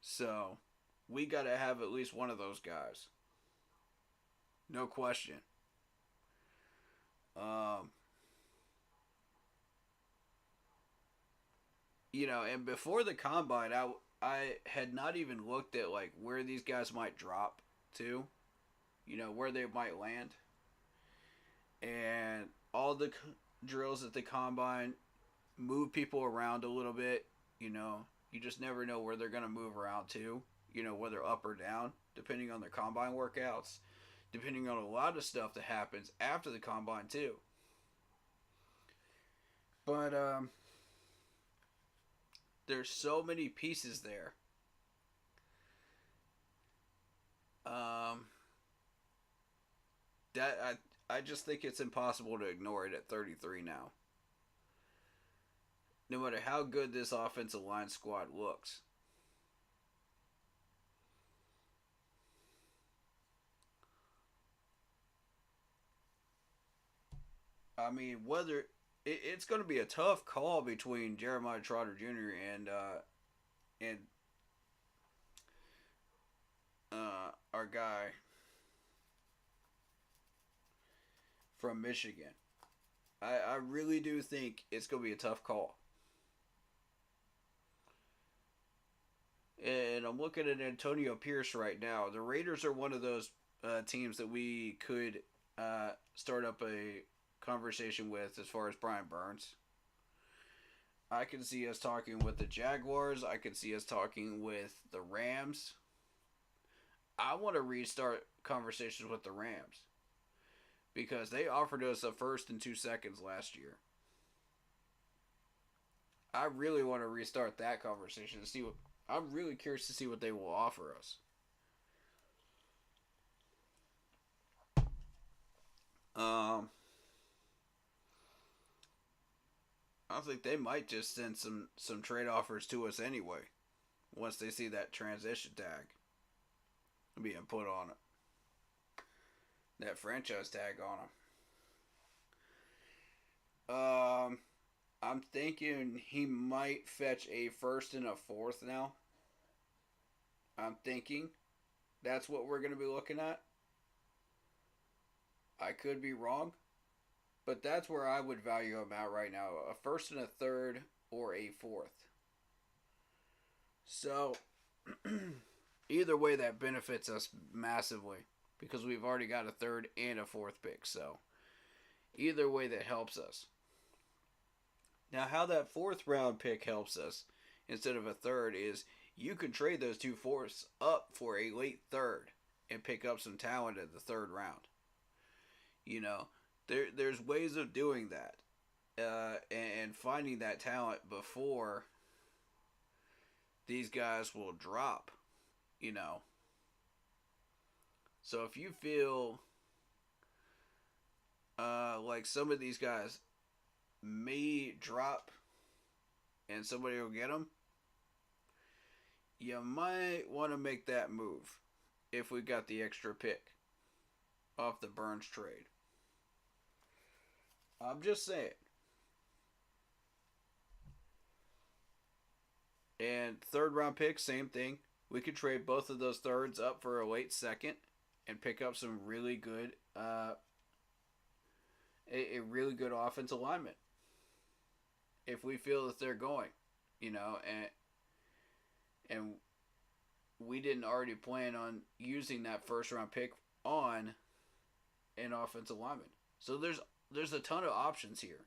So we got to have at least one of those guys. No question. And before the combine, I had not even looked at like where these guys might drop to, where they might land. And all the drills at the combine move people around a little bit. You just never know where they're going to move around to, whether up or down, depending on their combine workouts, depending on a lot of stuff that happens after the combine too. But there's so many pieces there Um, I just think it's impossible to ignore it at 33 now. No matter how good this offensive line squad looks. I mean, whether it's going to be a tough call between Jeremiah Trotter Jr. and our guy from Michigan. I really do think it's going to be a tough call. And I'm looking at Antonio Pierce right now. The Raiders are one of those teams that we could start up a conversation with as far as Brian Burns. I can see us talking with the Jaguars. I can see us talking with the Rams. I want to restart conversations with the Rams because they offered us a first and 2 seconds last year. I really want to restart that conversation to see what. I'm really curious to see what they will offer us. I think they might just send some trade offers to us anyway, once they see that transition tag being put on it, that franchise tag on them. I'm thinking he might fetch a first and a fourth now. I'm thinking that's what we're going to be looking at. I could be wrong, but that's where I would value him at right now. A first and a third or a fourth. So, either way, that benefits us massively because we've already got a third and a fourth pick. So, either way, that helps us. Now, how that fourth round pick helps us instead of a third is you can trade those two fourths up for a late third and pick up some talent in the third round. You know, there's ways of doing that and finding that talent before these guys will drop, you know. So if you feel like some of these guys may drop and somebody will get them, you might want to make that move if we got the extra pick off the Burns trade. I'm just saying. And third round pick, same thing. We could trade both of those thirds up for a late second and pick up some really good, a really good offensive lineman. If we feel that they're going, you know, and we didn't already plan on using that first round pick on an offensive lineman. So there's a ton of options here.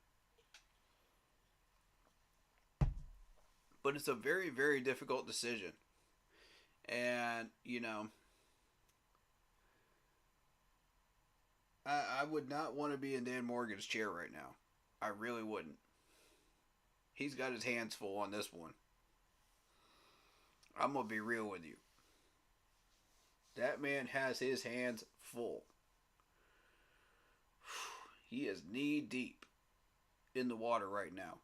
But it's a very, very difficult decision. And, you know, I would not want to be in Dan Morgan's chair right now. I really wouldn't. He's got his hands full on this one. I'm going to be real with you. That man has his hands full. He is knee deep in the water right now.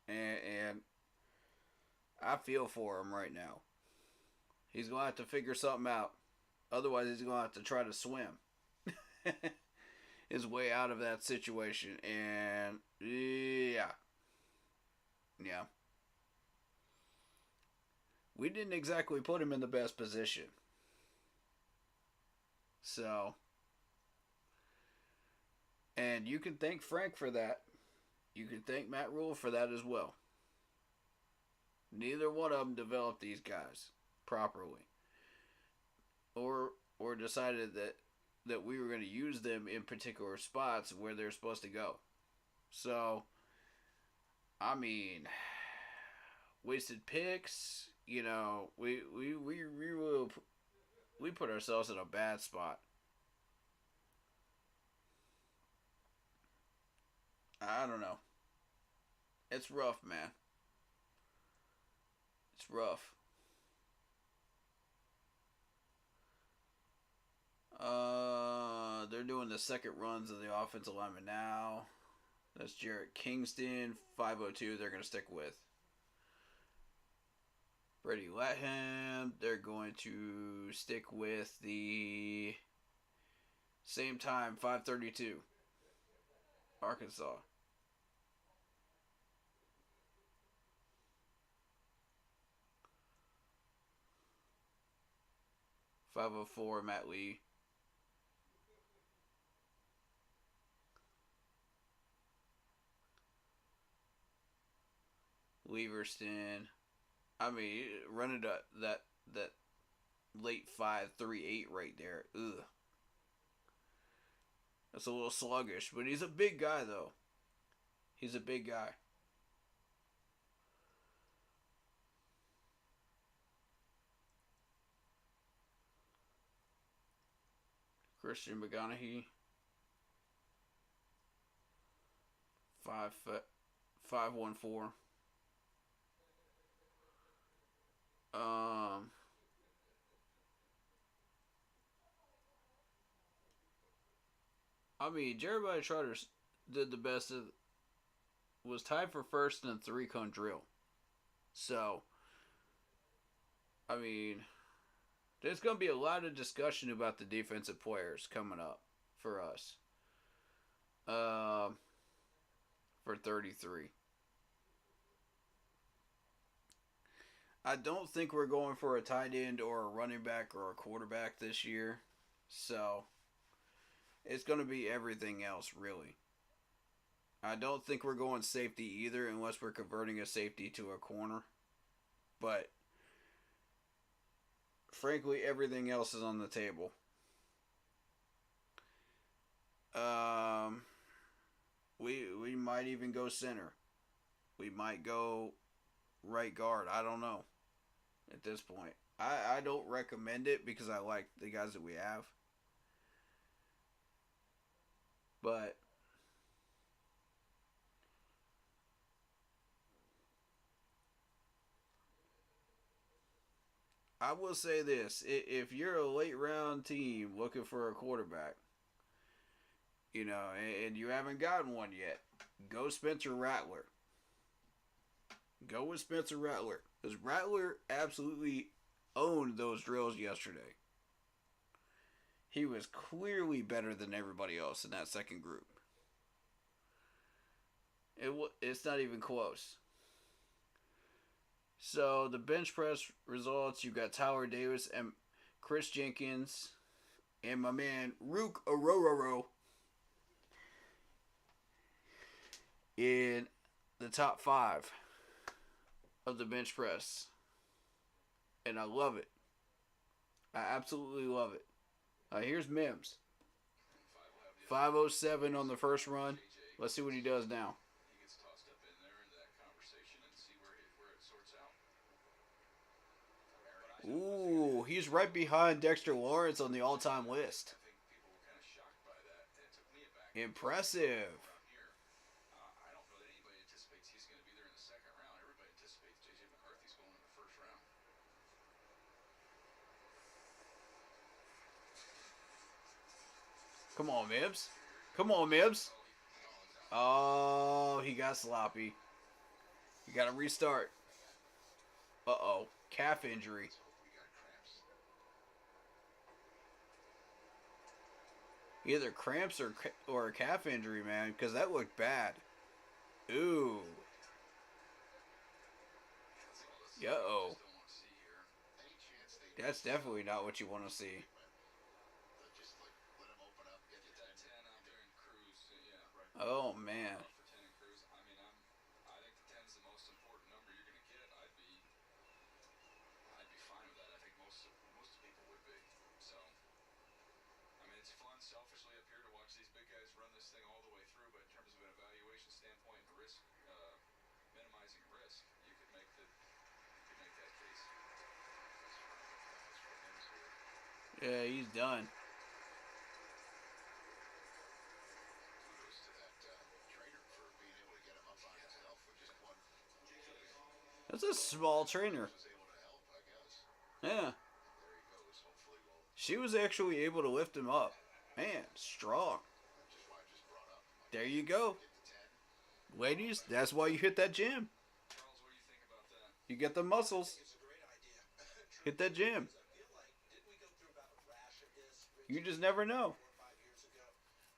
And I feel for him right now. He's going to have to figure something out. Otherwise, he's going to have to try to swim his way out of that situation. And, yeah. Yeah. We didn't exactly put him in the best position. So, and you can thank Frank for that. You can thank Matt Rule for that as well. Neither one of them developed these guys properly. Or decided that we were going to use them in particular spots where they're supposed to go. So, I mean, wasted picks, you know, we put ourselves in a bad spot. I don't know. It's rough, man. It's rough. They're doing the second runs of the offensive lineman now. That's Jarrett Kingston, 502. They're going to stick with Brady Latham. They're going to stick with the same time, 532. Arkansas. .504 Matt Lee. Leverston. I mean, running that late 5.38 right there. Ugh. That's a little sluggish, but he's a big guy though. He's a big guy. Christian McGonaghy. 5'14". I mean, Jeremiah Trotter did the best. Was tied for first in the 3-cone drill. So, I mean, there's going to be a lot of discussion about the defensive players coming up for us. For 33. I don't think we're going for a tight end or a running back or a quarterback this year. So, it's going to be everything else, really. I don't think we're going safety either unless we're converting a safety to a corner. But, frankly, everything else is on the table. We might even go center. We might go right guard. I don't know at this point. I don't recommend it because I like the guys that we have. But I will say this. If you're a late round team looking for a quarterback, you know, and you haven't gotten one yet, go Spencer Rattler. Go with Spencer Rattler. Because Rattler absolutely owned those drills yesterday. He was clearly better than everybody else in that second group. It's not even close. So, the bench press results, you got Tyler Davis and Chris Jenkins and my man Rook Orororo in the top 5 of the bench press. And I love it. I absolutely love it. Here's Mims. 507 on the first run. Let's see what he does now. He gets tossed up in there into that conversation and see where it sorts out. Ooh, he's right behind Dexter Lawrence on the all-time list. I think people were kind of shocked by that. And it took me aback. Impressive. I don't know that anybody anticipates he's going to be there in the second round. Everybody anticipates J.J. McCarthy's going in the first round. Come on, Mims. Come on, Mims. Oh, he got sloppy. You got to restart. Uh-oh. Calf injury. Either cramps or a calf injury, man, because that looked bad. Ooh. Uh-oh. That's definitely not what you want to see. Oh, man. I think the 10's the most important number you're going to get. I'd be fine with that. I think most people would be. So, I mean, it's fun selfishly up here to watch these big guys run this thing all the way through, but in terms of an evaluation standpoint and risk, minimizing risk, you could make that case. Yeah, he's done. That's a small trainer. Yeah. She was actually able to lift him up. Man, strong. Just why I just brought up. Like, There you go. get to 10. Ladies, that's why you hit that gym. Charles, what do you think about that? You get the muscles. It's a great idea. Hit that gym. I feel like, didn't we go through about a rash of this? You just never know. 4 or 5 years ago,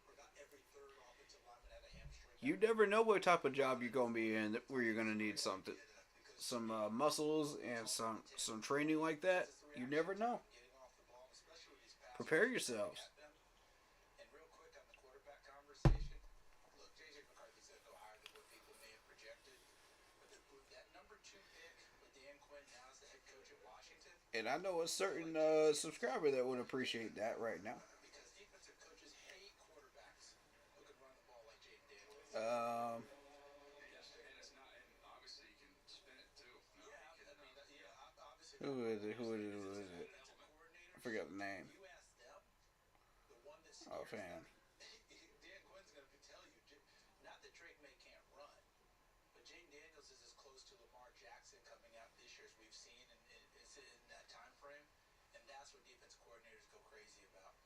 where about every third offensive lineman had a hamstring. You never know what type of job you're gonna be in where you're gonna need something, some muscles and some training like that. You never know. Getting off the ball, especially with these passes. Prepare yourselves. And real quick on the quarterback conversation, look, J.J. McCarthy's going to go higher than what people may have projected. But that number 2 pick with Dan Quinn now as the head coach at Washington, And I know a certain subscriber that would appreciate that right now. because defensive coaches hate quarterbacks who can run the ball like Jaden Daniels. Yes, and it's not, and obviously you can spin it too. No, Yeah, you can, obviously. Who is it? Who is it? Who is it? I forgot the name. You ask them, the one that Oh, scares fan. them, Dan Quinn's going to tell you, not that Drake May can't run, but Jaden Daniels is as close to Lamar Jackson coming out this year as we've seen, and it's in that time frame, and that's what defensive coordinators go crazy about.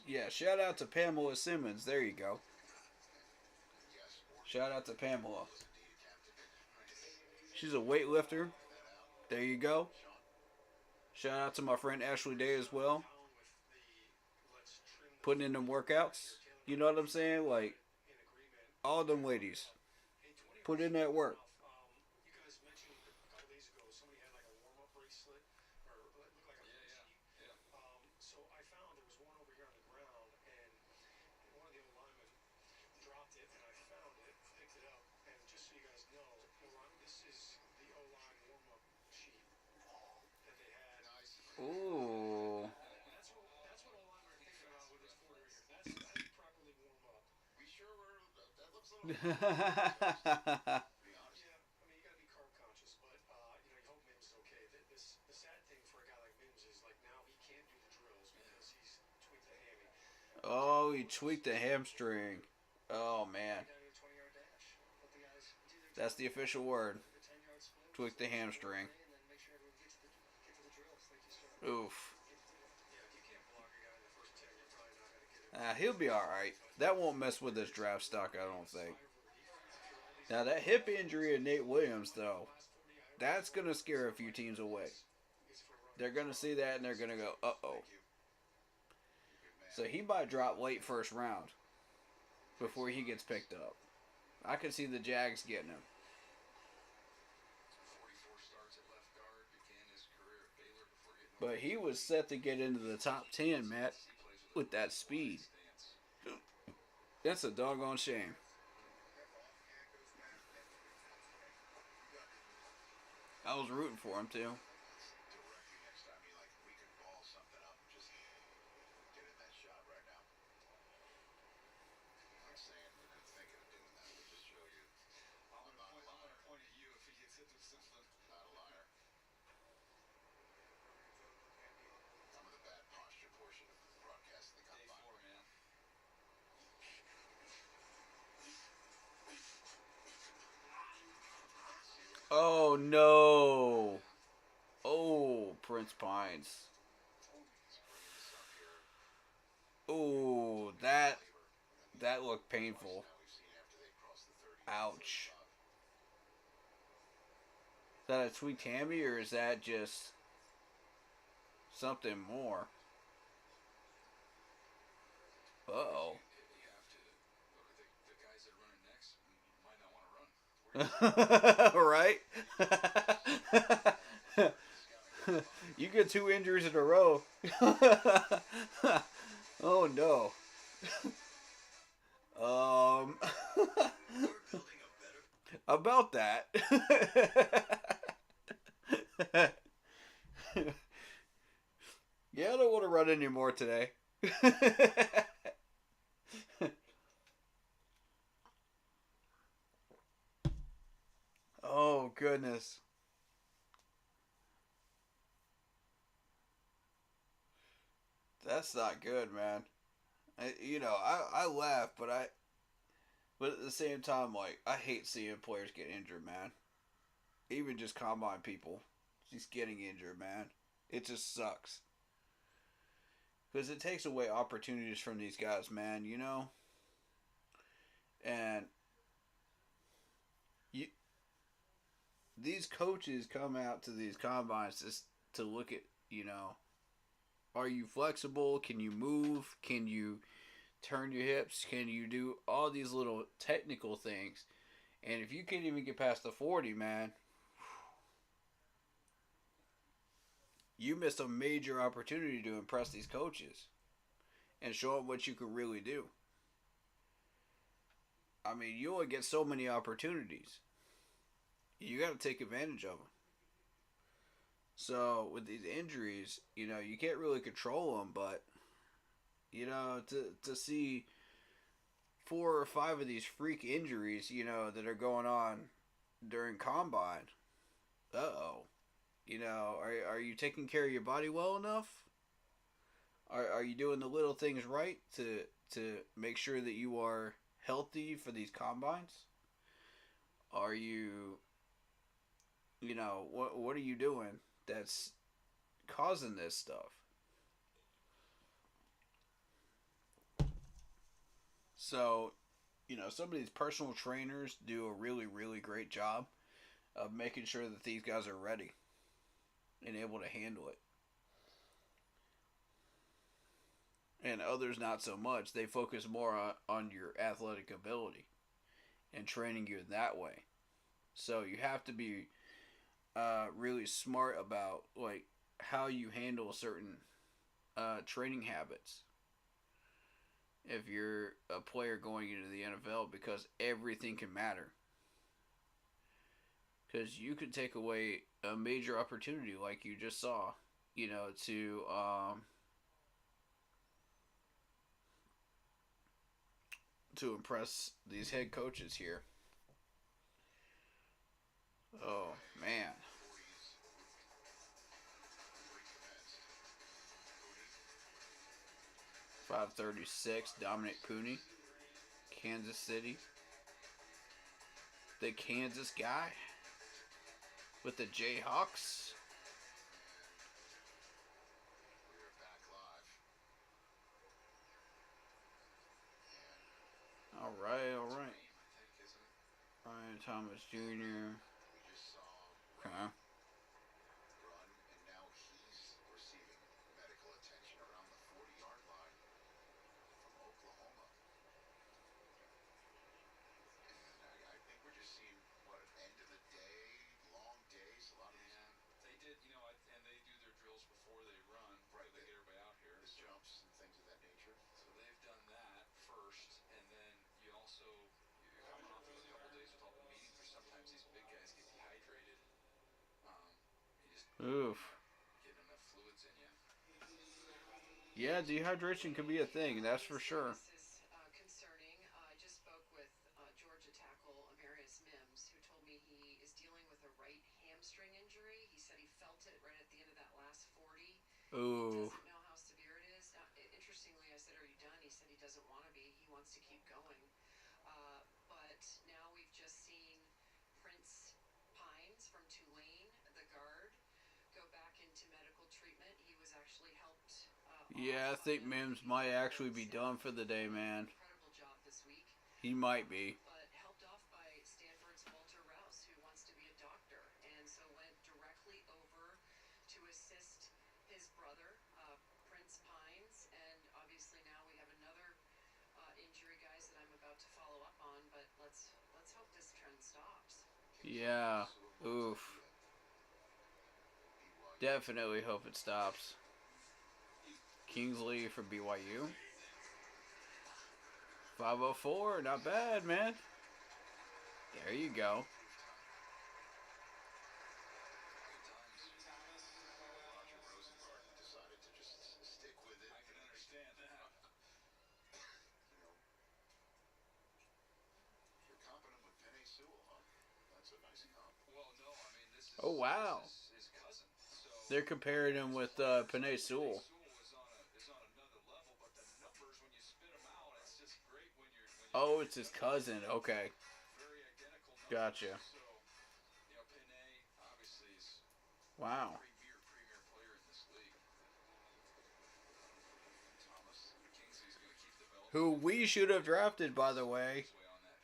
Yeah, shout out to Pamela Simmons. There you go. Shout out to Pamela. She's a weightlifter. There you go. Shout out to my friend Ashley Day as well. Putting in them workouts. You know what I'm saying? Like, all them ladies. Put in that work. You guys mentioned a couple days ago somebody had like a warm-up bracelet or it looked like a sheet. So I found there was one over here on the ground, and one of the old linemen dropped it, and I found it, picked it up, and just so you guys know, this is the O-line warm-up sheet that they had. Ooh. That's what O-linemen are thinking about with this quarter here. That's how you properly warm up. We sure were. That looks a little. Yeah, I mean, you got to be carb conscious, but you hope Mims is okay. The sad thing for a guy like Mims is like now he can't do the drills because he's tweaked the hammy. Oh, he tweaked the hamstring. Oh, man. Down to a 20-yard dash. Let the guys do their That's the official word. 10-yard split. Tweak the hamstring. And then make sure everyone gets to the drills like you said. Oof. Yeah, if you can't block a guy in the first 10, you're probably not going to get it. He'll be alright. That won't mess with his draft stock, I don't think. Now, that hip injury of Nate Williams, though, that's going to scare a few teams away. They're going to see that and they're going to go, uh-oh. So he might drop late first round before he gets picked up. I could see the Jags getting him. 44 starts at left guard, began his career at Baylor before getting But he was set to get into the top 10, Matt, with that speed. That's a doggone shame. I was rooting for him, too. Directly next time, we could ball something up. Just get in that shot right now. I'm not saying we're not thinking of doing that. We'll just show you. I'm gonna point at you if he gets hit with something. Not a liar. Some of the bad posture portion of the broadcast of the Day combine. 4, man. Oh, no. Oh, Prince Pines. Oh, that looked painful. Ouch. Is that a tweaked hammy or is that just something more? Uh-oh. You have to look at the guys that are running next. Might not want to run. Right? You get 2 injuries in a row. Oh no. About that. Yeah, I don't want to run anymore today. Oh, goodness. That's not good, man. I laugh, but at the same time, like, I hate seeing players get injured, man. Even just combine people. Just getting injured, man. It just sucks. Because it takes away opportunities from these guys, man, you know? And you, these coaches come out to these combines just to look at, you know, are you flexible? Can you move? Can you turn your hips? Can you do all these little technical things? And if you can't even get past the 40, man, you missed a major opportunity to impress these coaches and show them what you can really do. I mean, you only get so many opportunities. You got to take advantage of them. So, with these injuries, you know, you can't really control them, but, you know, to see 4 or 5 of these freak injuries, you know, that are going on during combine, uh-oh. You know, are you taking care of your body well enough? Are you doing the little things right to make sure that you are healthy for these combines? Are you, you know, what are you doing that's causing this stuff? So, you know, some of these personal trainers do a really, really great job of making sure that these guys are ready and able to handle it. And others not so much. They focus more on your athletic ability and training you that way. So you have to be really smart about like how you handle certain training habits if you're a player going into the NFL, because everything can matter. Because you could take away a major opportunity like you just saw, you know, to impress these head coaches here. Oh man. 536, Dominic Cooney, Kansas City. The Kansas guy with the Jayhawks. We're back live. All right, all right. I think, isn't it? Ryan Thomas Jr. We just saw Okay. run, and now he's receiving medical attention around the 40-yard line from Oklahoma. And I think we're just seeing, what, an end of the day, long days. A lot of these. They did, you know, and they do their drills before they run, Right, so they get everybody out here. The jumps and things of that nature. So they've done that first, and then you're coming off of a couple days with all the meetings, where sometimes these big guys get dehydrated. You just Oof. get enough fluids in you. Yeah, dehydration could be a thing, that's for sure. This is concerning. I just spoke with Georgia tackle Amarius Mims, who told me he is dealing with a right hamstring injury. He said he felt it right at the end of that last 40. Ooh. He doesn't know how severe it is. Interestingly, I said, "Are you done?" He said he doesn't want to be. He wants to keep going. But now we've just seen Prince Pines from Tulane, the guard, go back into medical treatment. He was actually helped. Yeah, I think Mims might actually be done for the day, man. Incredible job this week. He might be. But helped off by Stanford's Walter Rouse, who wants to be a doctor, and so went directly over to assist his brother, Prince Pines. And obviously now we have another injury, guys, that I'm about to follow up on. But let's hope this trend stops. Yeah. Oof. Definitely hope it stops. Kingsley for BYU. 504, not bad, man. There you go. Roger Rosengarten decided to just stick with it. I can understand that. You know, you're competent with Penei Sewell, huh? That's a nice comp. Well, no, I mean, this is, Oh, wow. this is his cousin. So They're comparing him with Penei Sewell. is on another level, but the numbers, when you spit them out, it's just great when you're Oh, it's his cousin. Okay. very identical numbers. Gotcha. So, you know, Penei obviously is Wow. Premier player in this league. Thomas Kingsley's going to keep the belt. Who we should have drafted, by the way,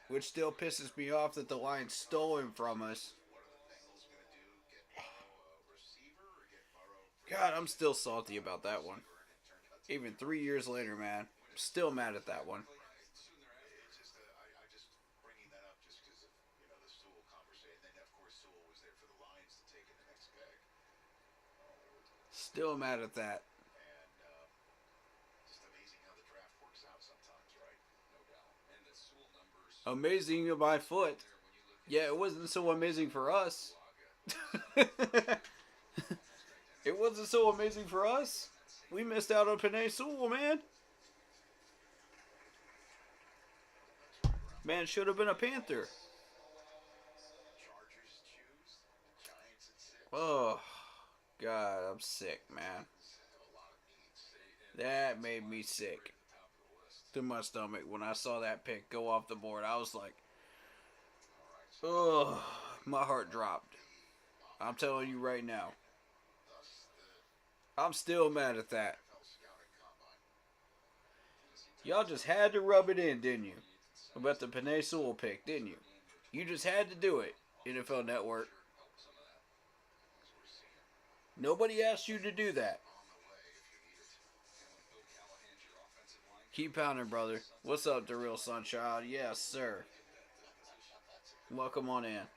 which still pisses me off that the Lions stole him from us. What are the Bengals going to do? Get Burrow a receiver or get Burrow for God, I'm still salty about that one. receiver? And it turned out to Even 3 years later, man. Still mad at that one. it's just I just bringing that up just because of the Sewell conversation. And then of course Sewell was there for the Lions to take in the next pick. Still mad at that. And just amazing how the draft works out sometimes, right? No doubt. And the Sewell numbers. Amazing by foot. Yeah, it wasn't so amazing for us. It wasn't so amazing for us. We missed out on Penei Sewell, man. Man should have been a Panther. Chargers choose, the Giants at 6. Oh, God, I'm sick, man. A lot of needs. That made me sick to my stomach when I saw that pick go off the board. I was like, oh, my heart dropped. I'm telling you right now. I'm still mad at that. Y'all just had to rub it in, didn't you? About the Penei Sewell pick, didn't you? You just had to do it, NFL Network. Nobody asked you to do that. Keep pounding, brother. What's up, the real Sunchild? Yes, sir. Welcome on in.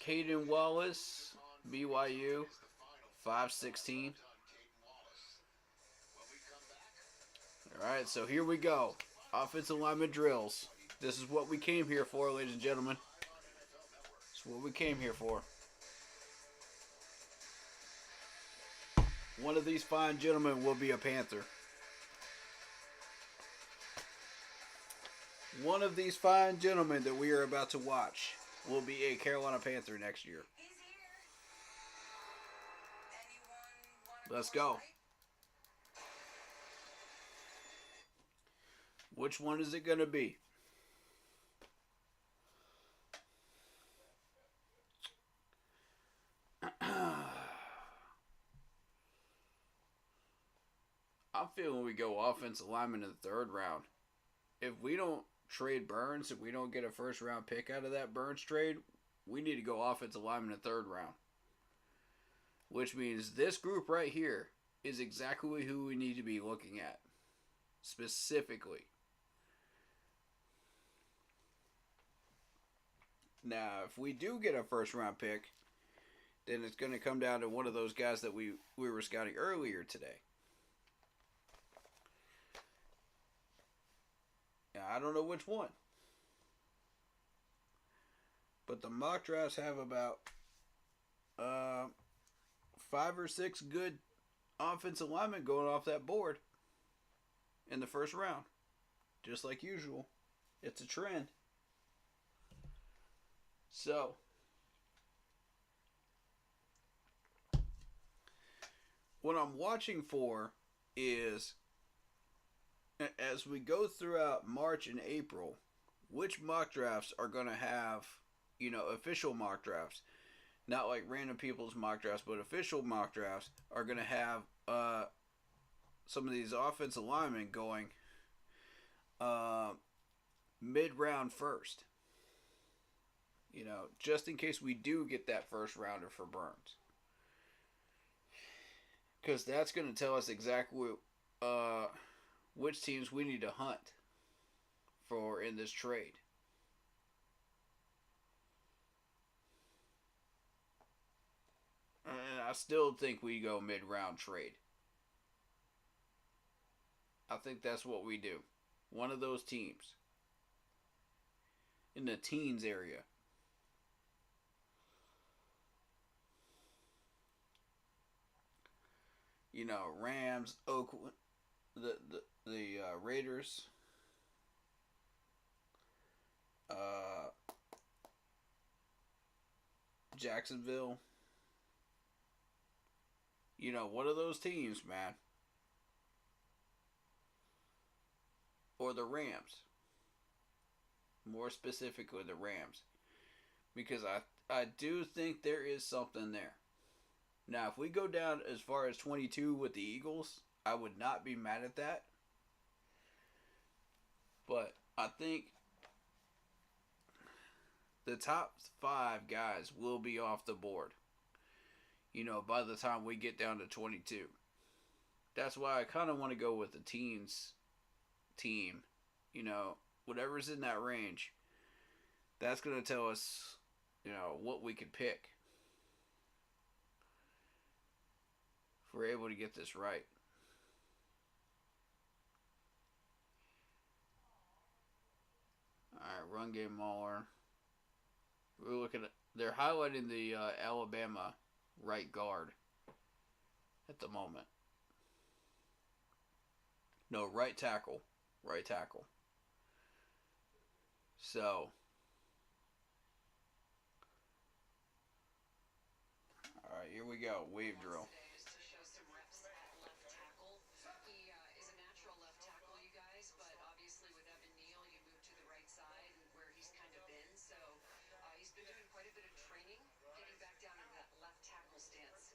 Caden Wallace, BYU, 5'16". Alright, so here we go. Offensive lineman drills. This is what we came here for, ladies and gentlemen. This is what we came here for. One of these fine gentlemen will be a Panther. One of these fine gentlemen that we are about to watch will be a Carolina Panther next year. Let's go. Which one is it going to be? I'm feeling we go offensive lineman in the 3rd round. If we don't trade Burns, if we don't get a 1st round pick out of that Burns trade, we need to go offensive lineman in the 3rd round. Which means this group right here is exactly who we need to be looking at. Specifically. Now, if we do get a 1st round pick, then it's going to come down to one of those guys that we were scouting earlier today. Now, I don't know which one. But the mock drafts have about 5 or 6 good offensive linemen going off that board in the 1st round. Just like usual. It's a trend. So, what I'm watching for is, as we go throughout March and April, which mock drafts are going to have, official mock drafts. Not like random people's mock drafts, but official mock drafts are going to have some of these offensive linemen going mid-round first. Just in case we do get that 1st rounder for Burns. Because that's going to tell us exactly which teams we need to hunt for in this trade. And I still think we go mid-round trade. I think that's what we do. One of those teams. In the teens area. Rams, Oakland, the Raiders, Jacksonville. One of those teams, man. Or the Rams. More specifically, the Rams. Because I do think there is something there. Now, if we go down as far as 22 with the Eagles, I would not be mad at that. But I think the top 5 guys will be off the board, by the time we get down to 22. That's why I kind of want to go with the teens team. Whatever's in that range, that's going to tell us, what we could pick if we're able to get this right. Alright, run game mauler. We're looking at, they're highlighting the Alabama right guard at the moment. No, right tackle. Right tackle. So, alright, here we go. Wave drill. Is to show some reps at left tackle. He is a natural left tackle, you guys, but obviously with Evan Neal, you move to the right side where he's kind of been. So he's been doing quite a bit of training, getting back down into that left tackle stance.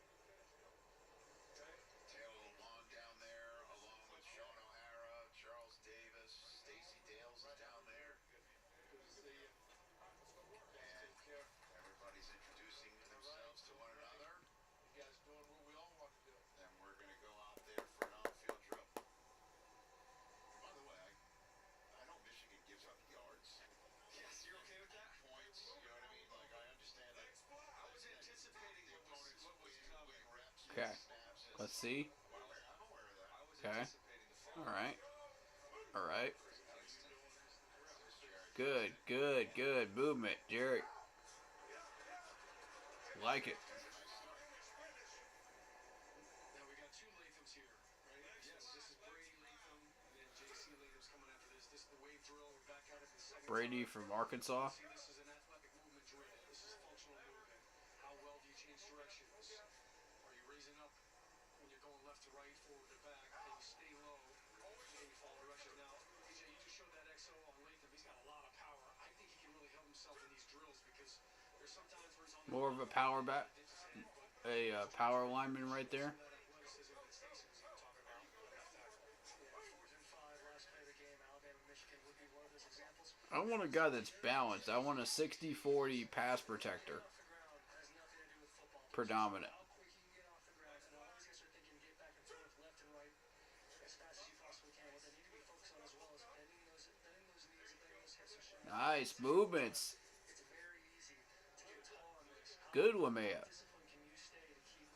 Taylor Long down there, along with Sean O'Hara, Charles Davis, Stacey Dales is down there. Good to see you. Let's go work, guys. Take care. Everybody's introducing themselves to one another. You guys doing what we all want to do. And we're going to go out there for an on-field drill. And by the way, I know Michigan gives up yards. Yes, you're okay with that? Points, you know what I mean? Like, I understand that. I was anticipating The what was opponents coming. win reps, Okay. snaps. Let's see. I'm aware of that. I was Okay. anticipating the fall. Alright. Alright. Good, good, good movement, Jerry. Like it. Now we got 2 Lathams here, right? Yes. This is Brady Latham, and then JC Latham's coming after this. This is the wave drill. We're back at it the second Brady time. from Arkansas. See, this is an athletic movement drill. This is functional movement. How well do you change directions? Are you raising up when you're going left to right, forward to back? Can you stay low and you follow directions? Now, AJ, you just showed that XO on Latham. He's got a lot of power. I think he can really help himself in these drills because there's sometimes where he's on the More of a power back. A power lineman right there. that athleticism that Stacey was even talking about. Yeah, 4th and 5, last play of the game. Alabama, Michigan would be one of those examples. I want a guy that's balanced. I want a 60-40 pass protector. Off the ground has nothing to do with football. Predominant. How quick you can get off the ground, and all these guys are thinking get back and forth, left and right, as fast as you possibly can. What they need to be focused on as well is bending those knees and bending those hips and showing. Nice movements. It's very easy to get tall on this. How Good, Wamea. disciplined can you stay to keep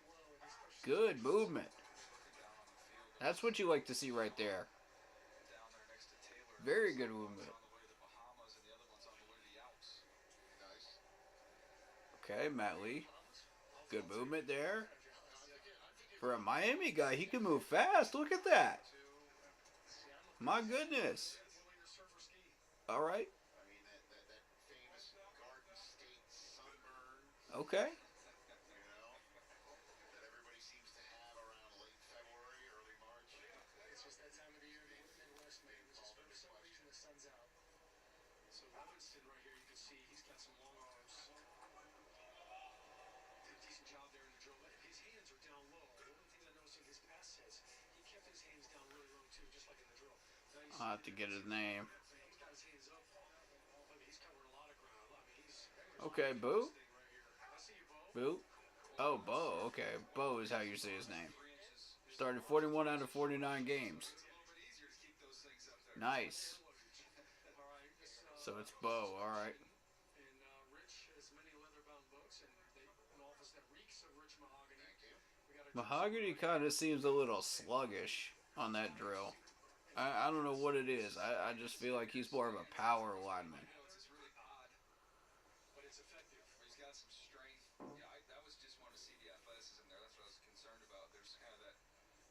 low in these pressure Good situations? movement. Down on the field. That's what you like to see right there. Down there next to Taylor. Very good movement. One's on the way to the Bahamas and the other one's on the way to the Alps. Nice. Okay, Matt Lee. Good movement there. Again, I think For a Miami guy, he can move fast. Look at that. My goodness. All right. I mean, that famous Garden State sunburn, Okay. that everybody seems to have around late February, early March. It's just that time of the year, the Midwest, man. It's just for some reason the sun's out. So Robinson right here, you can see he's got some long arms. Did a decent job there in the drill. His hands are down low. One of the things I noticed in his pass sets, he kept his hands down really low too, just like in the drill. Now you I'll have see to get his name. he's got his hands up. I mean, he's covering a lot of ground. I mean, he's Okay, Boo. this thing right here. I see you, Bo. Boo. Oh, Bo. Okay. Bo is how you say his name. Started 41 out of 49 games. It's a little bit easier to keep those things up there. Nice. All right, this, So it's Bo. All right. and Rich has many leather-bound books, and an office that reeks of rich mahogany. We got a Mahogany kind of seems a little sluggish on that drill. I don't know what it is. I just feel like he's more of a power lineman. It's really odd, but it's effective. he's got some strength. Yeah, that was just want to see the athleticism there. That's what I was concerned about. There's kind of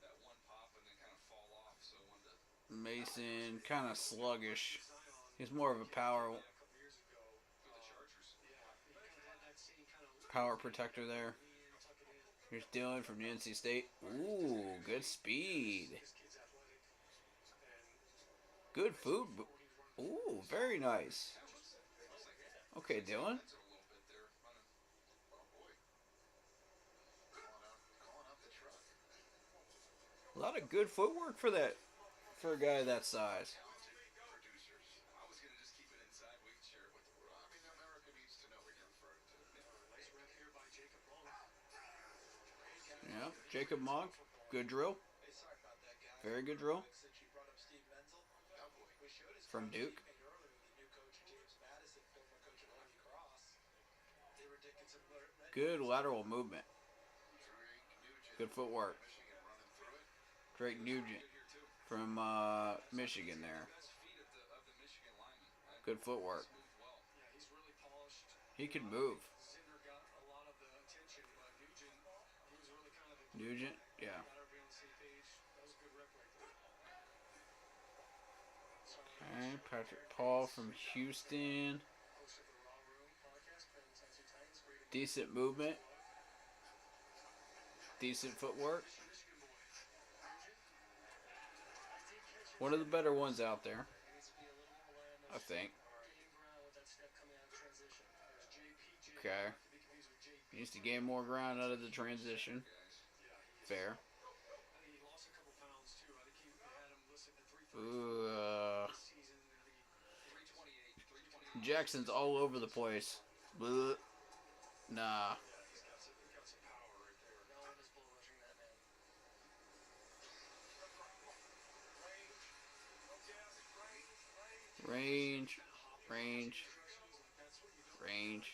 that one pop and then kind of fall off. So I wanted to Mason, kind of sluggish. He's more of a power A couple years ago, with the Chargers. yeah, he kind of had that same kind of power protector there. tuck it in. Here's Dylan from the NC State. Ooh, good speed. This kid's athletic, and Good food. Ooh, very nice. Okay, Dylan. That's a little bit there. Running. Oh boy. A lot of good footwork for that, for a guy that size. Producers. I was gonna just keep it inside. We can share it with the world. I mean, America needs to know what you're referring to. Nice rep here by Jacob Long. Yeah, Jacob Monk, good drill. Hey, sorry about that, guys. Very good drill. Since you brought up Steve Menzel, we showed his From coaching Duke. teammate earlier, the new coach James Madison, former coach of Holy Cross. They were Dickinson. Good lateral movement. Drake Nugent. Good footwork. Michigan running through it. Drake Nugent Good here too. from Michigan there. Best feet of the Michigan lineman. Good footwork. Moved well. Yeah, he's really polished. He can move. Zinder got a lot of the attention, but Nugent, he was really kind of a Nugent, yeah. got everybody on the same page. That was a good rep right there. Okay, Patrick Paul from Houston. Host of the Raw Room podcast, playing Tennessee Titans. Great Decent movement. Decent footwork. Michigan boy. Nugent. One of the better ones out there, He needs to be a little more land I think. gain ground with that step coming out of transition. There's JP. Okay. Not to be confused with JP. Needs to gain more ground out of the transition. Fair. I think he lost a couple pounds too. I think they had him listed at 330 Ooh, this season. I think he 328. Jackson's all over the place. Bleh. Nah. he's got some power right there. No one is bull rushing that man. Range. Range. Range.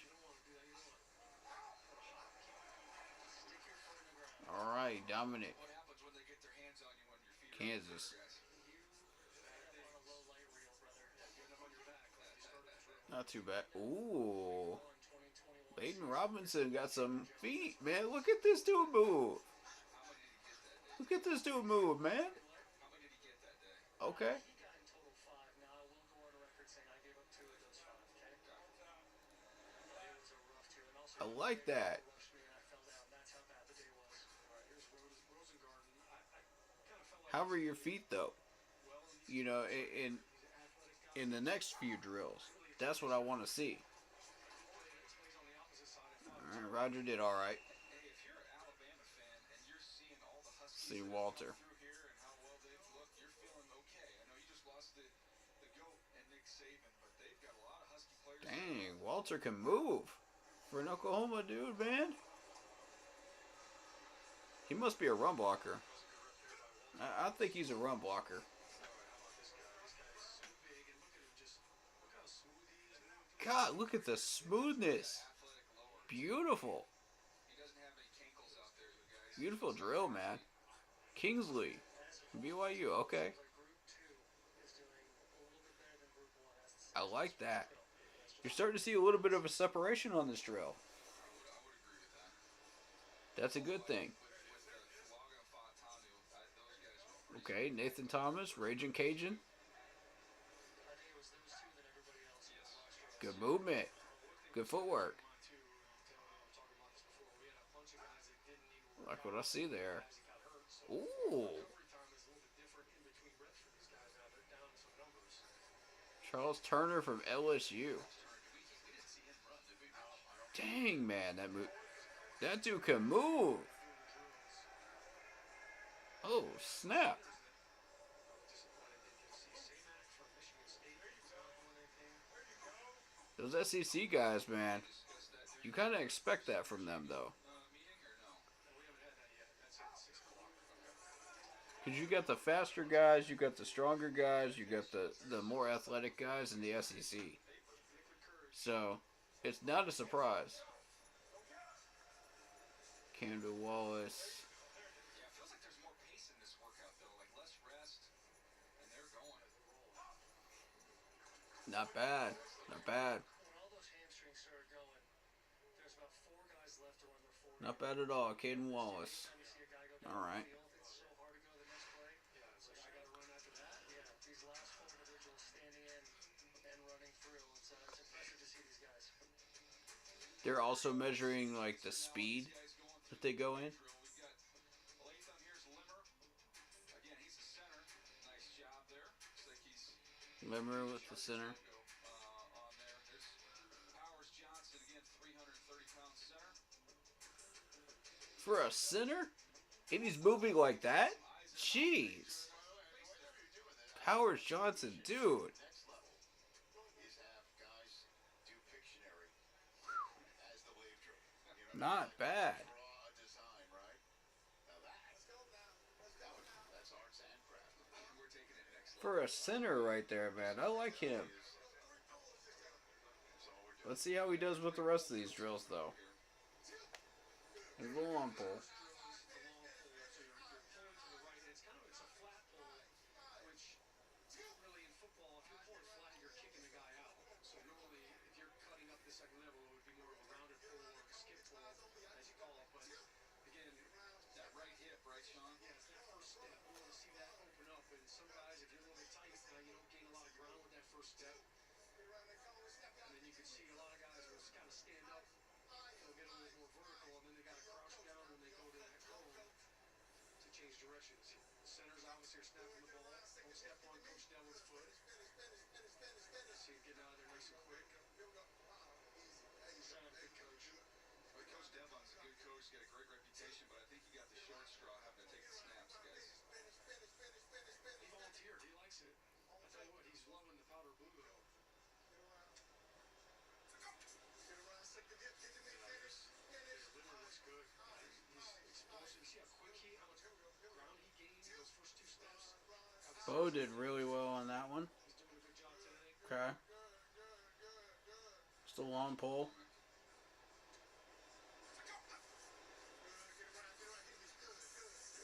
All right, Dominic. What happens when they get their hands on you when your feet are Kansas. On a low light reel, brother. Getting up on your back like you started the drill. Not too bad. Ooh. 2021. Leighton Robinson got some feet, man. Look at this dude move. Look at this dude move, man. How many did he get that day? Okay. He got in total 5. Now I will go on record saying I gave up 2 of those 5. Okay. It was a rough 2, and also I like that. rushed me and I fell down. That's how bad the day was. All right, here's Rosengarten. I kind of felt like How were your feet though? well in You know, in the next few drills, that's what I want to see. plays on the opposite side. I thought All right, Roger did all right. Hey, if you're an Alabama fan and you're seeing all the Huskies See that have Walter. come through here and how well they've looked, you're feeling okay. I know you just lost the GOAT and Nick Saban, but they've got a lot of Husky players. Dang, Walter can move for an Oklahoma dude, man. He must be a run blocker. I think he's a run blocker. God, look at the smoothness. Beautiful. He doesn't have any cankles out there, you guys. Beautiful drill, man. Kingsley. BYU, okay. I like that. You're starting to see a little bit of a separation on this drill. I would agree with that. That's a good thing. With Laga and Fatanu, those guys were Okay, pretty Nathan Thomas, Raging Cajun. Good movement. Good footwork. Like what I see there. Ooh. Charles Turner from LSU. Dang, man, that move. That dude can move. Oh, snap. Those SEC guys, man. You kind of expect that from them, though. Because you got the faster guys, you got the stronger guys, you got the more athletic guys in the SEC. So, it's not a surprise. Camden Wallace. Yeah, it feels like there's more pace in this workout, though. Like less rest, and they're going. Not bad. Not bad. When all those hamstrings started going, there's about 4 guys left to run their 40. Not bad at all. Caden Wallace. Anytime you see a guy go down All right. the field, it's so hard to go to the next play. Yeah, so I got to run after that. Yeah, these last 4 individuals standing in and running through. It's impressive to see these guys. They're also measuring like the speed that they go in. We've got Latham, here's Limmer. Again, he's the center. Nice job there. Looks like he's Limmer with the center. on there. There's Powers Johnson, again, 330-pound center. For a center? And he's moving like that? Eyes Jeez. Powers Johnson, dude. Next level is have guys do Pictionary as the wave drill. You know, Not bad. draw a design, right? Now that's arts and craft. We're taking it next level. For a center right there, man. I like him. That's all we're doing. Let's see how he does with the rest of these drills, though. And the long pull. The long pull, so you're pulling to the right, and it's a flat pull, which really in football, if you're pulling flat, you're kicking the guy out. So normally, if you're cutting up the second level, it would be more of a rounded pull or a skip pull, as you call it. But again, That right hip, right, Sean? yeah, it's that first step. You want to see that open up, and some guys, if you're a little bit tight, you don't gain a lot of ground with that first step. And then you can see a lot of guys will just kind of stand up. They'll get a little more vertical, and then they got to crouch down when they go to that cone to change directions. Centers obviously are snapping the ball. Don't step on Coach Delwood's foot. See him getting out of there nice and quick. He's a good coach. Well, Coach Devon's a good coach. He's got a great reputation, but I think he got the short straw having to take the snaps, guys. He volunteered. He likes it. I tell you what, he's loving the powder blue, though. Linemen looks good. He's explosive. You see how quick how much ground he gained those first two steps? Bo did really well on that one. He's doing a good job today. Okay. Just a long pull. The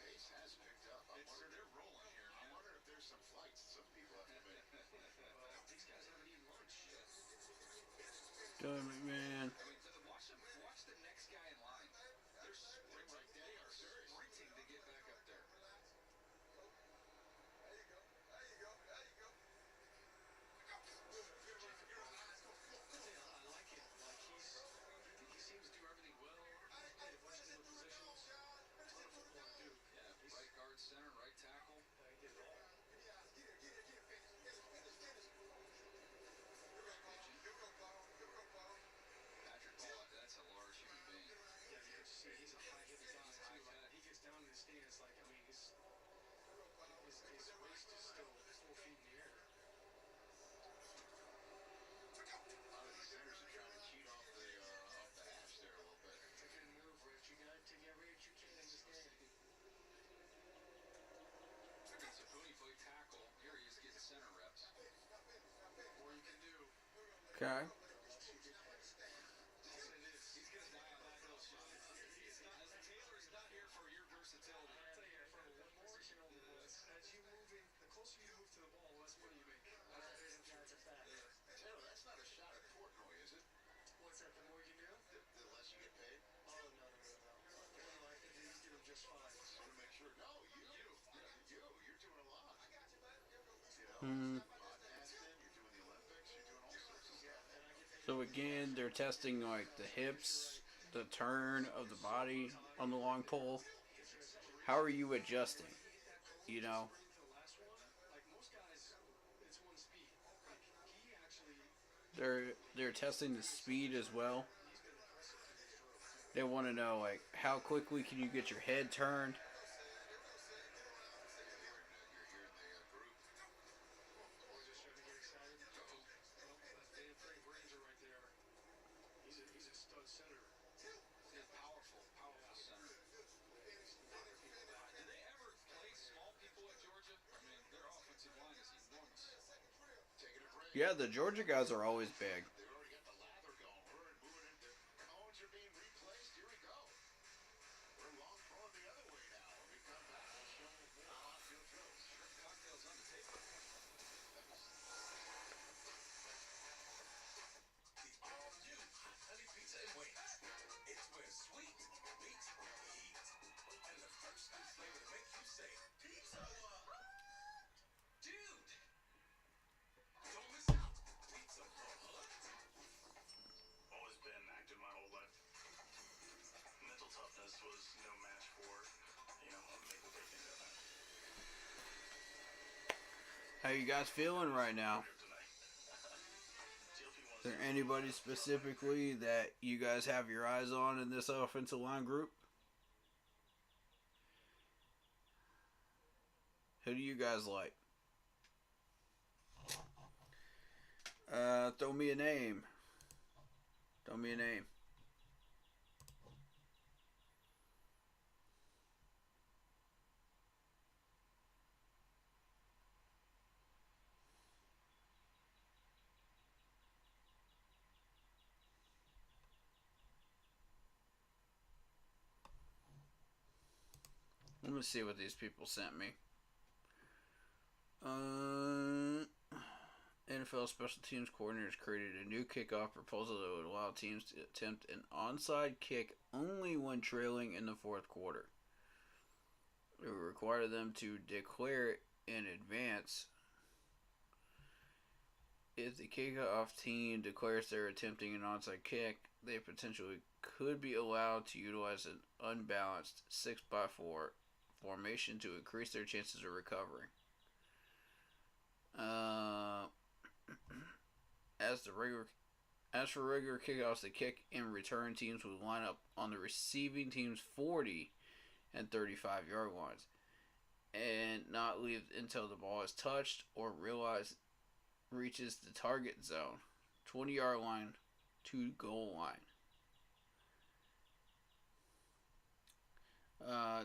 pace has picked up. They're rolling here, I man. wonder if there's some flights that some people have to make. These guys haven't eaten lunch. Good, McMahon. I mean, watch the next guy in line. They're sprinting. They are sprinting to get back up there. I like him. Like he seems to do everything well. He's played a bunch of different positions. Ton of football to do. Yeah, right guard, center, right tackle. He did it all. Patrick Paul, that's a large human being. Yeah, you can see he's a high-hitting guy too. Like, he gets down in the stance, like, I mean, his waist is still 4 feet in the air. A lot of these centers are trying to cheat off the hash there a little bit. Take it and move, Rich. You got to take every hit you can in this game. Sabuni played tackle. Here he is getting center reps. More you can do. Okay. He's going to dial back a little shot. Taylor's not here for your versatility. I'll tell you, from one position over as you move in, the closer you move to the ball, the less money you make. That's a fact. Taylor, that's not a shot at Portnoy, is it? What's that, the more you do? The less you get paid? Oh, no. I think he's doing just fine. Just want to make sure. No, you're doing a lot. Hmm. Podcasting, you're doing the Olympics, you're doing all sorts of stuff. So again, they're testing like the hips, the turn of the body on the long pull. How are you adjusting? You know, The last one, like most guys, it's one speed. Like he actually, they're testing the speed as well. he's been impressive in these drills. They want to know like how quickly can you get your head turned. You're here in the group. Boys are starting to get excited. Well, that's Dan Frank Ranger right there. He's a stud center. Yeah, powerful center. Do they ever play small people at Georgia? I mean, their offensive line is enormous. Taking a break. Yeah, the Georgia guys are always big. They've already got the lather going. We're moving into cones are being replaced. Here we go. We're long throwing the other way now. When we come back, we'll show more on-field drills. Cocktails on the table. The all-new Hot Honey Pizza and Wings. It's where sweet meets heat. And the first new flavor to make you say, Pizza! Dude! Don't miss out. Pizza for Hood. Always been active my whole life. Mental toughness was no match for, making bacon dinner How you guys feeling right now? tonight. Is there anybody specifically that you guys have your eyes on in this offensive line group? Who do you guys like? Throw me a name. Throw me a name. Let me see what these people sent me. NFL special teams coordinators created a new kickoff proposal that would allow teams to attempt an onside kick only when trailing in the fourth quarter. It would require them to declare it in advance. If the kickoff team declares they're attempting an onside kick, they potentially could be allowed to utilize an unbalanced 6x4 formation to increase their chances of recovering. As for regular kickoffs, the kick and return teams would line up on the receiving team's 40 and 35-yard lines and not leave until the ball is touched or reaches the target zone, 20-yard line to goal line.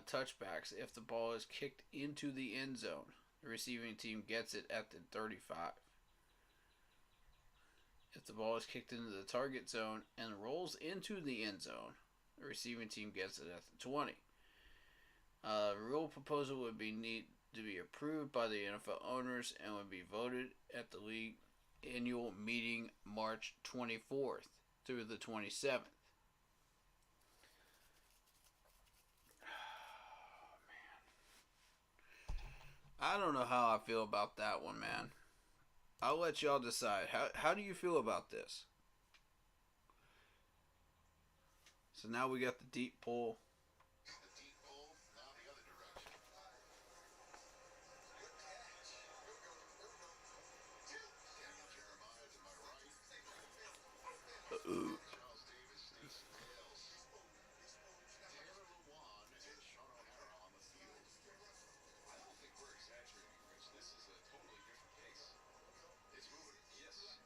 Touchbacks. If the ball is kicked into the end zone, the receiving team gets it at the 35. If the ball is kicked into the target zone and rolls into the end zone, the receiving team gets it at the 20. The rule proposal would need to be approved by the NFL owners and would be voted at the league annual meeting March 24th through the 27th. I don't know how I feel about that one, man. I'll let y'all decide. How do you feel about this? So now we got the deep pull. The deep pull, now the other direction. Good catch. Daniel Jeremiah to my right. Charles Davis, Stacey Tales. Taylor Lewan and Sean O'Hara on the field. I don't think we're exaggerating, Rich. This is a totally different pace. It's moving. Yes. Set.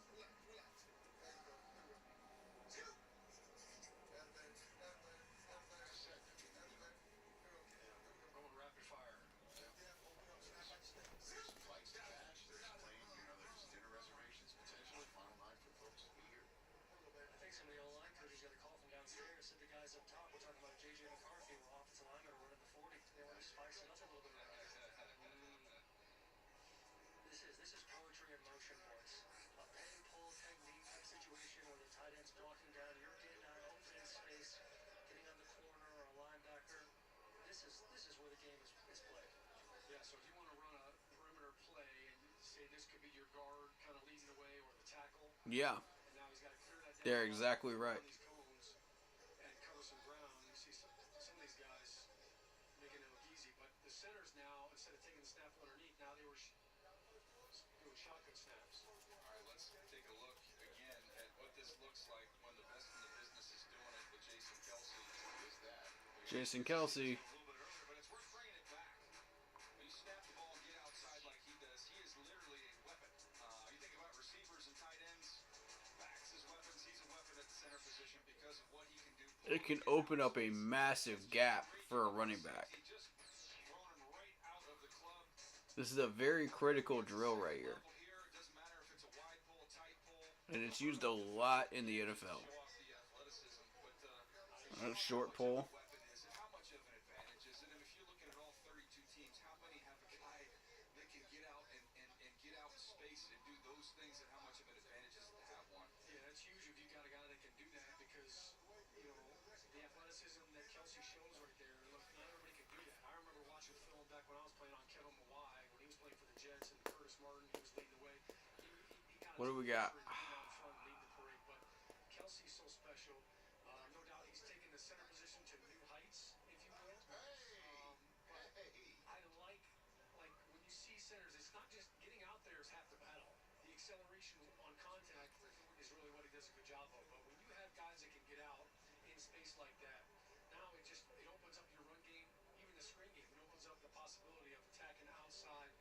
Rolling rapid fire. There's some flights to catch. There's plane, there's dinner reservations potentially. Final night for folks to be here. I think some of the O-line coaches got a call from downstairs. Said the guys up top were talking about J.J. McCarthy, were offensive linemen are running the 40. They want to spice it up a little bit. This is poetry in motion, boys. A pin pull technique type situation where the tight end's blocking down, you're getting out open in space, getting on the corner or a linebacker. This is where the game is played. Yeah, so if you want to run a perimeter play and say this could be your guard kind of leading the way or the tackle. Yeah. And now he's got to clear that down. They're exactly right. These cones and cover some ground. You see some of these guys making it look easy, but the centers now, instead of taking the snap underneath, now they were doing shotgun snaps. All right, let's take a look again at what this looks like when the best in the business is doing it with Jason Kelsey. Is that? Jason Kelsey. A little bit earlier, but it's worth bringing it back. When you snap the ball and get outside like he does, he is literally a weapon. You think about receivers and tight ends, backs as weapons. He's a weapon at the center position because of what he can do. It can open up a massive gap for a running back. He just thrown him right out of the club. This is a very critical drill right here. Here, it doesn't matter if it's a wide pull, tight pull. And it's used a lot in the NFL. Show off the athleticism, but A short pull. weapon is it? How much of an advantage is it? And if you're looking at all 32 teams, how many have a guy that can get out and get out in space and do those things, and how much of an advantage is it to have one? Yeah, it's huge if you got a guy that can do that because, the athleticism that Kelsey shows right there, look, not everybody can do that. I remember watching film back when I was playing on Kevin Mawai, when he was playing for the Jets, and Curtis Martin, who was leading the way. He kind of What do we got? out in front, lead the parade, but Kelsey's so special. No doubt he's taken the center position to new heights, if you will. I like when you see centers, it's not just getting out there is half the battle. The acceleration on contact is really what he does a good job of. But when you have guys that can get out in space like that, now it opens up your run game, even the screen game. It opens up the possibility of attacking outside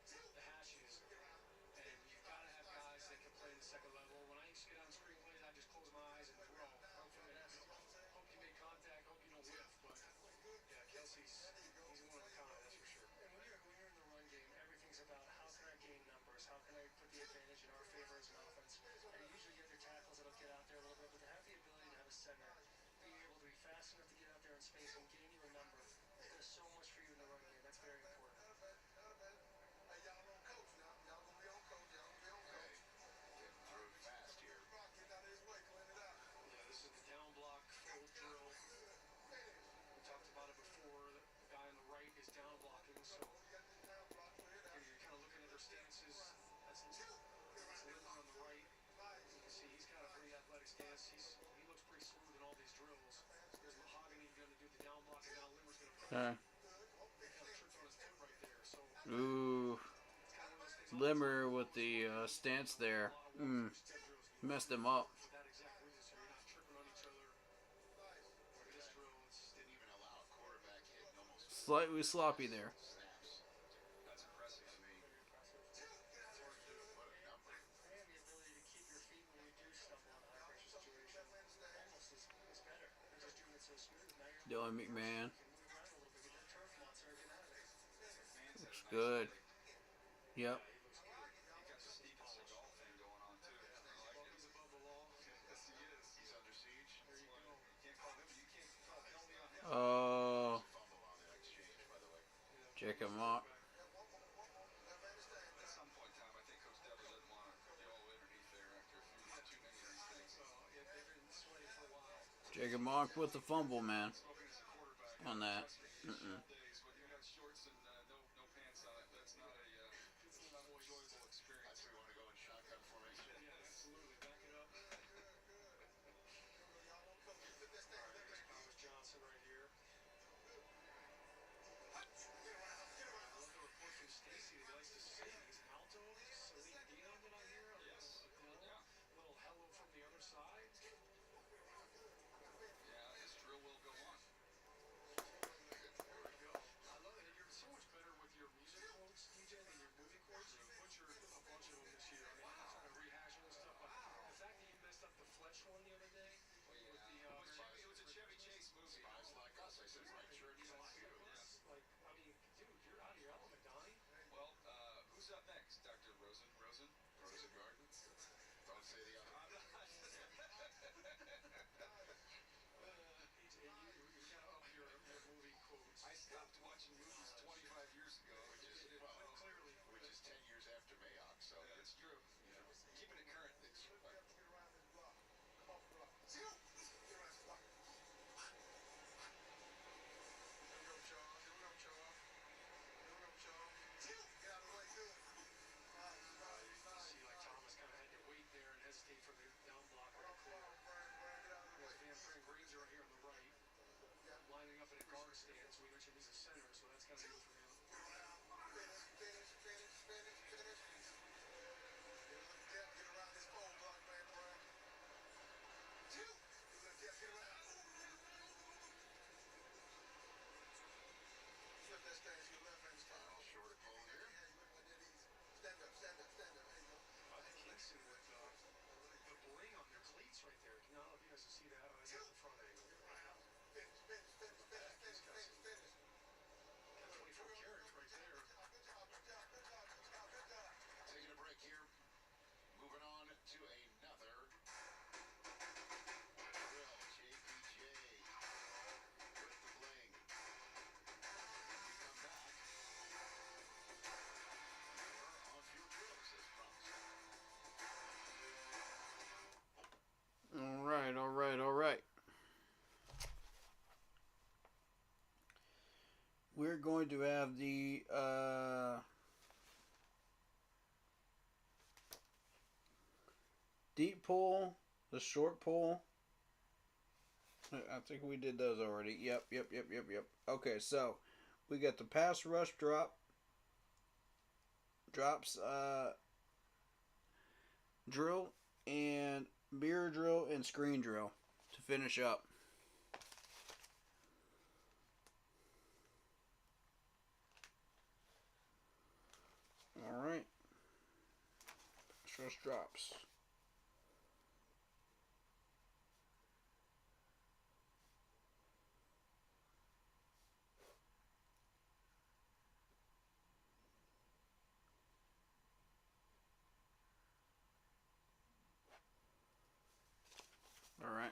Okay. Tripped on his foot right there. So Ooh. it's kind of one of those things. Limmer with the stance there. A lot of work for these tip drills. And you Messed want him to do up. it for that exact reason, so you're not tripping on each other. Look at this drill. It's Didn't even allow a quarterback hit in almost 4 Slightly sloppy there. snaps. That's impressive. I mean, very impressive. It's hard to do. what a number. And the ability to keep your feet when you do stumble in a high pressure situation almost is better than just doing it so smooth. Now you're a little Dylan bit worse. McMahon. You can move around a little bit, get that turf monster and get out of there. McMahon's had a Looks nice good. day. Yep. Yeah, he looks good. He got the Steven Seagal thing going on too. I like it. He's above the law. Yes, he is. He's under siege. There you go. You can't call him. You can't call a penalty on him. Oh. There's a fumble on that exchange, by the way. Yeah, Jacob Mock. At some point in time, I think Coach Devlin doesn't want to go underneath there after a few too many of these things. Well, they've been sweaty for a while. Jacob Mock with the fumble, man. Spoken as a quarterback. On that. Trust me, these short days when you got shorts and no pants on it, that's not a enjoyable experience. That's where you want to go in shotgun formation. Yeah, absolutely. Back it up. All right, there's Thomas Johnson right here. I love the report from Stacy that he likes to sing. He's alto, Celine Dion that I hear. Yes. A little hello from the other side. Yeah, this drill will go on. There we go. I love it. You're so much better with your music quotes, DJ, than your movie quotes. You butchered a bunch of them this year. I mean, I'm trying to rehash all this stuff. But the fact that you messed up the Fletch one the other day with the It was a Chevy Chase movie. Spies like us. I said, right church, right view. like, I mean, dude, you're out of your element, Donnie. Well, who's up next? Dr. Rosen? Rosen Garden. Don't say the other. PJ, you gotta up your movie quotes. I stopped watching movies 25 years ago. Clearly. Which is 10 years after Mayock, so Yeah, that's true. Keeping it current. See, like Thomas kind of had to wait there and hesitate for the down blocker to clear. There's Van Green's right here on the right, lining up in a guard stance. We mentioned he's a center, so that's kind of good for him. shorter pole here. Kingston with the bling on their cleats right there. I don't know if you guys can see that. Oh, that's the front angle. Got 24 carats right there. Taking a break here. Moving on to another drill. JPJ with the bling. When we come back, more on-field drills as promised. All right. We're going to have the deep pull, the short pull. I think we did those already. Yep. Okay, so we got the pass rush drops drill, and mirror drill and screen drill to finish up. All right. Pass rush drops. All right.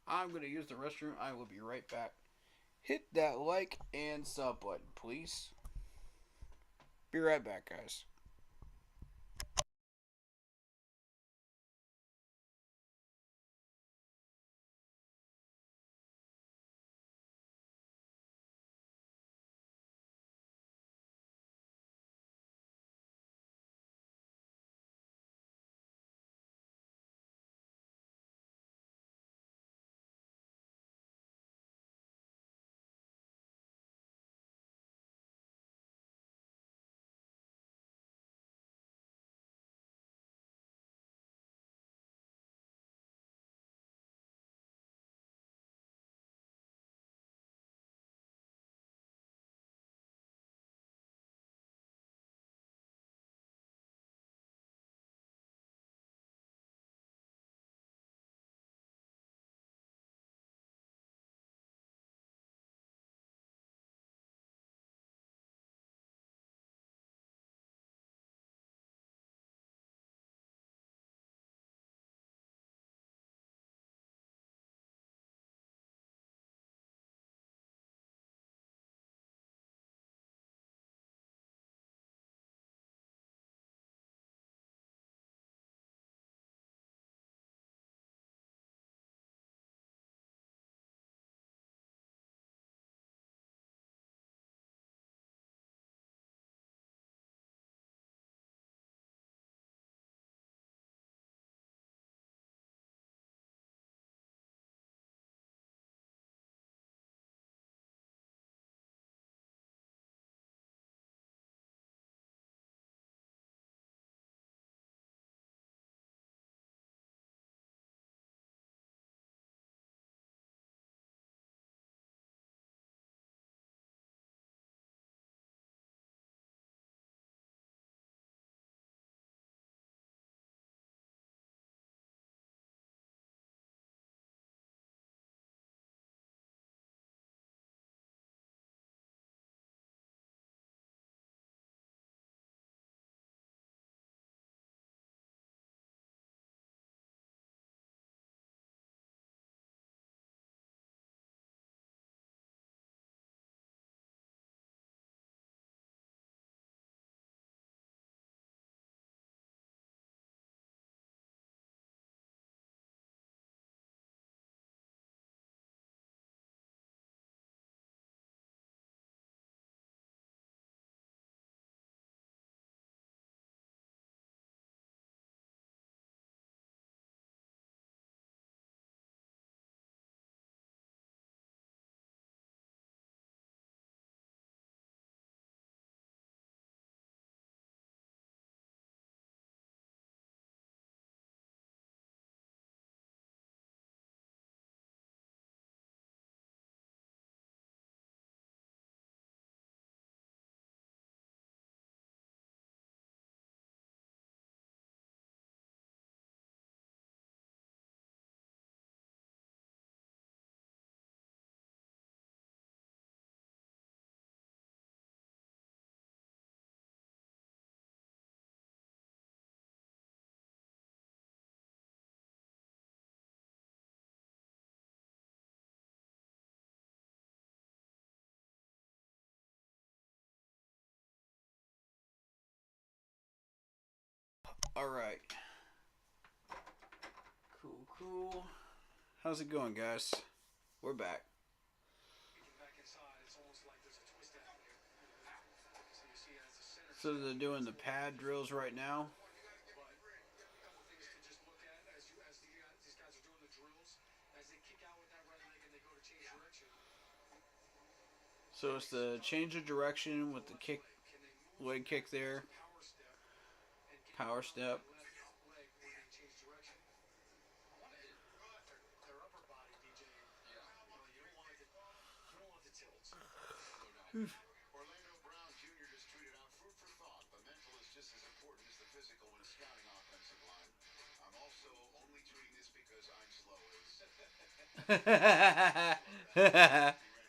I'm going to use the restroom. I will be right back. Hit that like and sub button, please. Be right back, guys. All right. Cool. How's it going, guys? We're back. Getting back inside, it's almost like there's a twist avenue. So you see as the center. So they're doing the pad drills right now. But a couple things to just look at as these guys are doing the drills, as they kick out with that right leg and they go to change direction. So it's the change of direction with the kick, leg kick there. Power step. Left leg when they change direction. I want to hit. Their upper body, DJ. Yeah. You don't want the tilts. No doubt. Orlando Brown Jr. just tweeted out, food for thought. The mental is just as important as the physical when scouting offensive line. I'm also only tweeting this because I'm slow as... He ran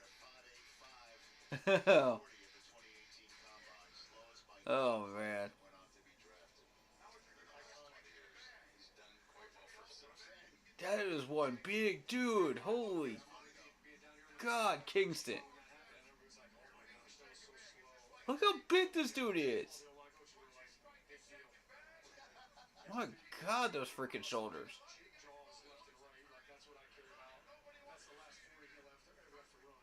a 5.85 40 Oh. at the 2018 Combine. Slowest by Oh, man. went on to be drafted. He's done quite well for himself. That is one big dude. Holy God, Kingston. Look how big this dude is. My God, those freaking shoulders. Jaws left and right, like that's what I care about. That's the last 40 he left to run.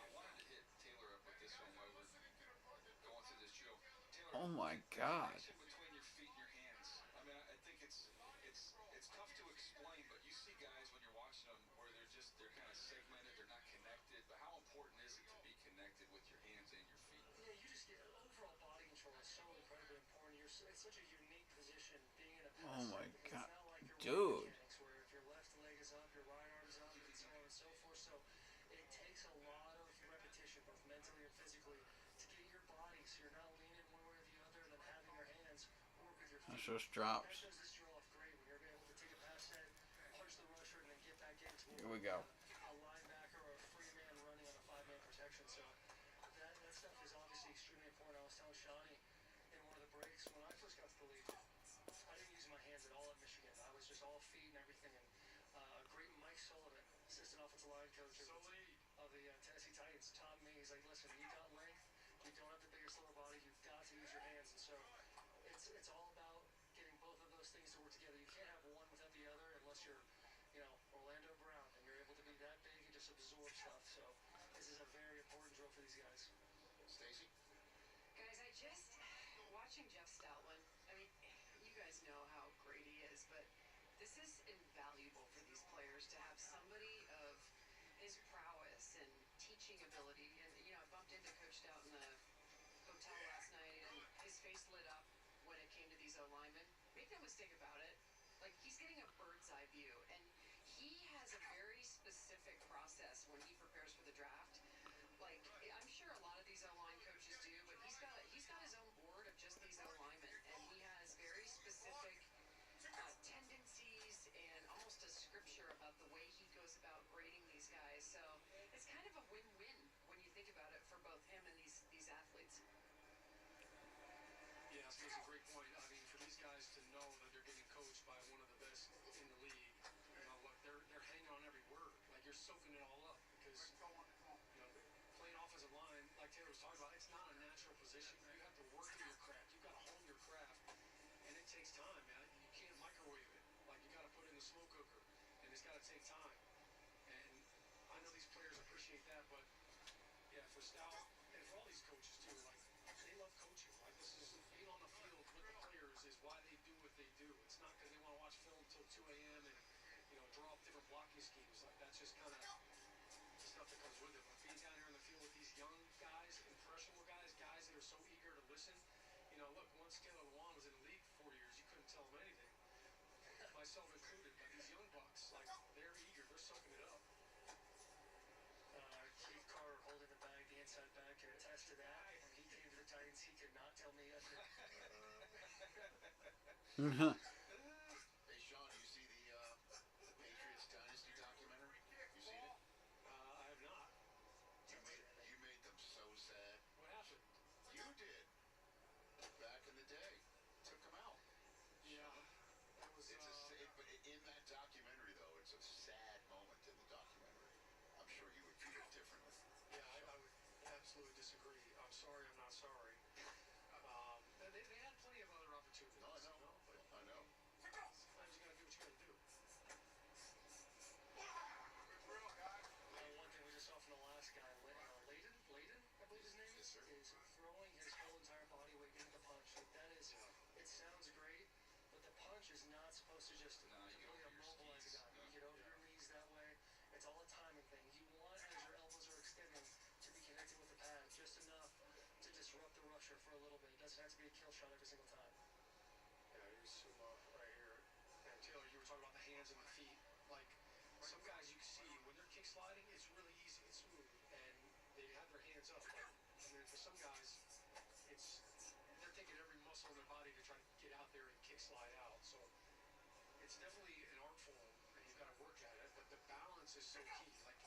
I wanted to hit Taylor up with this one while we're going through this drill. Taylor, Oh my God. connection between your feet and your hands. I mean, I think it's tough to explain, but you see guys when you're watching them where they're kind of segmented, they're not connected. But how important is it to be connected with your hands and your feet? Yeah, you just get overall body control is so incredibly important. It's such a unique position being in a pass. Oh my set, God. it's not like your Dude. mechanics where if your left leg is up, your right arm's up, and so on and so forth. So it takes a lot of repetition, both mentally and physically, to get your body so you're not leaning one way or the other, and then having your hands work with your feet. That's just drops. That shows this drill off great when you're able to take a pass set, punch the rusher, and then get back into Here we go. a linebacker or a free man running on a 5-man protection. So that stuff is obviously extremely important. I was telling Shawnee in one of the breaks when I first got to the league, I didn't use my hands at all at Michigan. I was just all feet and everything. And great Mike Sullivan, assistant offensive line coach of the Tennessee Titans, taught me. He's like, listen, you got length, you don't have the biggest lower body, you've got to use your hands. And so it's all about getting both of those things to work together. You can't have one without the other unless you're, Orlando Brown and you're able to be that big and just absorb stuff. So this is a very important drill for these guys. Stacy? Guys, I just watching Jeff Stoutland. I mean, you guys know how great he is, but this is invaluable for these players to have somebody of his prowess and teaching ability. And I bumped into Coach Stout in the hotel last night, and his face lit up when it came to these O-linemen. Make no mistake about it. Like, he's getting a bird's eye view, and he has a very specific process when he prepares for the draft. Like, I'm sure a lot of these O-line coaches do, but he's got his own board of just these O-linemen, and he has very specific tendencies and almost a scripture about the way he goes about grading these guys. So it's kind of a win-win when you think about it for both him and these athletes. Yeah, that's a great point. I mean, for these guys to know that they're getting coached by one of the best in the league, look, they're hanging on every word. Like, you're soaking it all up because, playing offensive line, like Taylor was talking about, it's not a natural position. You have to work through your craft. You've got to hone your craft, and it takes time, man. You can't microwave it. Like, you got to put it in the slow cooker, and it's got to take time. And I know these players appreciate that, but yeah, for Stout and for all these coaches too, like, they love coaching. Like, this is being on the field with the players is why they do what they do. It's not because they want to watch film until 2 a.m. and draw up different blocking schemes. Like, that's just kind of the stuff that comes with it. But being down here in the field with these young guys, impressionable guys that are so eager to listen. Look, once Taylor Lewan was in the league for 4 years, you couldn't tell him anything, myself included. But these young bucks, like, they're eager, they're soaking it up. Keith Carter holding the bag, the inside bag, can attest to that. When he came to the Titans, he could not tell me nothing. Hey, Sean, you see the Patriots Dynasty documentary? You seen it? I have not. You made them so sad. What happened? You did. Back in the day. Took them out. Yeah. That was, but in that documentary, though, it's a sad moment in the documentary. I'm sure you would feel differently. Yeah, I would absolutely disagree. I'm sorry, I'm not sorry. They had plenty of other opportunities. No, I know. But is throwing his whole entire body weight into the punch. Like that is, it sounds great, but the punch is not supposed to just completely immobilize a guy. You get over your knees that way. It's all a timing thing. You want, as your elbows are extending, to be connected with the pad just enough to disrupt the rusher for a little bit. It doesn't have to be a kill shot every single time. Yeah, here's Suma right here. And Taylor, you were talking about the hands and the feet. Like, some guys you can see, when they're kick sliding, it's really easy. It's smooth. And they have their hands up. But, I mean, for some guys, they're taking every muscle in their body to try to get out there and kick slide out. So it's definitely an art form, and you've got to work at it. But the balance is so key. Like,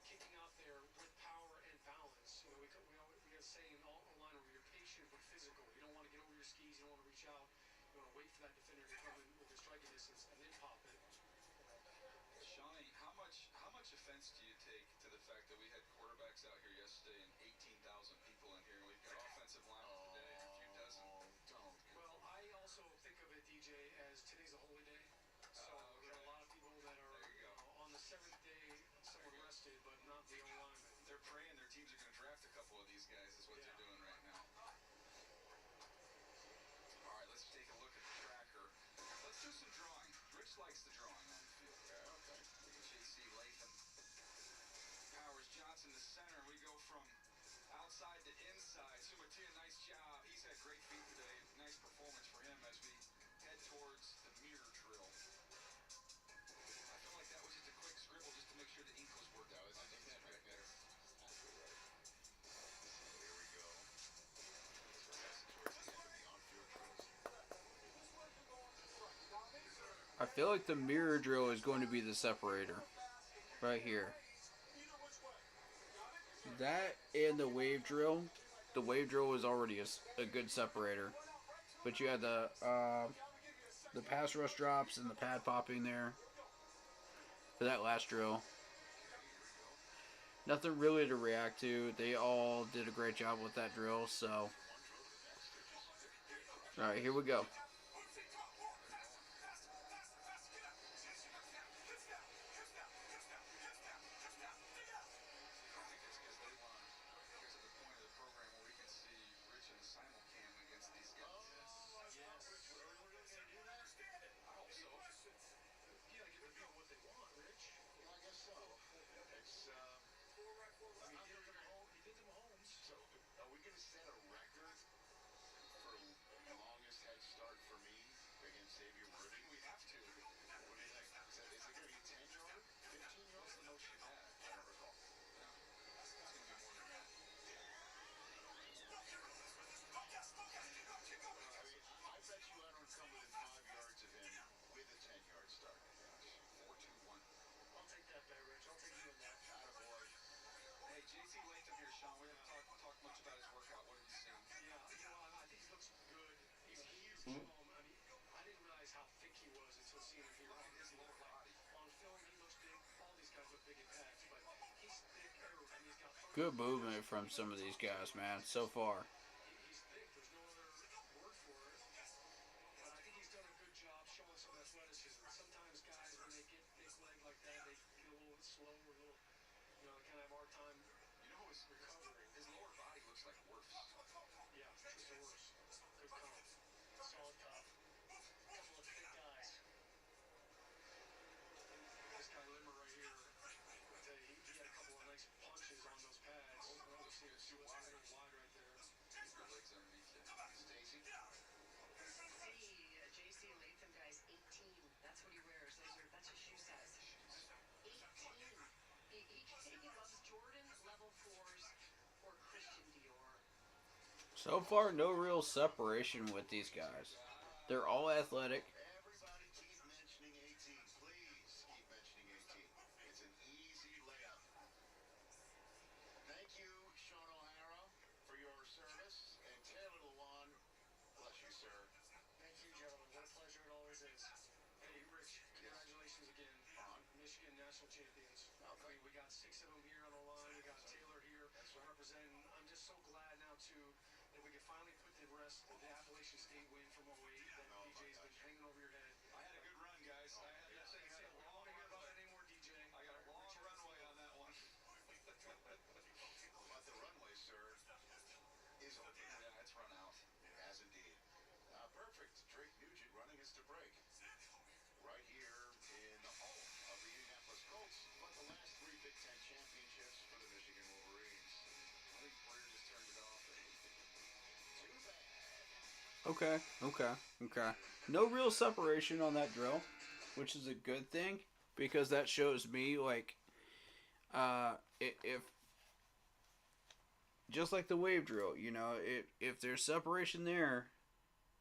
kicking out there with power and balance. You know, we have a saying online where you're patient but physical. You don't want to get over your skis. You don't want to reach out. You want to wait for that defender to come in with the striking distance and then pop it. Shawnee, how much offense do you take to the fact that we had quarterbacks out here yesterday and 18,000 people in here, and we've got offensive linemen today and a few dozen? Don't. Well, I also think of it, DJ, as today's a holy day. So we got a lot of people that are on the seventh day, somewhat rested, but not the O-linemen. They're praying their teams are going to draft a couple of these guys is what they're doing right now. All right, let's take a look at the tracker. Let's do some drawing. Rich likes the drawing on the field. Yeah, okay. J.C. Latham, Powers Johnson, the center. We go from outside to inside. Sumatia, nice job. He's had great feet today. Nice performance for him as we head towards the mirror drill. I feel like that was just a quick scribble just to make sure the ink was worked out. I think that's right there. Absolutely right. Here we go. So we're passing towards the end of the on-field drills. I feel like the mirror drill is going to be the separator. Right here. That and the wave drill. The wave drill is already a good separator. But you had the pass rush drops and the pad popping there for that last drill. Nothing really to react to. They all did a great job with that drill. So, all right, here we go. J.C. Latham here, Sean. We haven't talked much about his workout. What have you seen? Yeah, I think he looks good. He's huge. I mean, I didn't realize how thick he was until seeing him here. His lower body. On film, he looks big. All these guys look big in pads, but he's thick everywhere. He's got good movement from some of these guys, man, so far. He's thick. There's no other word for it. But I think he's done a good job showing some athleticism. Sometimes guys, when they get thick leg like that, they get a little slow or a little, you know, they kind of have a hard time. You know, his recovering. His lower body looks like Wirf's. Yeah, just the worst. Good comp. Solid comp. Couple of thick guys. This guy Limmer right here, I tell you, he had a couple of nice punches on those pads. You see it too wide right there. Keep your legs underneath you. Stacy? J.C. Latham guy's 18. That's what he wears. That's his shoe size. 18. He loves Jordan level 4s or Christian Dior. So far, no real separation with these guys. They're all athletic. Everybody keep mentioning 18. Please keep mentioning 18. It's an easy layup. Thank you, Sean O'Hara, for your service. And Taylor Lewan, bless you, sir. Thank you, gentlemen. What a pleasure it always is. Hey, Rich, congratulations again on Michigan national champions. I mean, we got 6 of them here on the line. We got Taylor here representing. I'm just so glad now, too, that we can finally put to rest the Appalachian State win from 08 that DJ's been hanging over your head. I had a good run, guys. I don't want to hear about it anymore, DJ. I got a long runway on that one. About the runway, sir. Okay, okay, okay. No real separation on that drill, which is a good thing because that shows me like, if just like the wave drill, you know, if there's separation there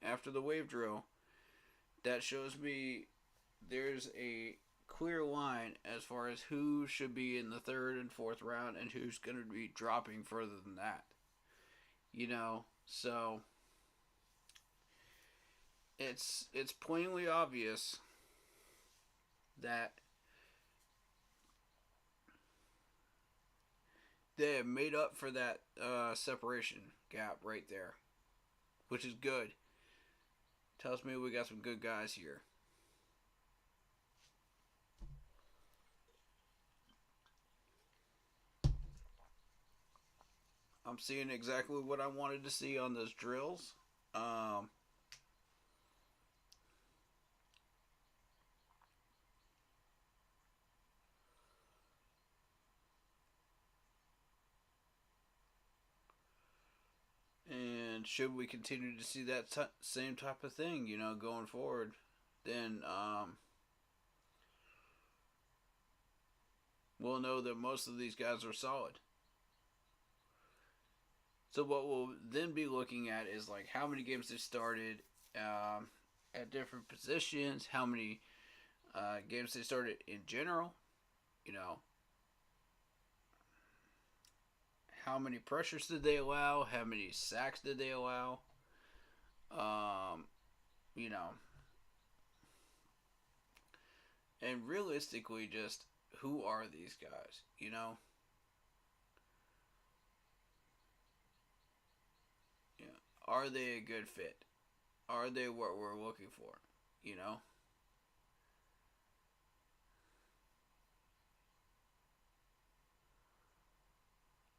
after the wave drill, that shows me there's a clear line as far as who should be in the third and fourth round and who's going to be dropping further than that. You know, so it's plainly obvious that they have made up for that separation gap right there, which is good. Tells me we got some good guys here. I'm seeing exactly what I wanted to see on those drills. Um, and should we continue to see that same type of thing, you know, going forward, then we'll know that most of these guys are solid. So what we'll then be looking at is like how many games they started at different positions, how many games they started in general, you know, how many pressures did they allow, how many sacks did they allow, you know, and realistically, just who are these guys, you know? Yeah. Are they a good fit? Are they what we're looking for? You know?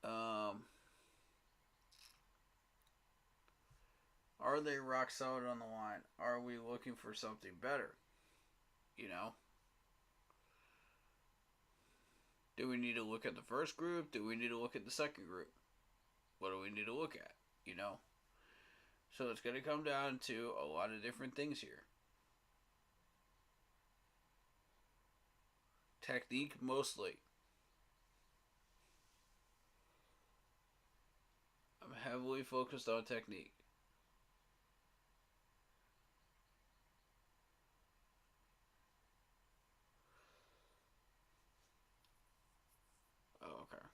Um, are they rock solid on the line? Are we looking for something better? You know? Do we need to look at the first group? Do we need to look at the second group? What do we need to look at? You know? So it's going to come down to a lot of different things here. Technique mostly. I'm heavily focused on technique. Oh, okay.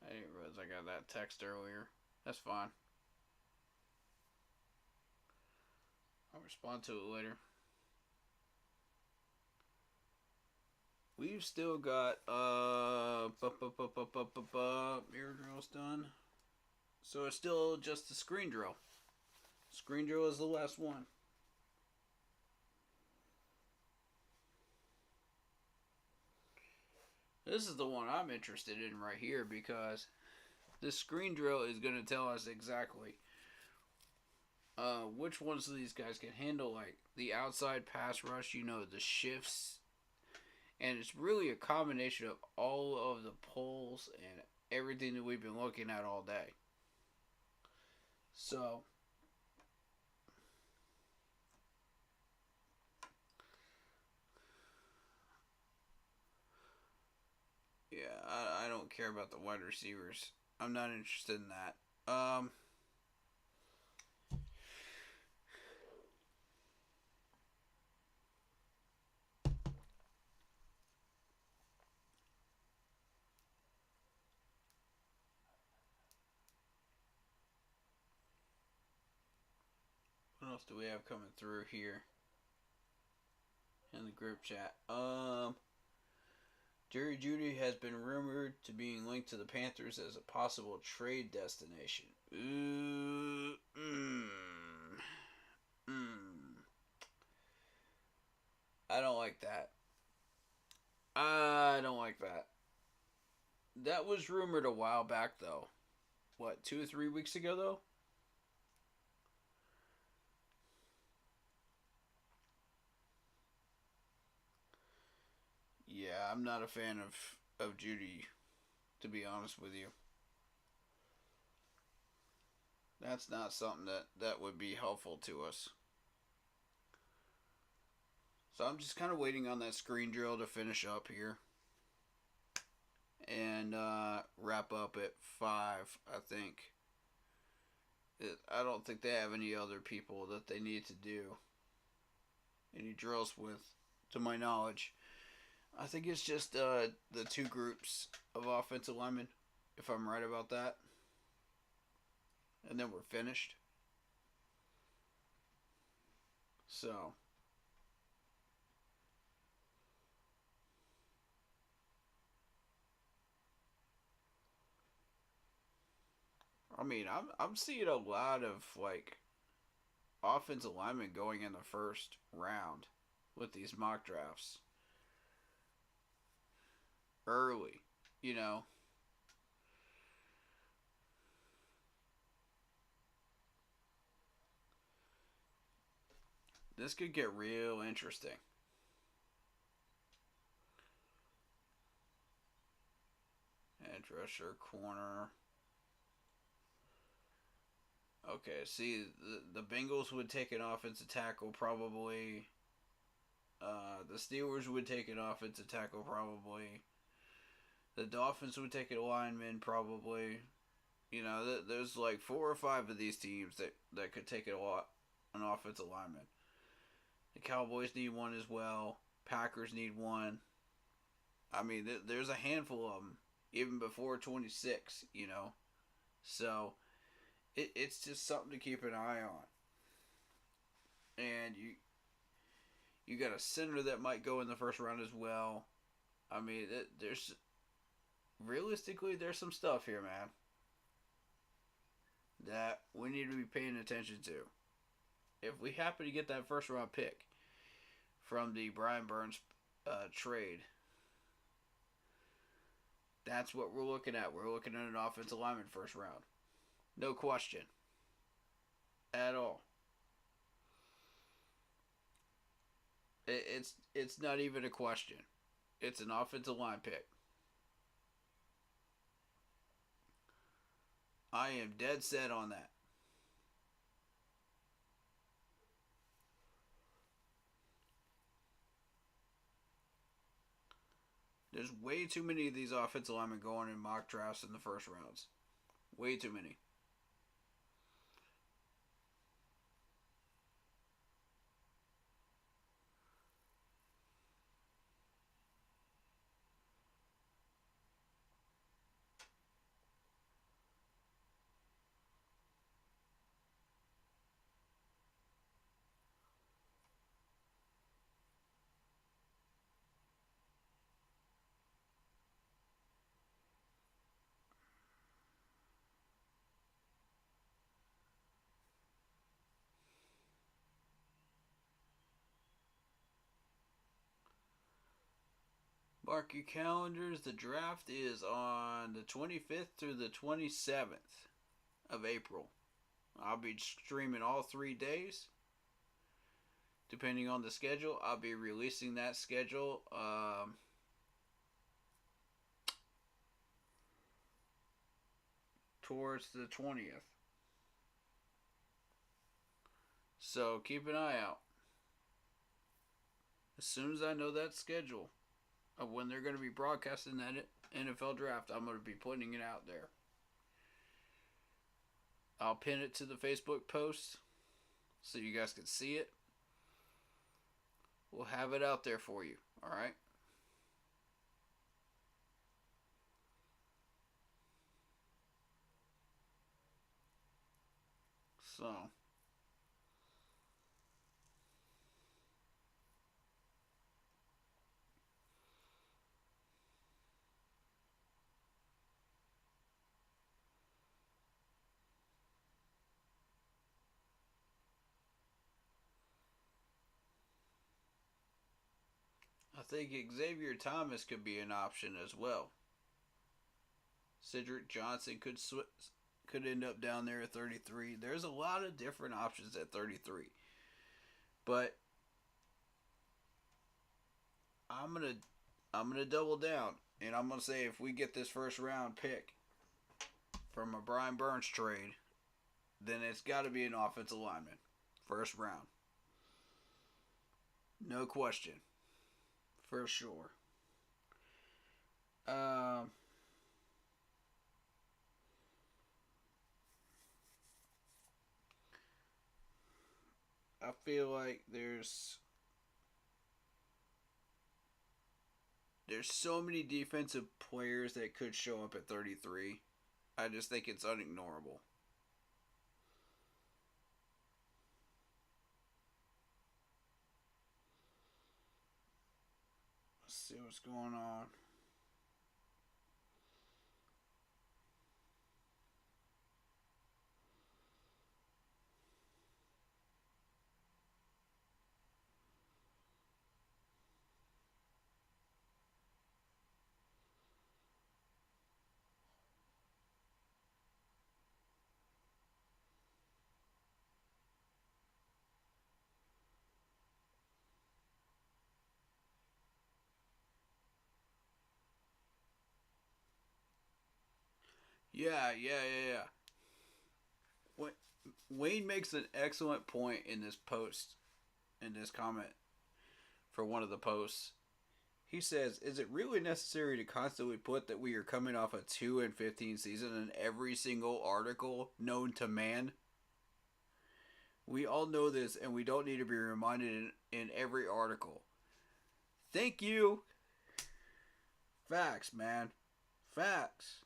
I didn't realize I got that text earlier. That's fine. I'll respond to it later. We've still got mirror drills done. So it's still just the screen drill. Screen drill is the last one. This is the one I'm interested in right here because this screen drill is going to tell us exactly which ones of these guys can handle like the outside pass rush, you know, the shifts. And it's really a combination of all of the pulls and everything that we've been looking at all day. So, yeah, I don't care about the wide receivers. I'm not interested in that. What else do we have coming through here in the group chat? Jerry Jeudy has been rumored to being linked to the Panthers as a possible trade destination. Ooh, I don't like that. I don't like that. That was rumored a while back, though. What, 2 or 3 weeks ago, though? Yeah, I'm not a fan of Jeudy, to be honest with you. That's not something that would be helpful to us. So I'm just kind of waiting on that screen drill to finish up here. And wrap up at 5, I think. I don't think they have any other people that they need to do any drills with, to my knowledge. I think it's just the 2 groups of offensive linemen, if I'm right about that. And then we're finished. So, I mean, I'm seeing a lot of like offensive linemen going in the first round with these mock drafts early, you know. This could get real interesting. Edge rusher, corner. Okay, see, the Bengals would take an offensive tackle probably. The Steelers would take an offensive tackle probably. The Dolphins would take a lineman probably. You know, there's like 4 or 5 of these teams that could take an offensive lineman. The Cowboys need one as well. Packers need one. I mean, there's a handful of them even before 26. You know, so it's just something to keep an eye on. And you got a center that might go in the first round as well. I mean, there's realistically there's some stuff here, man, that we need to be paying attention to. If we happen to get that first round pick from the Brian Burns trade, that's what we're looking at. We're looking at an offensive lineman first round. No question. At all. It's not even a question. It's an offensive line pick. I am dead set on that. There's way too many of these offensive linemen going in mock drafts in the first rounds. Way too many. Mark your calendars. The draft is on the 25th through the 27th of April. I'll be streaming all 3 days. Depending on the schedule, I'll be releasing that schedule towards the 20th. So keep an eye out. As soon as I know that schedule of when they're going to be broadcasting that NFL draft, I'm going to be putting it out there. I'll pin it to the Facebook post so you guys can see it. We'll have it out there for you. Alright? So, I think Xavier Thomas could be an option as well. Cedric Johnson could end up down there at 33. There's a lot of different options at 33. But I'm gonna double down, and I'm gonna say if we get this first round pick from a Brian Burns trade, then it's got to be an offensive lineman. First round. No question. For sure. I feel like there's so many defensive players that could show up at 33. I just think it's unignorable. Let's see what's going on. Yeah. Wayne makes an excellent point in this post, in this comment for one of the posts. He says, "Is it really necessary to constantly put that we are coming off a 2-15 season in every single article known to man? We all know this, and we don't need to be reminded in every article." Thank you. Facts, man. Facts.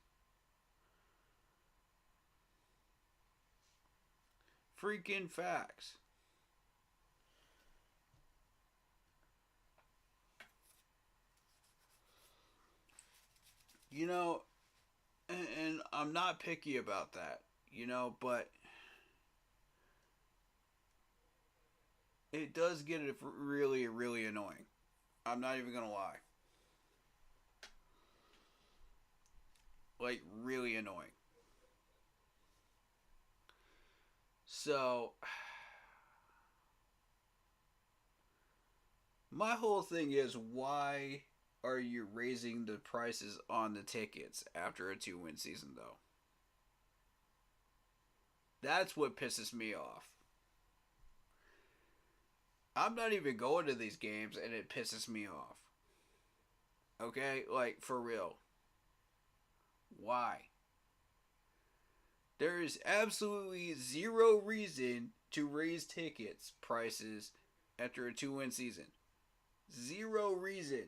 Freaking facts. You know, and I'm not picky about that, but it does get really, really annoying. I'm not even gonna lie. Like, really annoying. So, my whole thing is, why are you raising the prices on the tickets after a 2-win season, though? That's what pisses me off. I'm not even going to these games and it pisses me off. Okay? Like, for real. Why? There is absolutely zero reason to raise tickets prices after a 2-win season. Zero reason.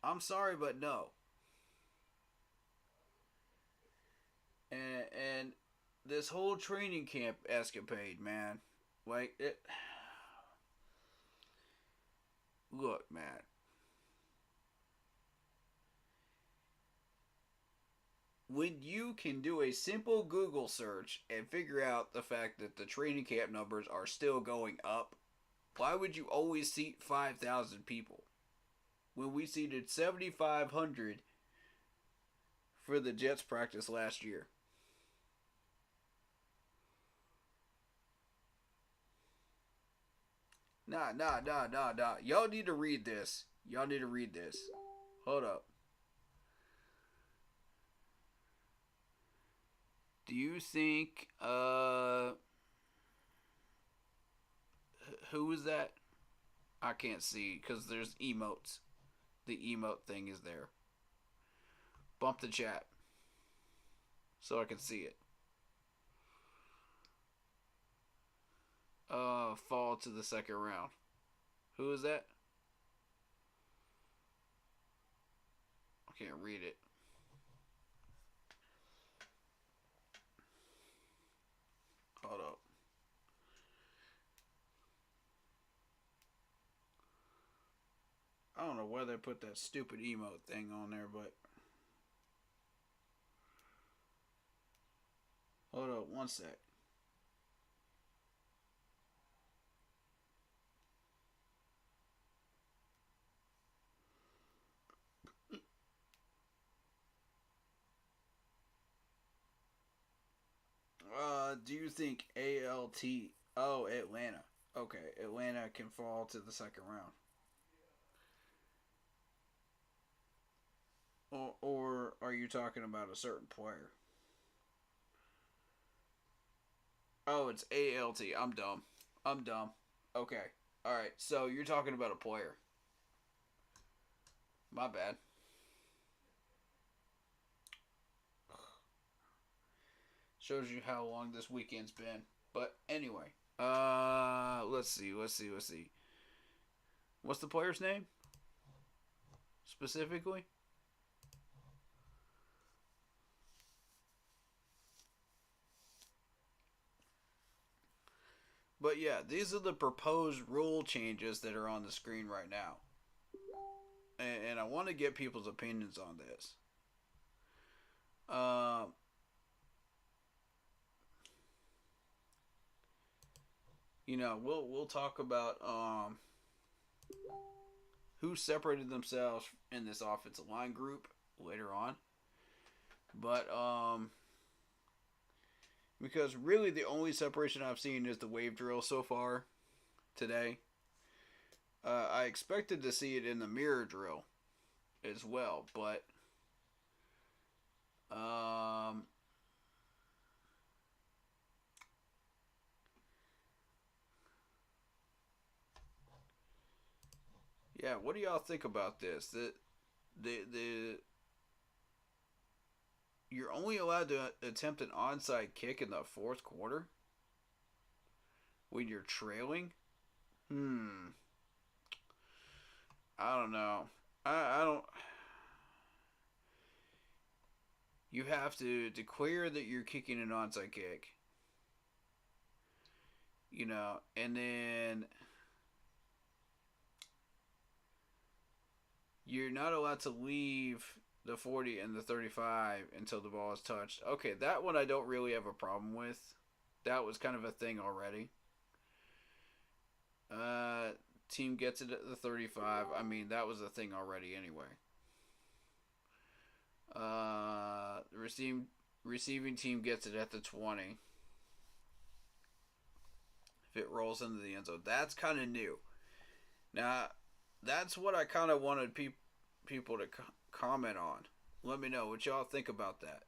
I'm sorry, but no. And this whole training camp escapade, man. Like, it. Look, man. When you can do a simple Google search and figure out the fact that the training camp numbers are still going up, why would you always seat 5,000 people when we seated 7,500 for the Jets practice last year? Nah. Y'all need to read this. Hold up. Do you think, who is that? I can't see because there's emotes. The emote thing is there. Bump the chat so I can see it. Fall to the second round. Who is that? I can't read it. Hold up. I don't know why they put that stupid emote thing on there, but hold up one sec. Do you think ALT? Oh, Atlanta. Okay, Atlanta can fall to the second round. Or are you talking about a certain player? Oh, it's ALT. I'm dumb. I'm dumb. Okay. All right. So you're talking about a player. My bad. Shows you how long this weekend's been. But anyway, let's see. What's the player's name specifically? But yeah, these are the proposed rule changes that are on the screen right now. And I want to get people's opinions on this. Um, we'll talk about who separated themselves in this offensive line group later on. But because really the only separation I've seen is the wave drill so far today. I expected to see it in the mirror drill as well, but yeah, what do y'all think about this? The you're only allowed to attempt an onside kick in the fourth quarter when you're trailing. I don't know. I don't. You have to declare that you're kicking an onside kick. And then you're not allowed to leave the 40 and the 35 until the ball is touched. Okay, that one I don't really have a problem with. That was kind of a thing already. Team gets it at the 35. I mean, that was a thing already anyway. Receiving team gets it at the 20. If it rolls into the end zone, that's kind of new. Now, that's what I kind of wanted people to comment on. Let me know what y'all think about that.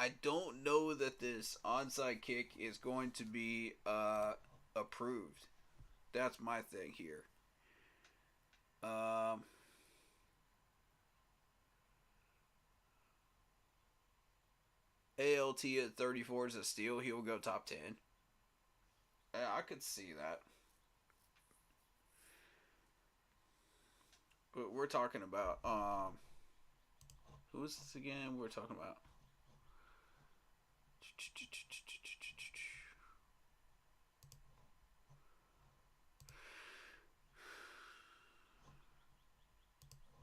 I don't know that this onside kick is going to be approved. That's my thing here. ALT at 34 is a steal. He will go top 10. Yeah, I could see that. But we're talking about who is this again? We're talking about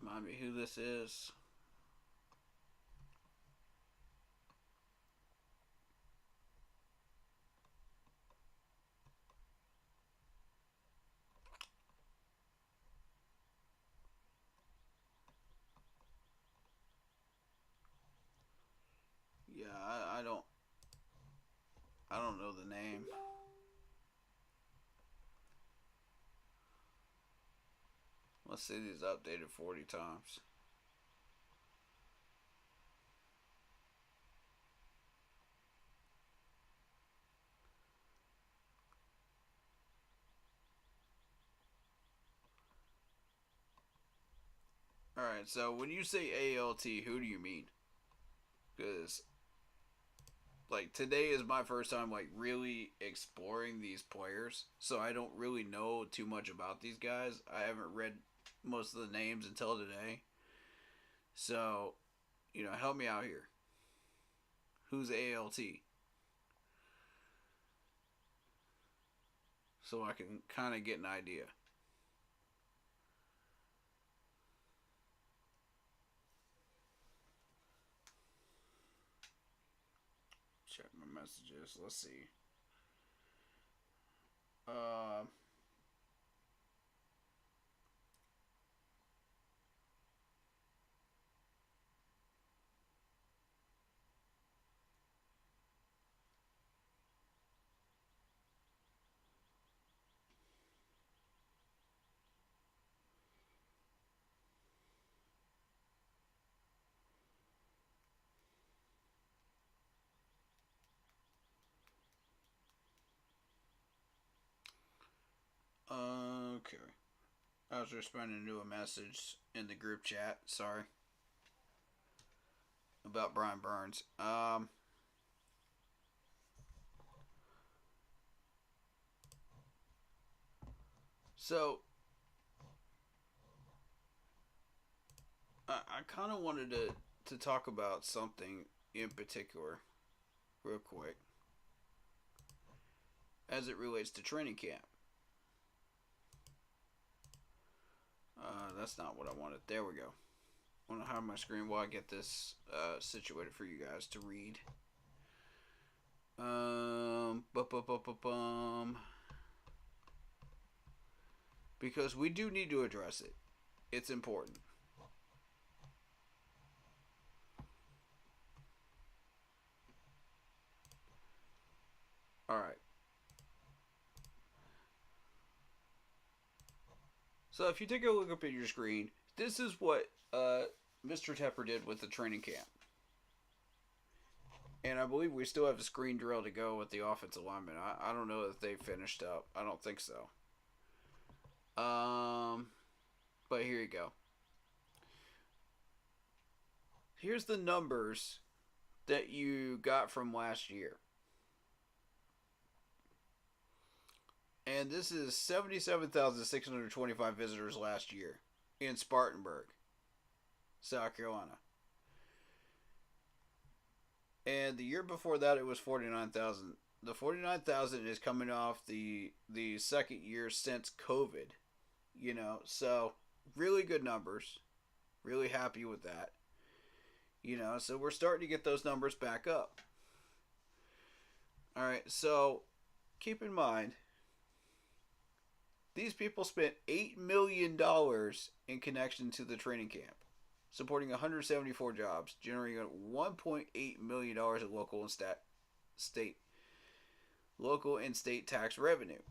remind me who this is. Yeah, I don't know the name. Let's see these updated 40 times. Alright, so when you say ALT, who do you mean? Because, like, today is my first time, like, really exploring these players. So I don't really know too much about these guys. I haven't read most of the names until today. So, help me out here. Who's ALT? So I can kind of get an idea. Check my messages. Let's see. Okay. I was responding to a message in the group chat. Sorry. About Brian Burns. So I kind of wanted to talk about something in particular, real quick, as it relates to training camp. That's not what I wanted. There we go. I want to hide my screen while I get this situated for you guys to read. Because we do need to address it. It's important. Alright. So if you take a look up at your screen, this is what Mr. Tepper did with the training camp. And I believe we still have a screen drill to go with the offensive lineman. I don't know if they finished up. I don't think so. But here you go. Here's the numbers that you got from last year. And this is 77,625 visitors last year in Spartanburg, South Carolina. And the year before that, it was 49,000. The 49,000 is coming off the second year since COVID. You know, so really good numbers. Really happy with that. You know, so we're starting to get those numbers back up. All right, so keep in mind, these people spent $8 million in connection to the training camp, supporting 174 jobs, generating $1.8 million in local and state tax revenue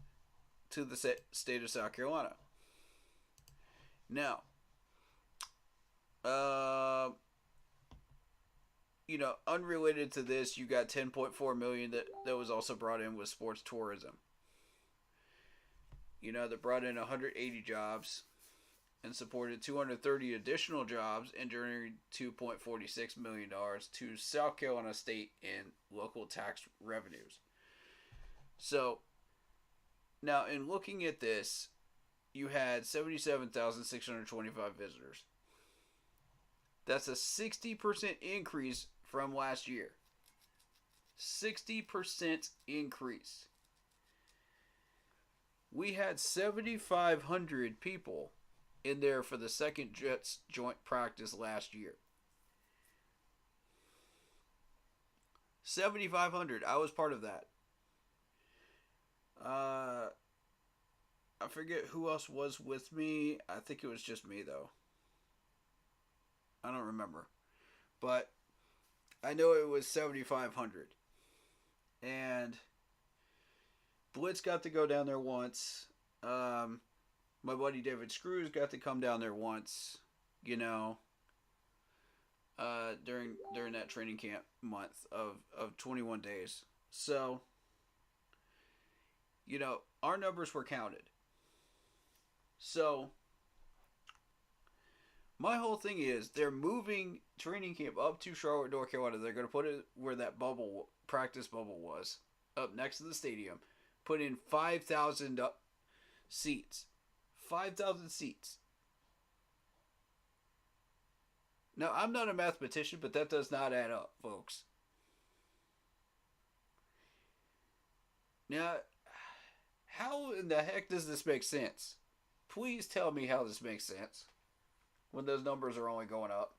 to the state of South Carolina. Now, you know, unrelated to this, you got $10.4 million that was also brought in with sports tourism. You know, that brought in 180 jobs and supported 230 additional jobs and generated $2.46 million to South Carolina state and local tax revenues. So, now in looking at this, you had 77,625 visitors. That's a 60% increase from last year. 60% increase. We had 7,500 people in there for the second Jets joint practice last year. 7,500. I was part of that. I forget who else was with me. I think it was just me, though. I don't remember. But I know it was 7,500. And Blitz got to go down there once. My buddy David Screws got to come down there once, you know, during that training camp month of 21 days. So, you know, our numbers were counted. So, my whole thing is they're moving training camp up to Charlotte, North Carolina. They're going to put it where that practice bubble was, up next to the stadium. Put in 5,000 seats. 5,000 seats. Now, I'm not a mathematician, but that does not add up, folks. Now, how in the heck does this make sense? Please tell me how this makes sense when those numbers are only going up.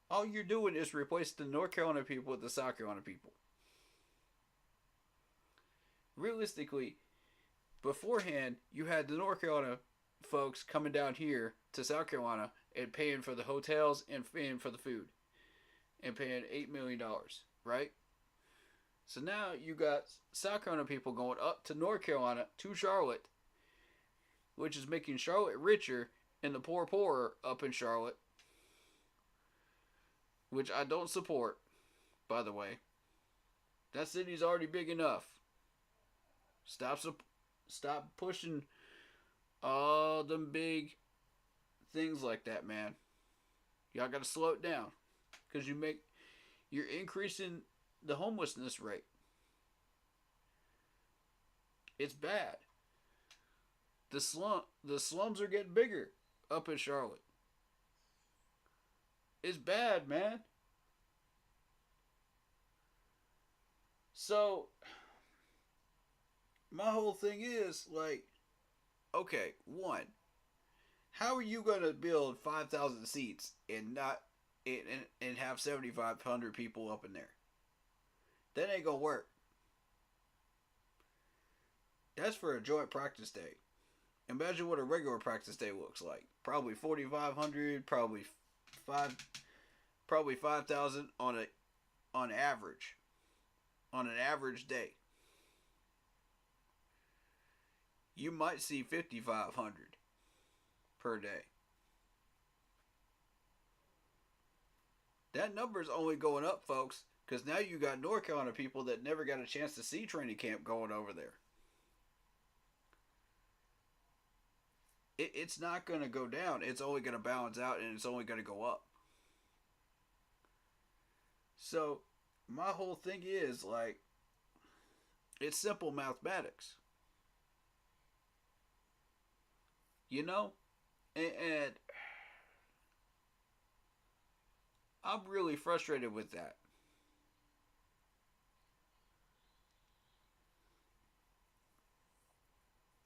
All you're doing is replace the North Carolina people with the South Carolina people. Realistically, beforehand, you had the North Carolina folks coming down here to South Carolina and paying for the hotels and paying for the food and paying $8 million, right? So now you got South Carolina people going up to North Carolina to Charlotte, which is making Charlotte richer and the poor poorer up in Charlotte, which I don't support, by the way. That city's already big enough. Stop pushing all them big things like that, man. Y'all gotta slow it down. Because you're increasing the homelessness rate. It's bad. The slums are getting bigger up in Charlotte. It's bad, man. So my whole thing is like, okay, one, how are you gonna build 5,000 seats and not and have 7,500 people up in there? That ain't gonna work. That's for a joint practice day. Imagine what a regular practice day looks like. Probably 4,500, probably 5,000 on average. On an average day. You might see 5,500 per day. That number's only going up, folks, because now you got North Carolina people that never got a chance to see training camp going over there. It's not going to go down. It's only going to balance out, and it's only going to go up. So, my whole thing is, like, it's simple mathematics. You know? And I'm really frustrated with that.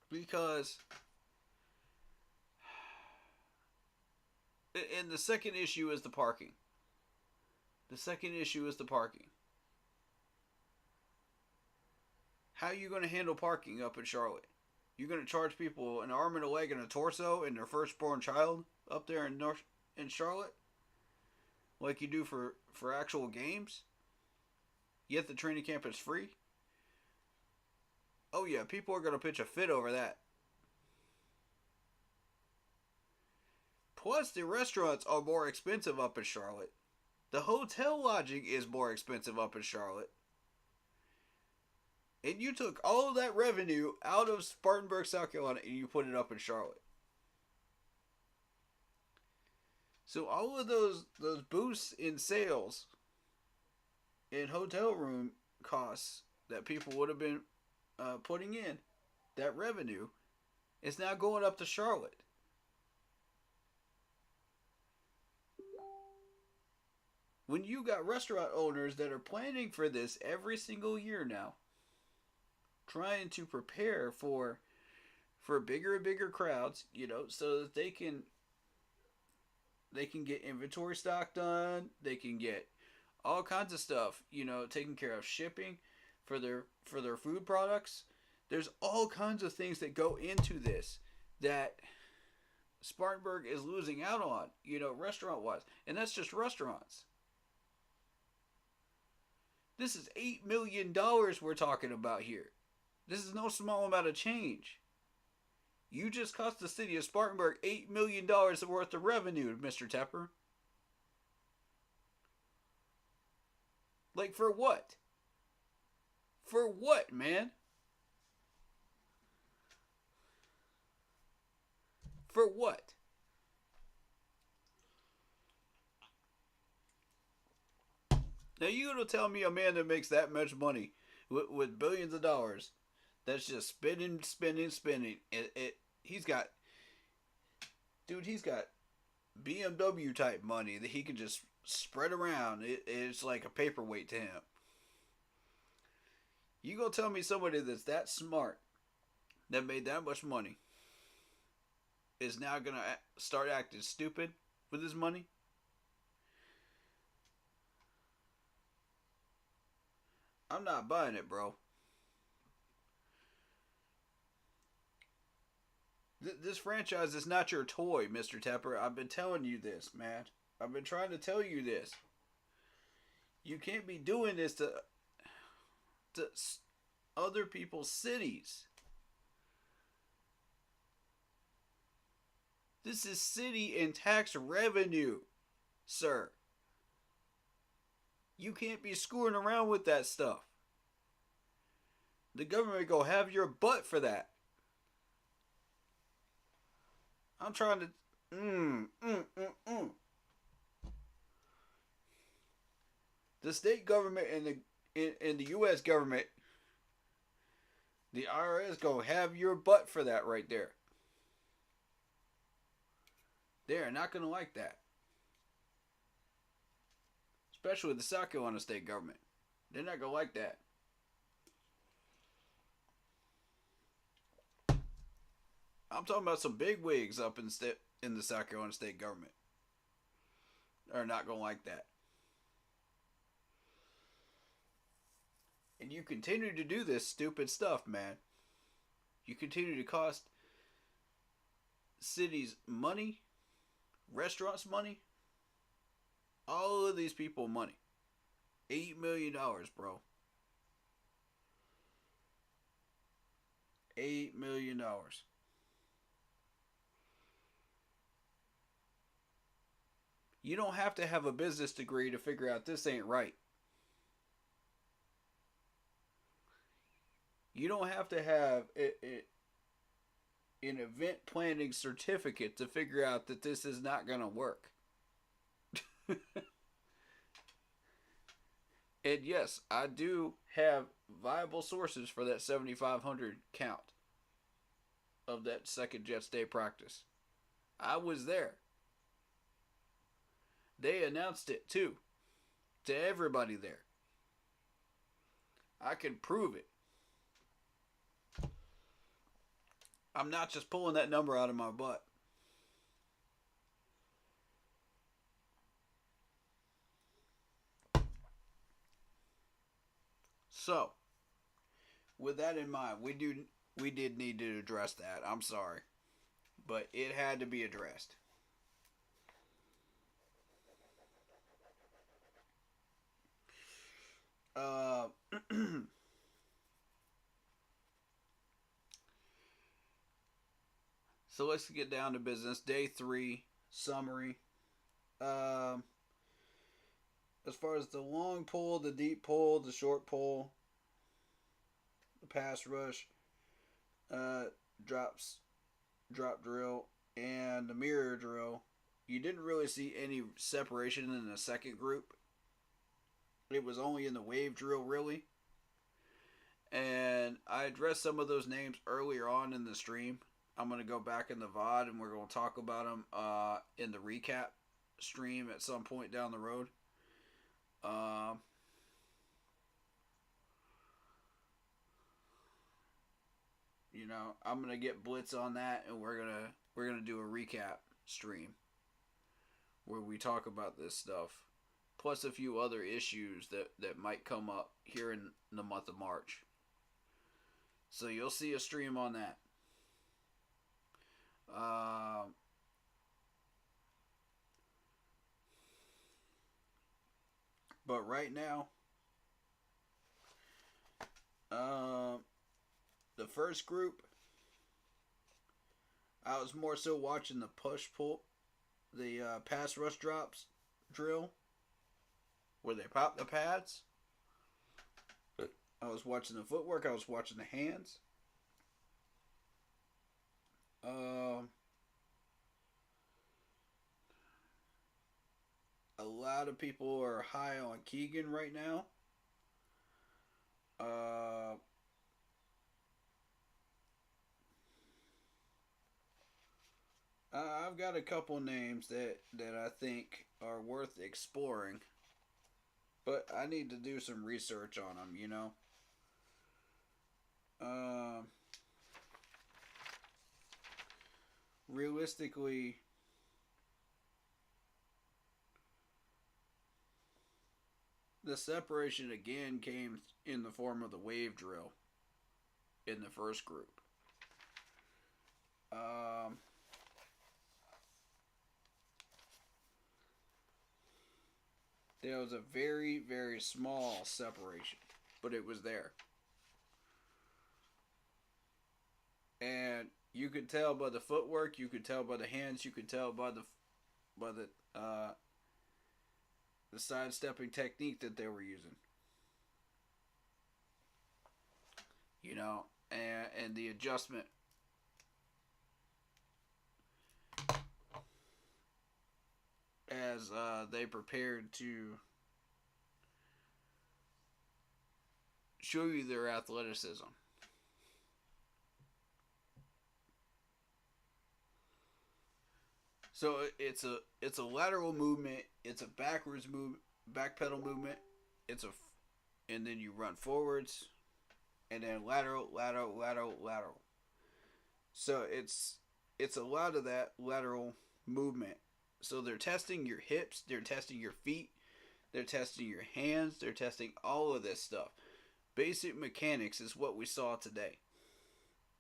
Because and the second issue is the parking. The second issue is the parking. How are you going to handle parking up in Charlotte? You're going to charge people an arm and a leg and a torso and their firstborn child up there in Charlotte? Like you do for actual games? Yet the training camp is free? Oh yeah, people are going to pitch a fit over that. Plus, the restaurants are more expensive up in Charlotte. The hotel lodging is more expensive up in Charlotte. And you took all of that revenue out of Spartanburg, South Carolina, and you put it up in Charlotte. So all of those boosts in sales and hotel room costs that people would have been putting in, that revenue, is now going up to Charlotte. When you got restaurant owners that are planning for this every single year now, trying to prepare for bigger and bigger crowds, you know, so that they can get inventory stock done, they can get all kinds of stuff, you know, taking care of shipping for their food products. There's all kinds of things that go into this that Spartanburg is losing out on, you know, restaurant-wise. And that's just restaurants. This is $8 million we're talking about here. This is no small amount of change. You just cost the city of Spartanburg $8 million worth of revenue, Mr. Tepper. Like, for what? For what, man? For what? Now you gonna tell me a man that makes that much money with billions of dollars, that's just spending. He's got BMW type money that he can just spread around. It's like a paperweight to him. You gonna tell me somebody that's that smart, that made that much money, is now gonna start acting stupid with his money? I'm not buying it, bro. This franchise is not your toy, Mr. Tepper. I've been telling you this, man. I've been trying to tell you this. You can't be doing this to other people's cities. This is city and tax revenue, sir. You can't be screwing around with that stuff. The government go have your butt for that. I'm trying to. Mm. The state government and the U.S. government, the IRS, gonna have your butt for that right there. They're not gonna like that, especially the South Carolina state government. They're not gonna like that. I'm talking about some big wigs up in the South Carolina state government. Are not gonna like that. And you continue to do this stupid stuff, man. You continue to cost cities money, restaurants money, all of these people money. $8 million, bro. $8 million. You don't have to have a business degree to figure out this ain't right. You don't have to have an event planning certificate to figure out that this is not going to work. And yes, I do have viable sources for that 7,500 count of that second Jets Day practice. I was there. They announced it too, to everybody there. I can prove it. I'm not just pulling that number out of my butt. So, with that in mind, we did need to address that. I'm sorry, but it had to be addressed. So let's get down to business. Day 3 summary. As far as the long pull, the deep pull, the short pull, the pass rush, drop drill, and the mirror drill, you didn't really see any separation in the second group. It was only in the wave drill, really. And I addressed some of those names earlier on in the stream. I'm going to go back in the VOD and we're going to talk about them in the recap stream at some point down the road. You know, I'm going to get Blitz on that and we're going to do a recap stream where we talk about this stuff. Plus a few other issues that might come up here in the month of March. So you'll see a stream on that. But right now, the first group, I was more so watching the push pull, the pass rush drops drill, where they pop the pads. I was watching the footwork. I was watching the hands. A lot of people are high on Keegan right now. I've got a couple names that I think are worth exploring, but I need to do some research on them, you know. Realistically, the separation again came in the form of the wave drill in the first group. There was a very, very small separation, but it was there. And you could tell by the footwork, you could tell by the hands, you could tell by the sidestepping technique that they were using. You know, and the adjustment as they prepared to show you their athleticism. So it's a lateral movement, it's a backwards move, back pedal movement, and then you run forwards, and then lateral, lateral, lateral, lateral. So it's a lot of that lateral movement. So they're testing your hips, they're testing your feet, they're testing your hands, they're testing all of this stuff. Basic mechanics is what we saw today.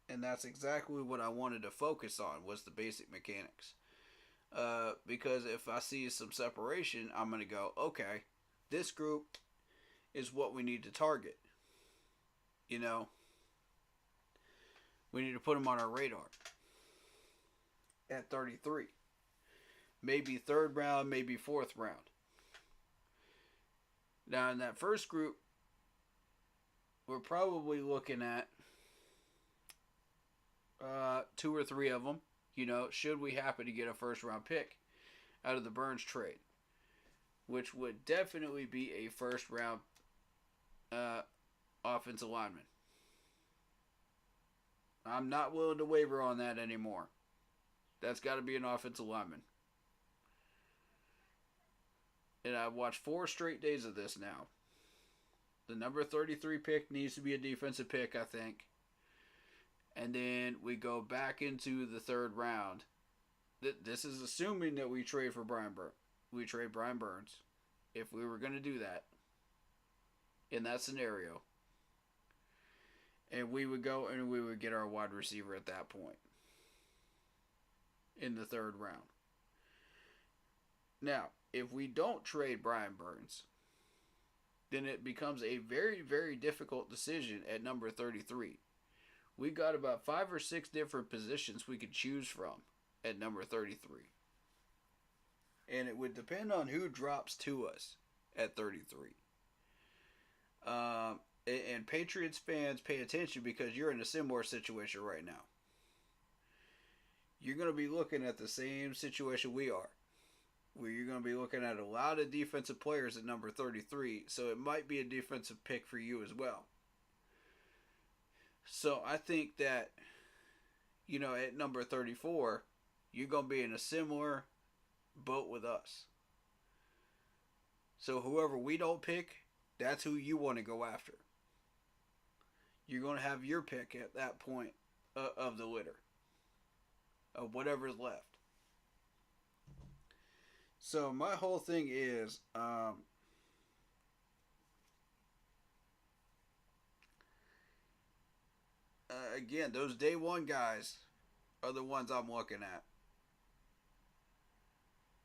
And that's exactly what I wanted to focus on, was the basic mechanics. Because if I see some separation, I'm going to go, okay, this group is what we need to target. You know, we need to put them on our radar at 33. Maybe third round, maybe fourth round. Now, in that first group, we're probably looking at 2 or 3 of them. You know, should we happen to get a first round pick out of the Burns trade, which would definitely be a first round offensive lineman. I'm not willing to waver on that anymore. That's got to be an offensive lineman. And I've watched 4 straight days of this now. The number 33 pick needs to be a defensive pick, I think. And then we go back into the third round. This is assuming that we trade for Brian Burns. We trade Brian Burns. If we were going to do that, in that scenario. And we would go and we would get our wide receiver at that point. In the third round. Now, if we don't trade Brian Burns, then it becomes a very, very difficult decision at number 33. We got about 5 or 6 different positions we could choose from at number 33. And it would depend on who drops to us at 33. And Patriots fans, pay attention, because you're in a similar situation right now. You're going to be looking at the same situation we are, where you're going to be looking at a lot of defensive players at number 33, so it might be a defensive pick for you as well. So I think that, you know, at number 34, you're going to be in a similar boat with us. So whoever we don't pick, that's who you want to go after. You're going to have your pick at that point of the litter, of whatever's left. So my whole thing is, again, those day one guys are the ones I'm looking at.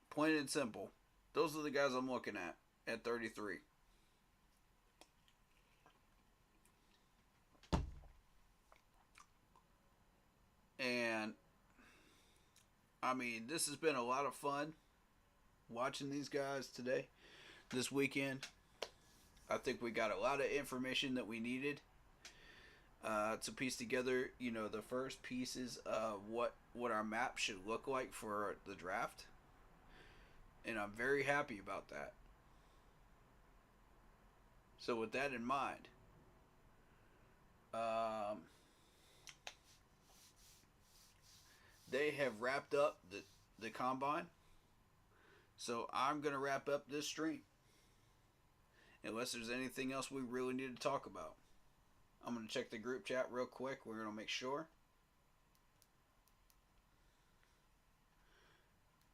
Plain and simple. Those are the guys I'm looking at 33. And, I mean, this has been a lot of fun watching these guys today, this weekend. I think we got a lot of information that we needed to piece together, you know, the first pieces of what our map should look like for the draft. And I'm very happy about that. So with that in mind, they have wrapped up the combine. So I'm going to wrap up this stream. Unless there's anything else we really need to talk about. I'm going to check the group chat real quick. We're going to make sure.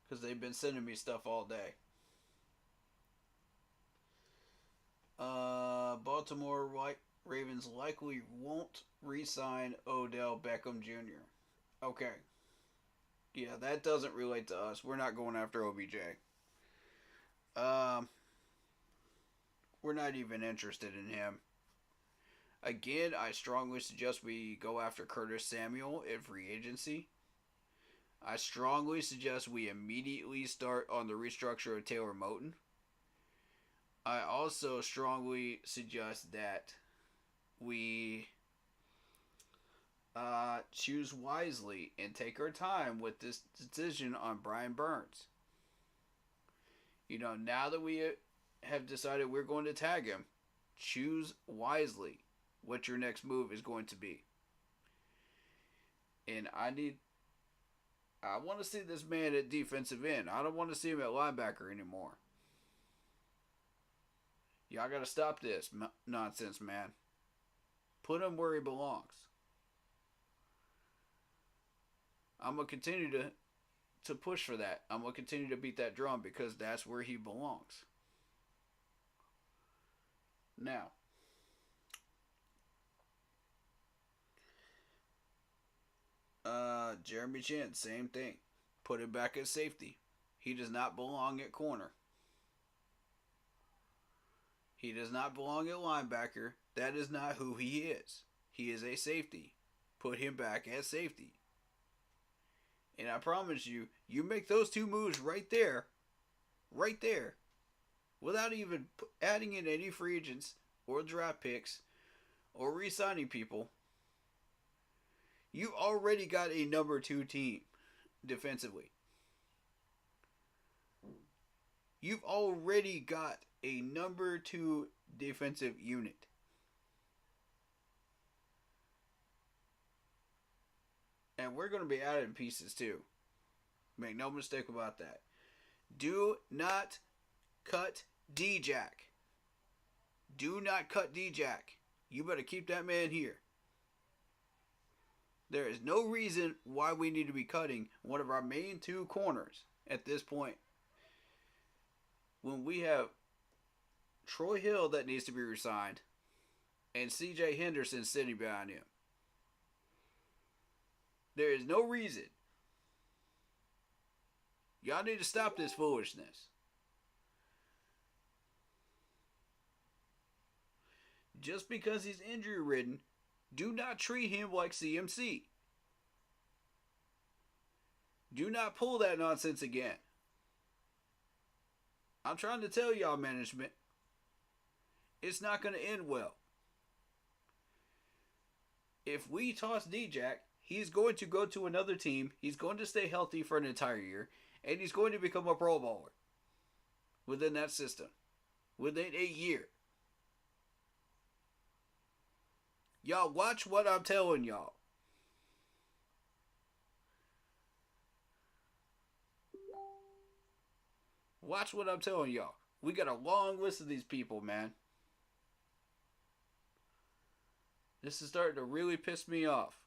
Because they've been sending me stuff all day. Baltimore Ravens likely won't re-sign Odell Beckham Jr. Okay. Yeah, that doesn't relate to us. We're not going after OBJ. We're not even interested in him. Again, I strongly suggest we go after Curtis Samuel in free agency. I strongly suggest we immediately start on the restructure of Taylor Moton. I also strongly suggest that we choose wisely and take our time with this decision on Brian Burns. You know, now that we have decided we're going to tag him, choose wisely what your next move is going to be. And I want to see this man at defensive end. I don't want to see him at linebacker anymore. Y'all got to stop this nonsense, man. Put him where he belongs. I'm going to continue to push for that. I'm going to continue to beat that drum because that's where he belongs. Now, Jeremy Chin, same thing. Put him back at safety. He does not belong at corner. He does not belong at linebacker. That is not who he is. He is a safety. Put him back at safety. And I promise you, you make those two moves right there, without even adding in any free agents or draft picks or re-signing people, you already got a number 2 team defensively. You've already got a number 2 defensive unit. And we're going to be adding pieces too. Make no mistake about that. Do not cut D-Jack. Do not cut D-Jack. You better keep that man here. There is no reason why we need to be cutting one of our main 2 corners at this point. When we have Troy Hill that needs to be resigned and C.J. Henderson sitting behind him. There is no reason. Y'all need to stop this foolishness. Just because he's injury ridden, do not treat him like CMC. Do not pull that nonsense again. I'm trying to tell y'all, management, it's not going to end well. If we toss D-Jack, he's going to go to another team, he's going to stay healthy for an entire year, and he's going to become a Pro Bowler within that system, within a year. Y'all watch what I'm telling y'all. Watch what I'm telling y'all. We got a long list of these people, man. This is starting to really piss me off.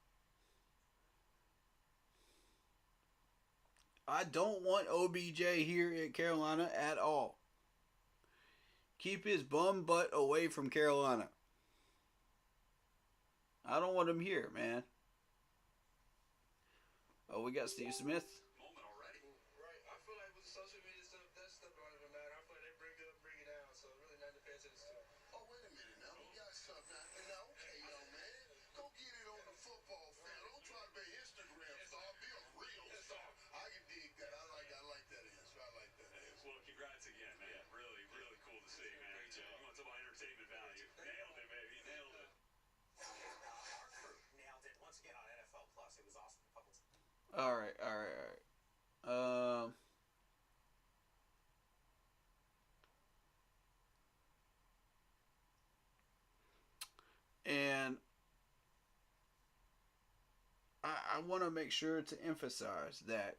I don't want OBJ here at Carolina at all. Keep his bum butt away from Carolina. I don't want him here, man. Oh, we got Steve Smith. Moment already. Right. I feel like with the social media stuff, that stuff don't even matter. I feel like they bring it up, bring it down. So really nothing to pay attention to. Oh, wait a minute now. We got something out there now. Okay, young man. Go get it on the football field. Don't try to be an Instagram star. Be a real star. I can dig that. I like that answer. I like that answer. Well, congrats again, man. Yeah. Really, really cool to see, man. Great job. You want to talk about entertainment value. Nailed it, baby. Nailed it. Our crew nailed it once again on NFL Plus. It was awesome. A couple times. All right. And I want to make sure to emphasize that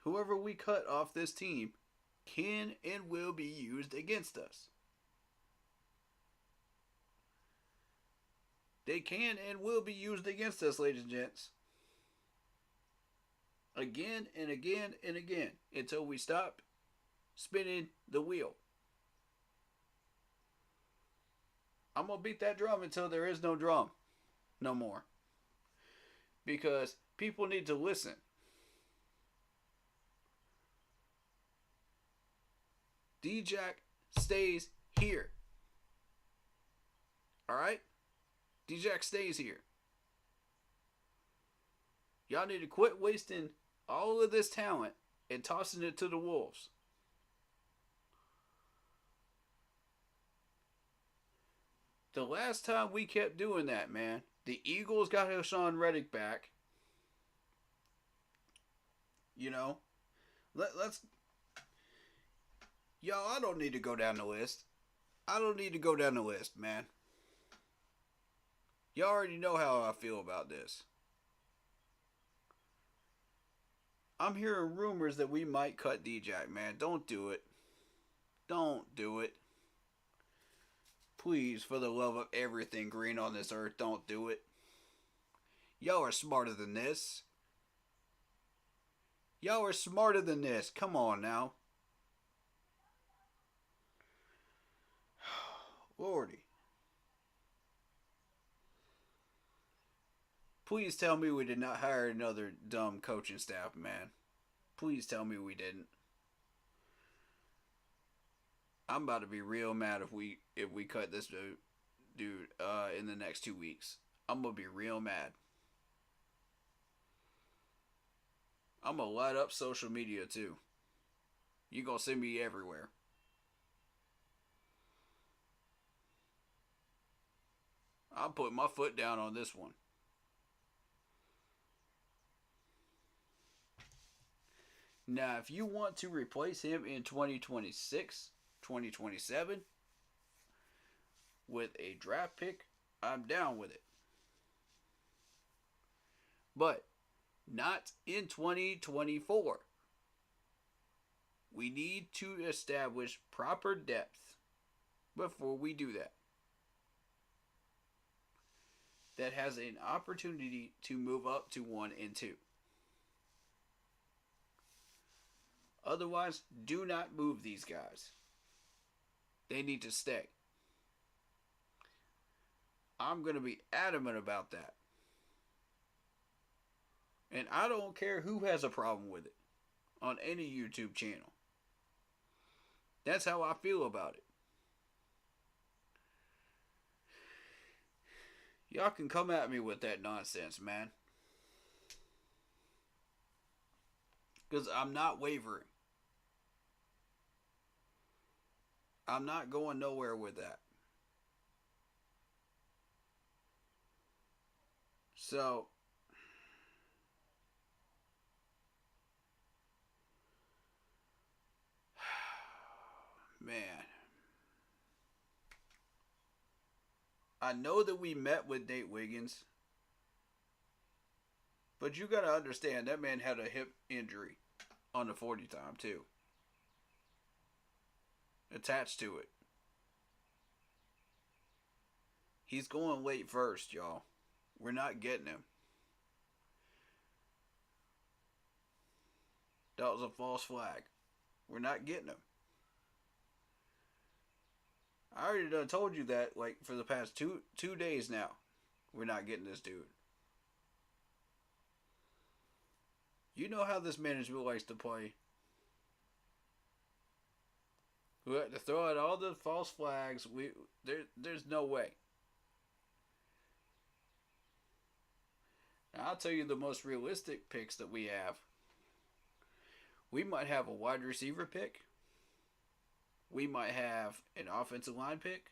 whoever we cut off this team can and will be used against us. They can and will be used against us, ladies and gents. Again and again and again until we stop spinning the wheel. I'm going to beat that drum until there is no drum no more. Because people need to listen. D-Jack stays here. Alright? D-Jack stays here. Y'all need to quit wasting all of this talent and tossing it to the Wolves. The last time we kept doing that, man, the Eagles got Hassan Reddick back. You know, let's. Y'all, I don't need to go down the list. I don't need to go down the list, man. Y'all already know how I feel about this. I'm hearing rumors that we might cut D-Jack, man. Don't do it. Don't do it. Please, for the love of everything green on this earth, don't do it. Y'all are smarter than this. Y'all are smarter than this. Come on now. Lordy. Please tell me we did not hire another dumb coaching staff, man. Please tell me we didn't. I'm about to be real mad if we cut this dude in the next 2 weeks. I'm gonna be real mad. I'm gonna light up social media too. You gonna see me everywhere. I'm putting my foot down on this one. Now, if you want to replace him in 2026, 2027 with a draft pick, I'm down with it. But not in 2024. We need to establish proper depth before we do that. That has an opportunity to move up to 1 and 2. Otherwise, do not move these guys. They need to stay. I'm going to be adamant about that. And I don't care who has a problem with it on any YouTube channel. That's how I feel about it. Y'all can come at me with that nonsense, man. Because I'm not wavering. I'm not going nowhere with that. So, man, I know that we met with Nate Wiggins, but you got to understand that man had a hip injury on the 40 time too. Attached to it. He's going late first, y'all. We're not getting him. That was a false flag. We're not getting him. I already done told you that like for the past two days now. We're not getting this dude. You know how this management likes to play. We have to throw out all the false flags. There's no way. Now, I'll tell you the most realistic picks that we have. We might have a wide receiver pick. We might have an offensive line pick.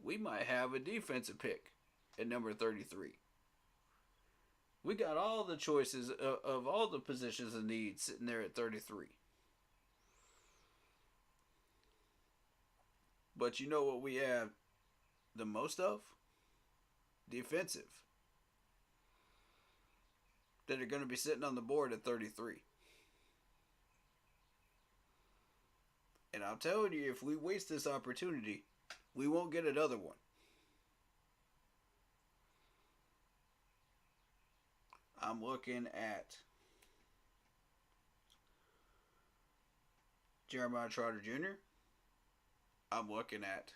We might have a defensive pick at number 33. We got all the choices of all the positions and needs sitting there at 33. But you know what we have the most of? Defensive. That are going to be sitting on the board at 33. And I'm telling you, if we waste this opportunity, we won't get another one. I'm looking at Jeremiah Trotter Jr. I'm looking at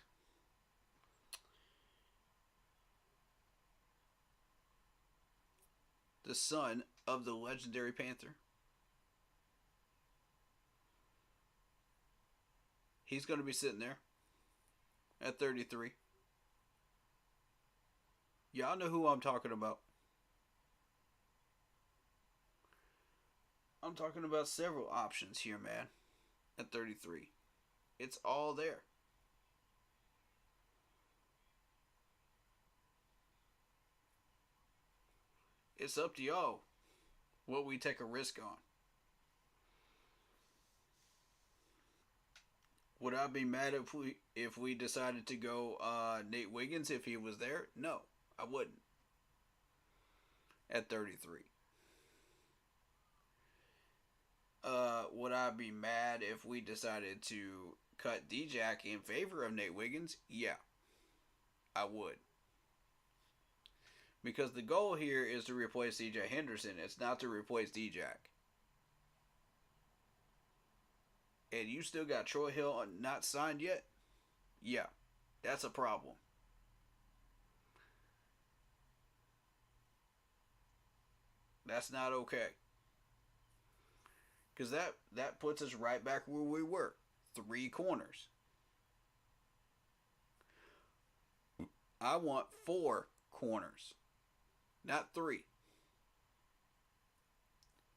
the son of the legendary Panther. He's going to be sitting there at 33. Y'all know who I'm talking about. I'm talking about several options here, man, at 33. It's all there. It's up to y'all what we take a risk on. Would I be mad if we decided to go Nate Wiggins if he was there? No, I wouldn't. At 33. Would I be mad if we decided to cut D-Jack in favor of Nate Wiggins? Yeah, I would. Because the goal here is to replace CJ Henderson. It's not to replace D-Jack. And you still got Troy Hill not signed yet? Yeah, that's a problem. That's not okay. Because that puts us right back where we were. 3 corners. I want 4 corners. Not 3.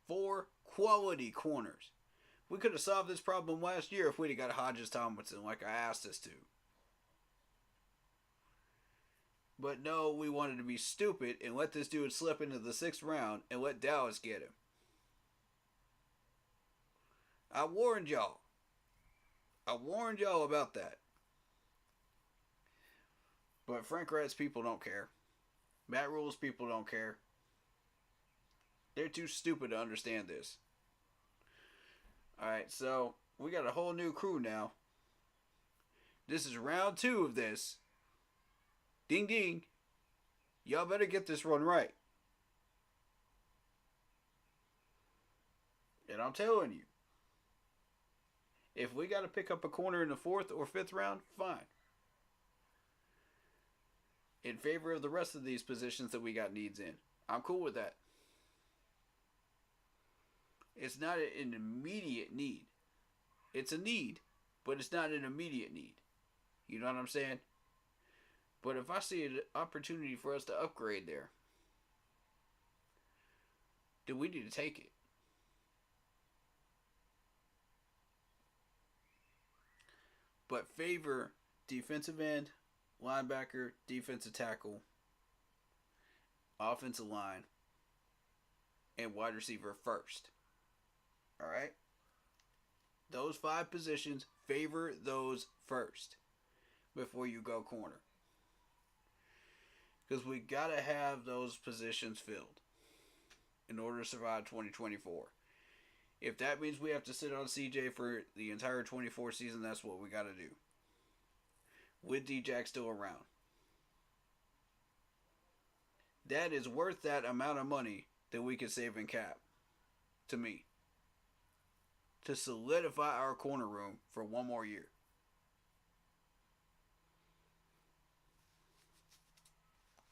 4 quality corners. We could have solved this problem last year if we'd have got Hodges Tomlinson like I asked us to. But no, we wanted to be stupid and let this dude slip into the 6th round and let Dallas get him. I warned y'all. I warned y'all about that. But Frank Recht's people don't care. Matt Rule's people don't care. They're too stupid to understand this. Alright, so we got a whole new crew now. This is round 2 of this. Ding ding. Y'all better get this one right. And I'm telling you, if we got to pick up a corner in the 4th or 5th round, fine. In favor of the rest of these positions that we got needs in. I'm cool with that. It's not an immediate need. It's a need, but it's not an immediate need. You know what I'm saying? But if I see an opportunity for us to upgrade there, then we need to take it. But favor defensive end, linebacker, defensive tackle, offensive line, and wide receiver first. Alright? Those 5 positions, favor those first before you go corner. Because we got to have those positions filled in order to survive 2024. If that means we have to sit on CJ for the entire 24 season, that's what we got to do. With D-Jack still around. That is worth that amount of money that we could save in cap. To me. To solidify our corner room for 1 more year.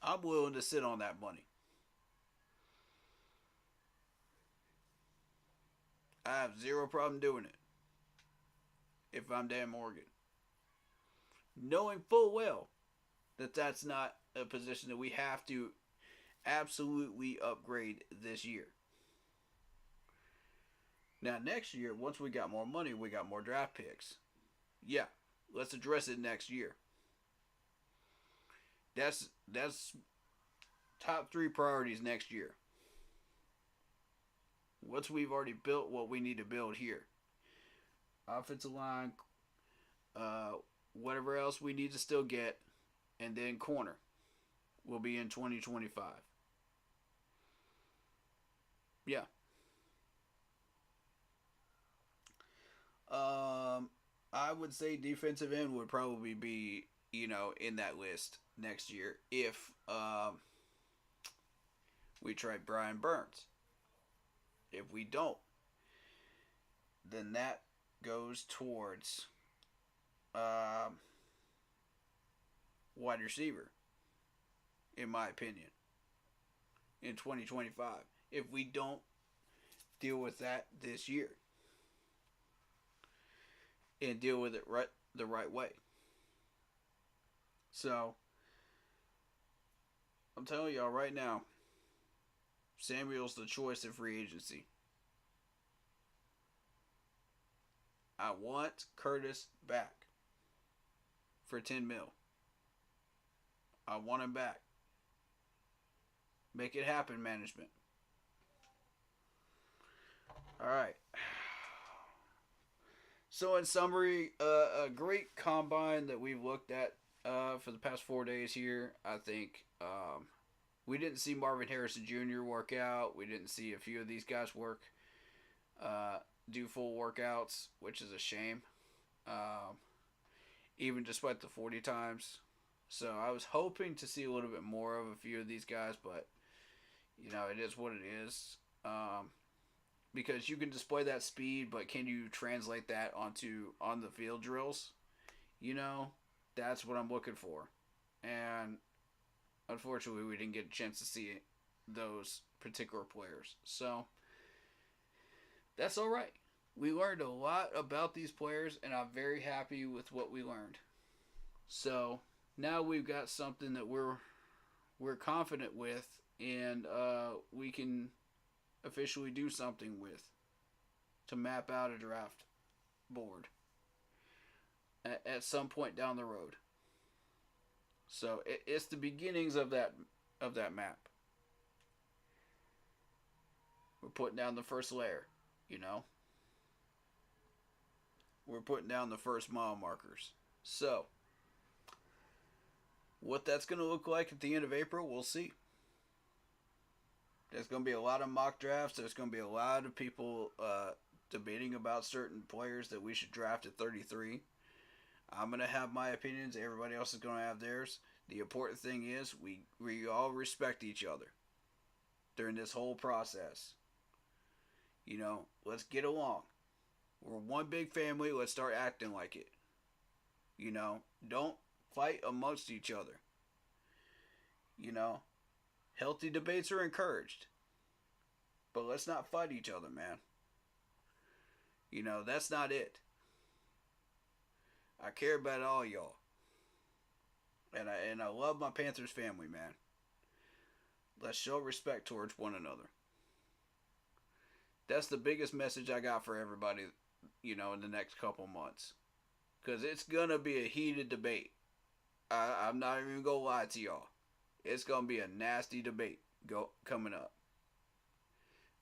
I'm willing to sit on that money. I have 0 problem doing it. If I'm Dan Morgan. Knowing full well that that's not a position that we have to absolutely upgrade this year. Now next year, once we got more money, we got more draft picks. Yeah, let's address it next year. That's top 3 priorities next year. Once we've already built what we need to build here. Offensive line, whatever else we need to still get, and then corner will be in 2025. Yeah. I would say defensive end would probably be, in that list next year if we try Brian Burns. If we don't, then that goes towards wide receiver, in my opinion, in 2025. If we don't deal with that this year and deal with it the right way. So, I'm telling y'all right now, Samuel's the choice in free agency. I want Curtis back for $10 million. I want him back. Make it happen, management. All right. So in summary, a great combine that we've looked at for the past 4 days here. I think we didn't see Marvin Harrison Jr. work out. We didn't see a few of these guys do full workouts, which is a shame. Um, Even despite the 40 times. So I was hoping to see a little bit more of a few of these guys, but it is what it is. Because you can display that speed, but can you translate that onto on the field drills? That's what I'm looking for. And unfortunately, we didn't get a chance to see those particular players. So that's all right. We learned a lot about these players, and I'm very happy with what we learned. So now we've got something that we're confident with, and we can officially do something with to map out a draft board at some point down the road. So it's the beginnings of that map. We're putting down the first layer, We're putting down the first mile markers. So what that's going to look like at the end of April, we'll see. There's going to be a lot of mock drafts. There's going to be a lot of people debating about certain players that we should draft at 33. I'm going to have my opinions. Everybody else is going to have theirs. The important thing is we all respect each other during this whole process. Let's get along. We're one big family. Let's start acting like it. Don't fight amongst each other. Healthy debates are encouraged. But let's not fight each other, man. That's not it. I care about all y'all. And I love my Panthers family, man. Let's show respect towards one another. That's the biggest message I got for everybody, in the next couple months. Because it's going to be a heated debate. I'm not even going to lie to y'all. It's going to be a nasty debate coming up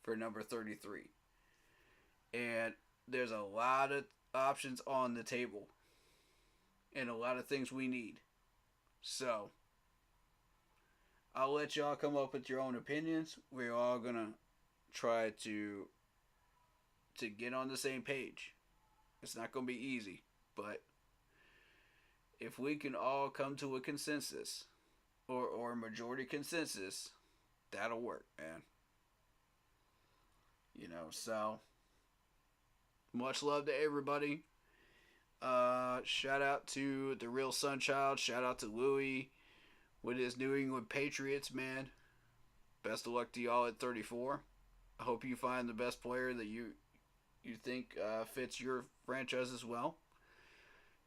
for number 33. And there's a lot of options on the table. And a lot of things we need. So, I'll let y'all come up with your own opinions. We're all going to try to get on the same page. It's not going to be easy. But if we can all come to a consensus, or a majority consensus, that'll work, man. So much love to everybody. Shout out to the real Sunchild. Shout out to Louie with his New England Patriots, man. Best of luck to y'all at 34. I hope you find the best player that you think fits your franchise as well.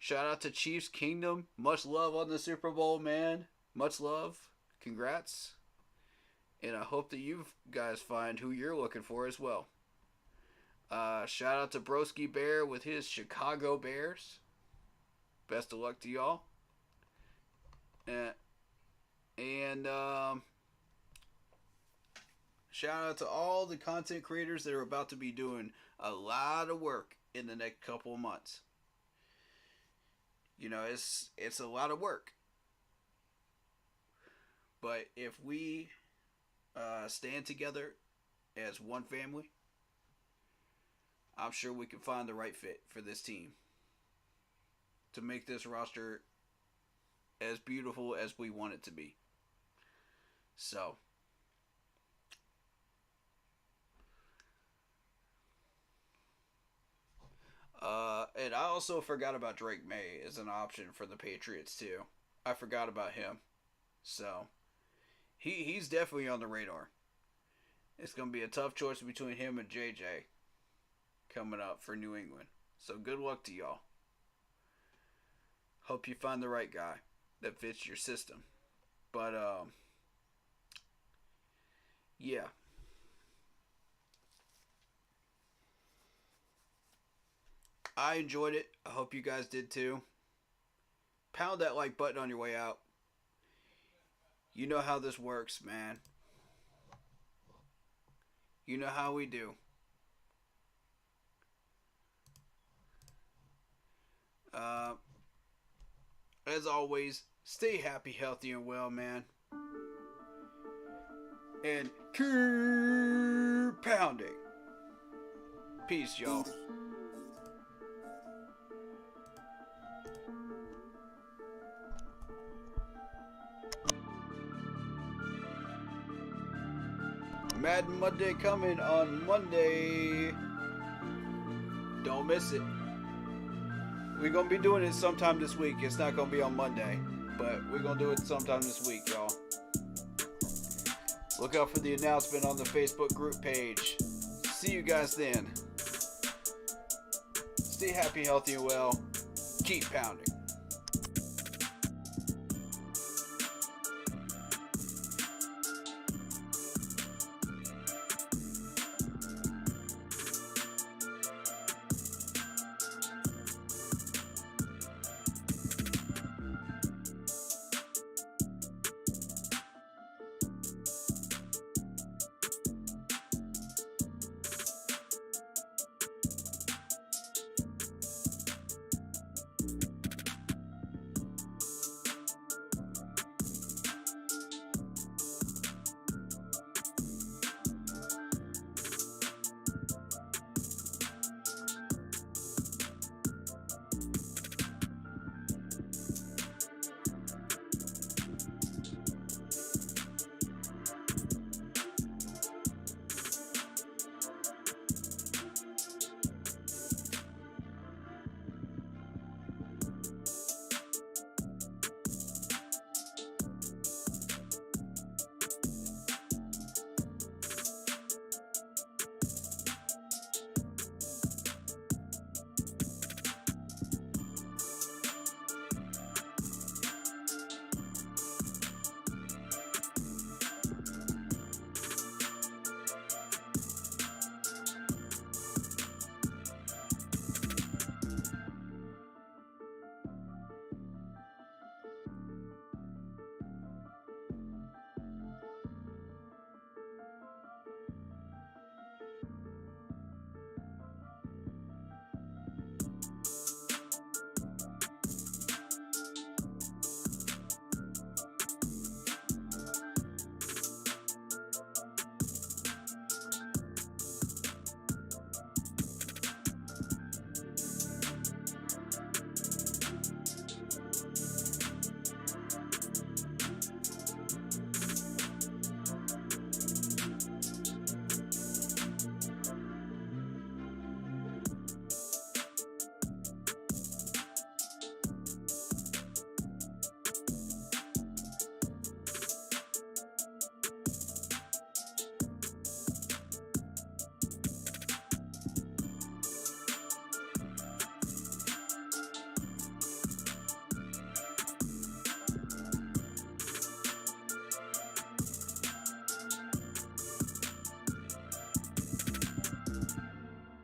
Shout out to Chiefs Kingdom. Much love on the Super Bowl, man. Much love. Congrats. And I hope that you guys find who you're looking for as well. Shout out to Broski Bear with his Chicago Bears. Best of luck to y'all. And shout out to all the content creators that are about to be doing a lot of work in the next couple of months. It's a lot of work. But if we stand together as one family, I'm sure we can find the right fit for this team to make this roster as beautiful as we want it to be. So, and I also forgot about Drake May as an option for the Patriots too. I forgot about him. So, he's definitely on the radar. It's going to be a tough choice between him and JJ coming up for New England. So good luck to y'all. Hope you find the right guy that fits your system. But yeah. I enjoyed it. I hope you guys did too. Pound that like button on your way out. You know how this works, man. You know how we do. As always, stay happy, healthy, and well, man. And keep pounding. Peace, y'all. Madden Monday coming on Monday. Don't miss it. We're going to be doing it sometime this week. It's not going to be on Monday, but we're going to do it sometime this week, y'all. Look out for the announcement on the Facebook group page. See you guys then. Stay happy, healthy, and well. Keep pounding.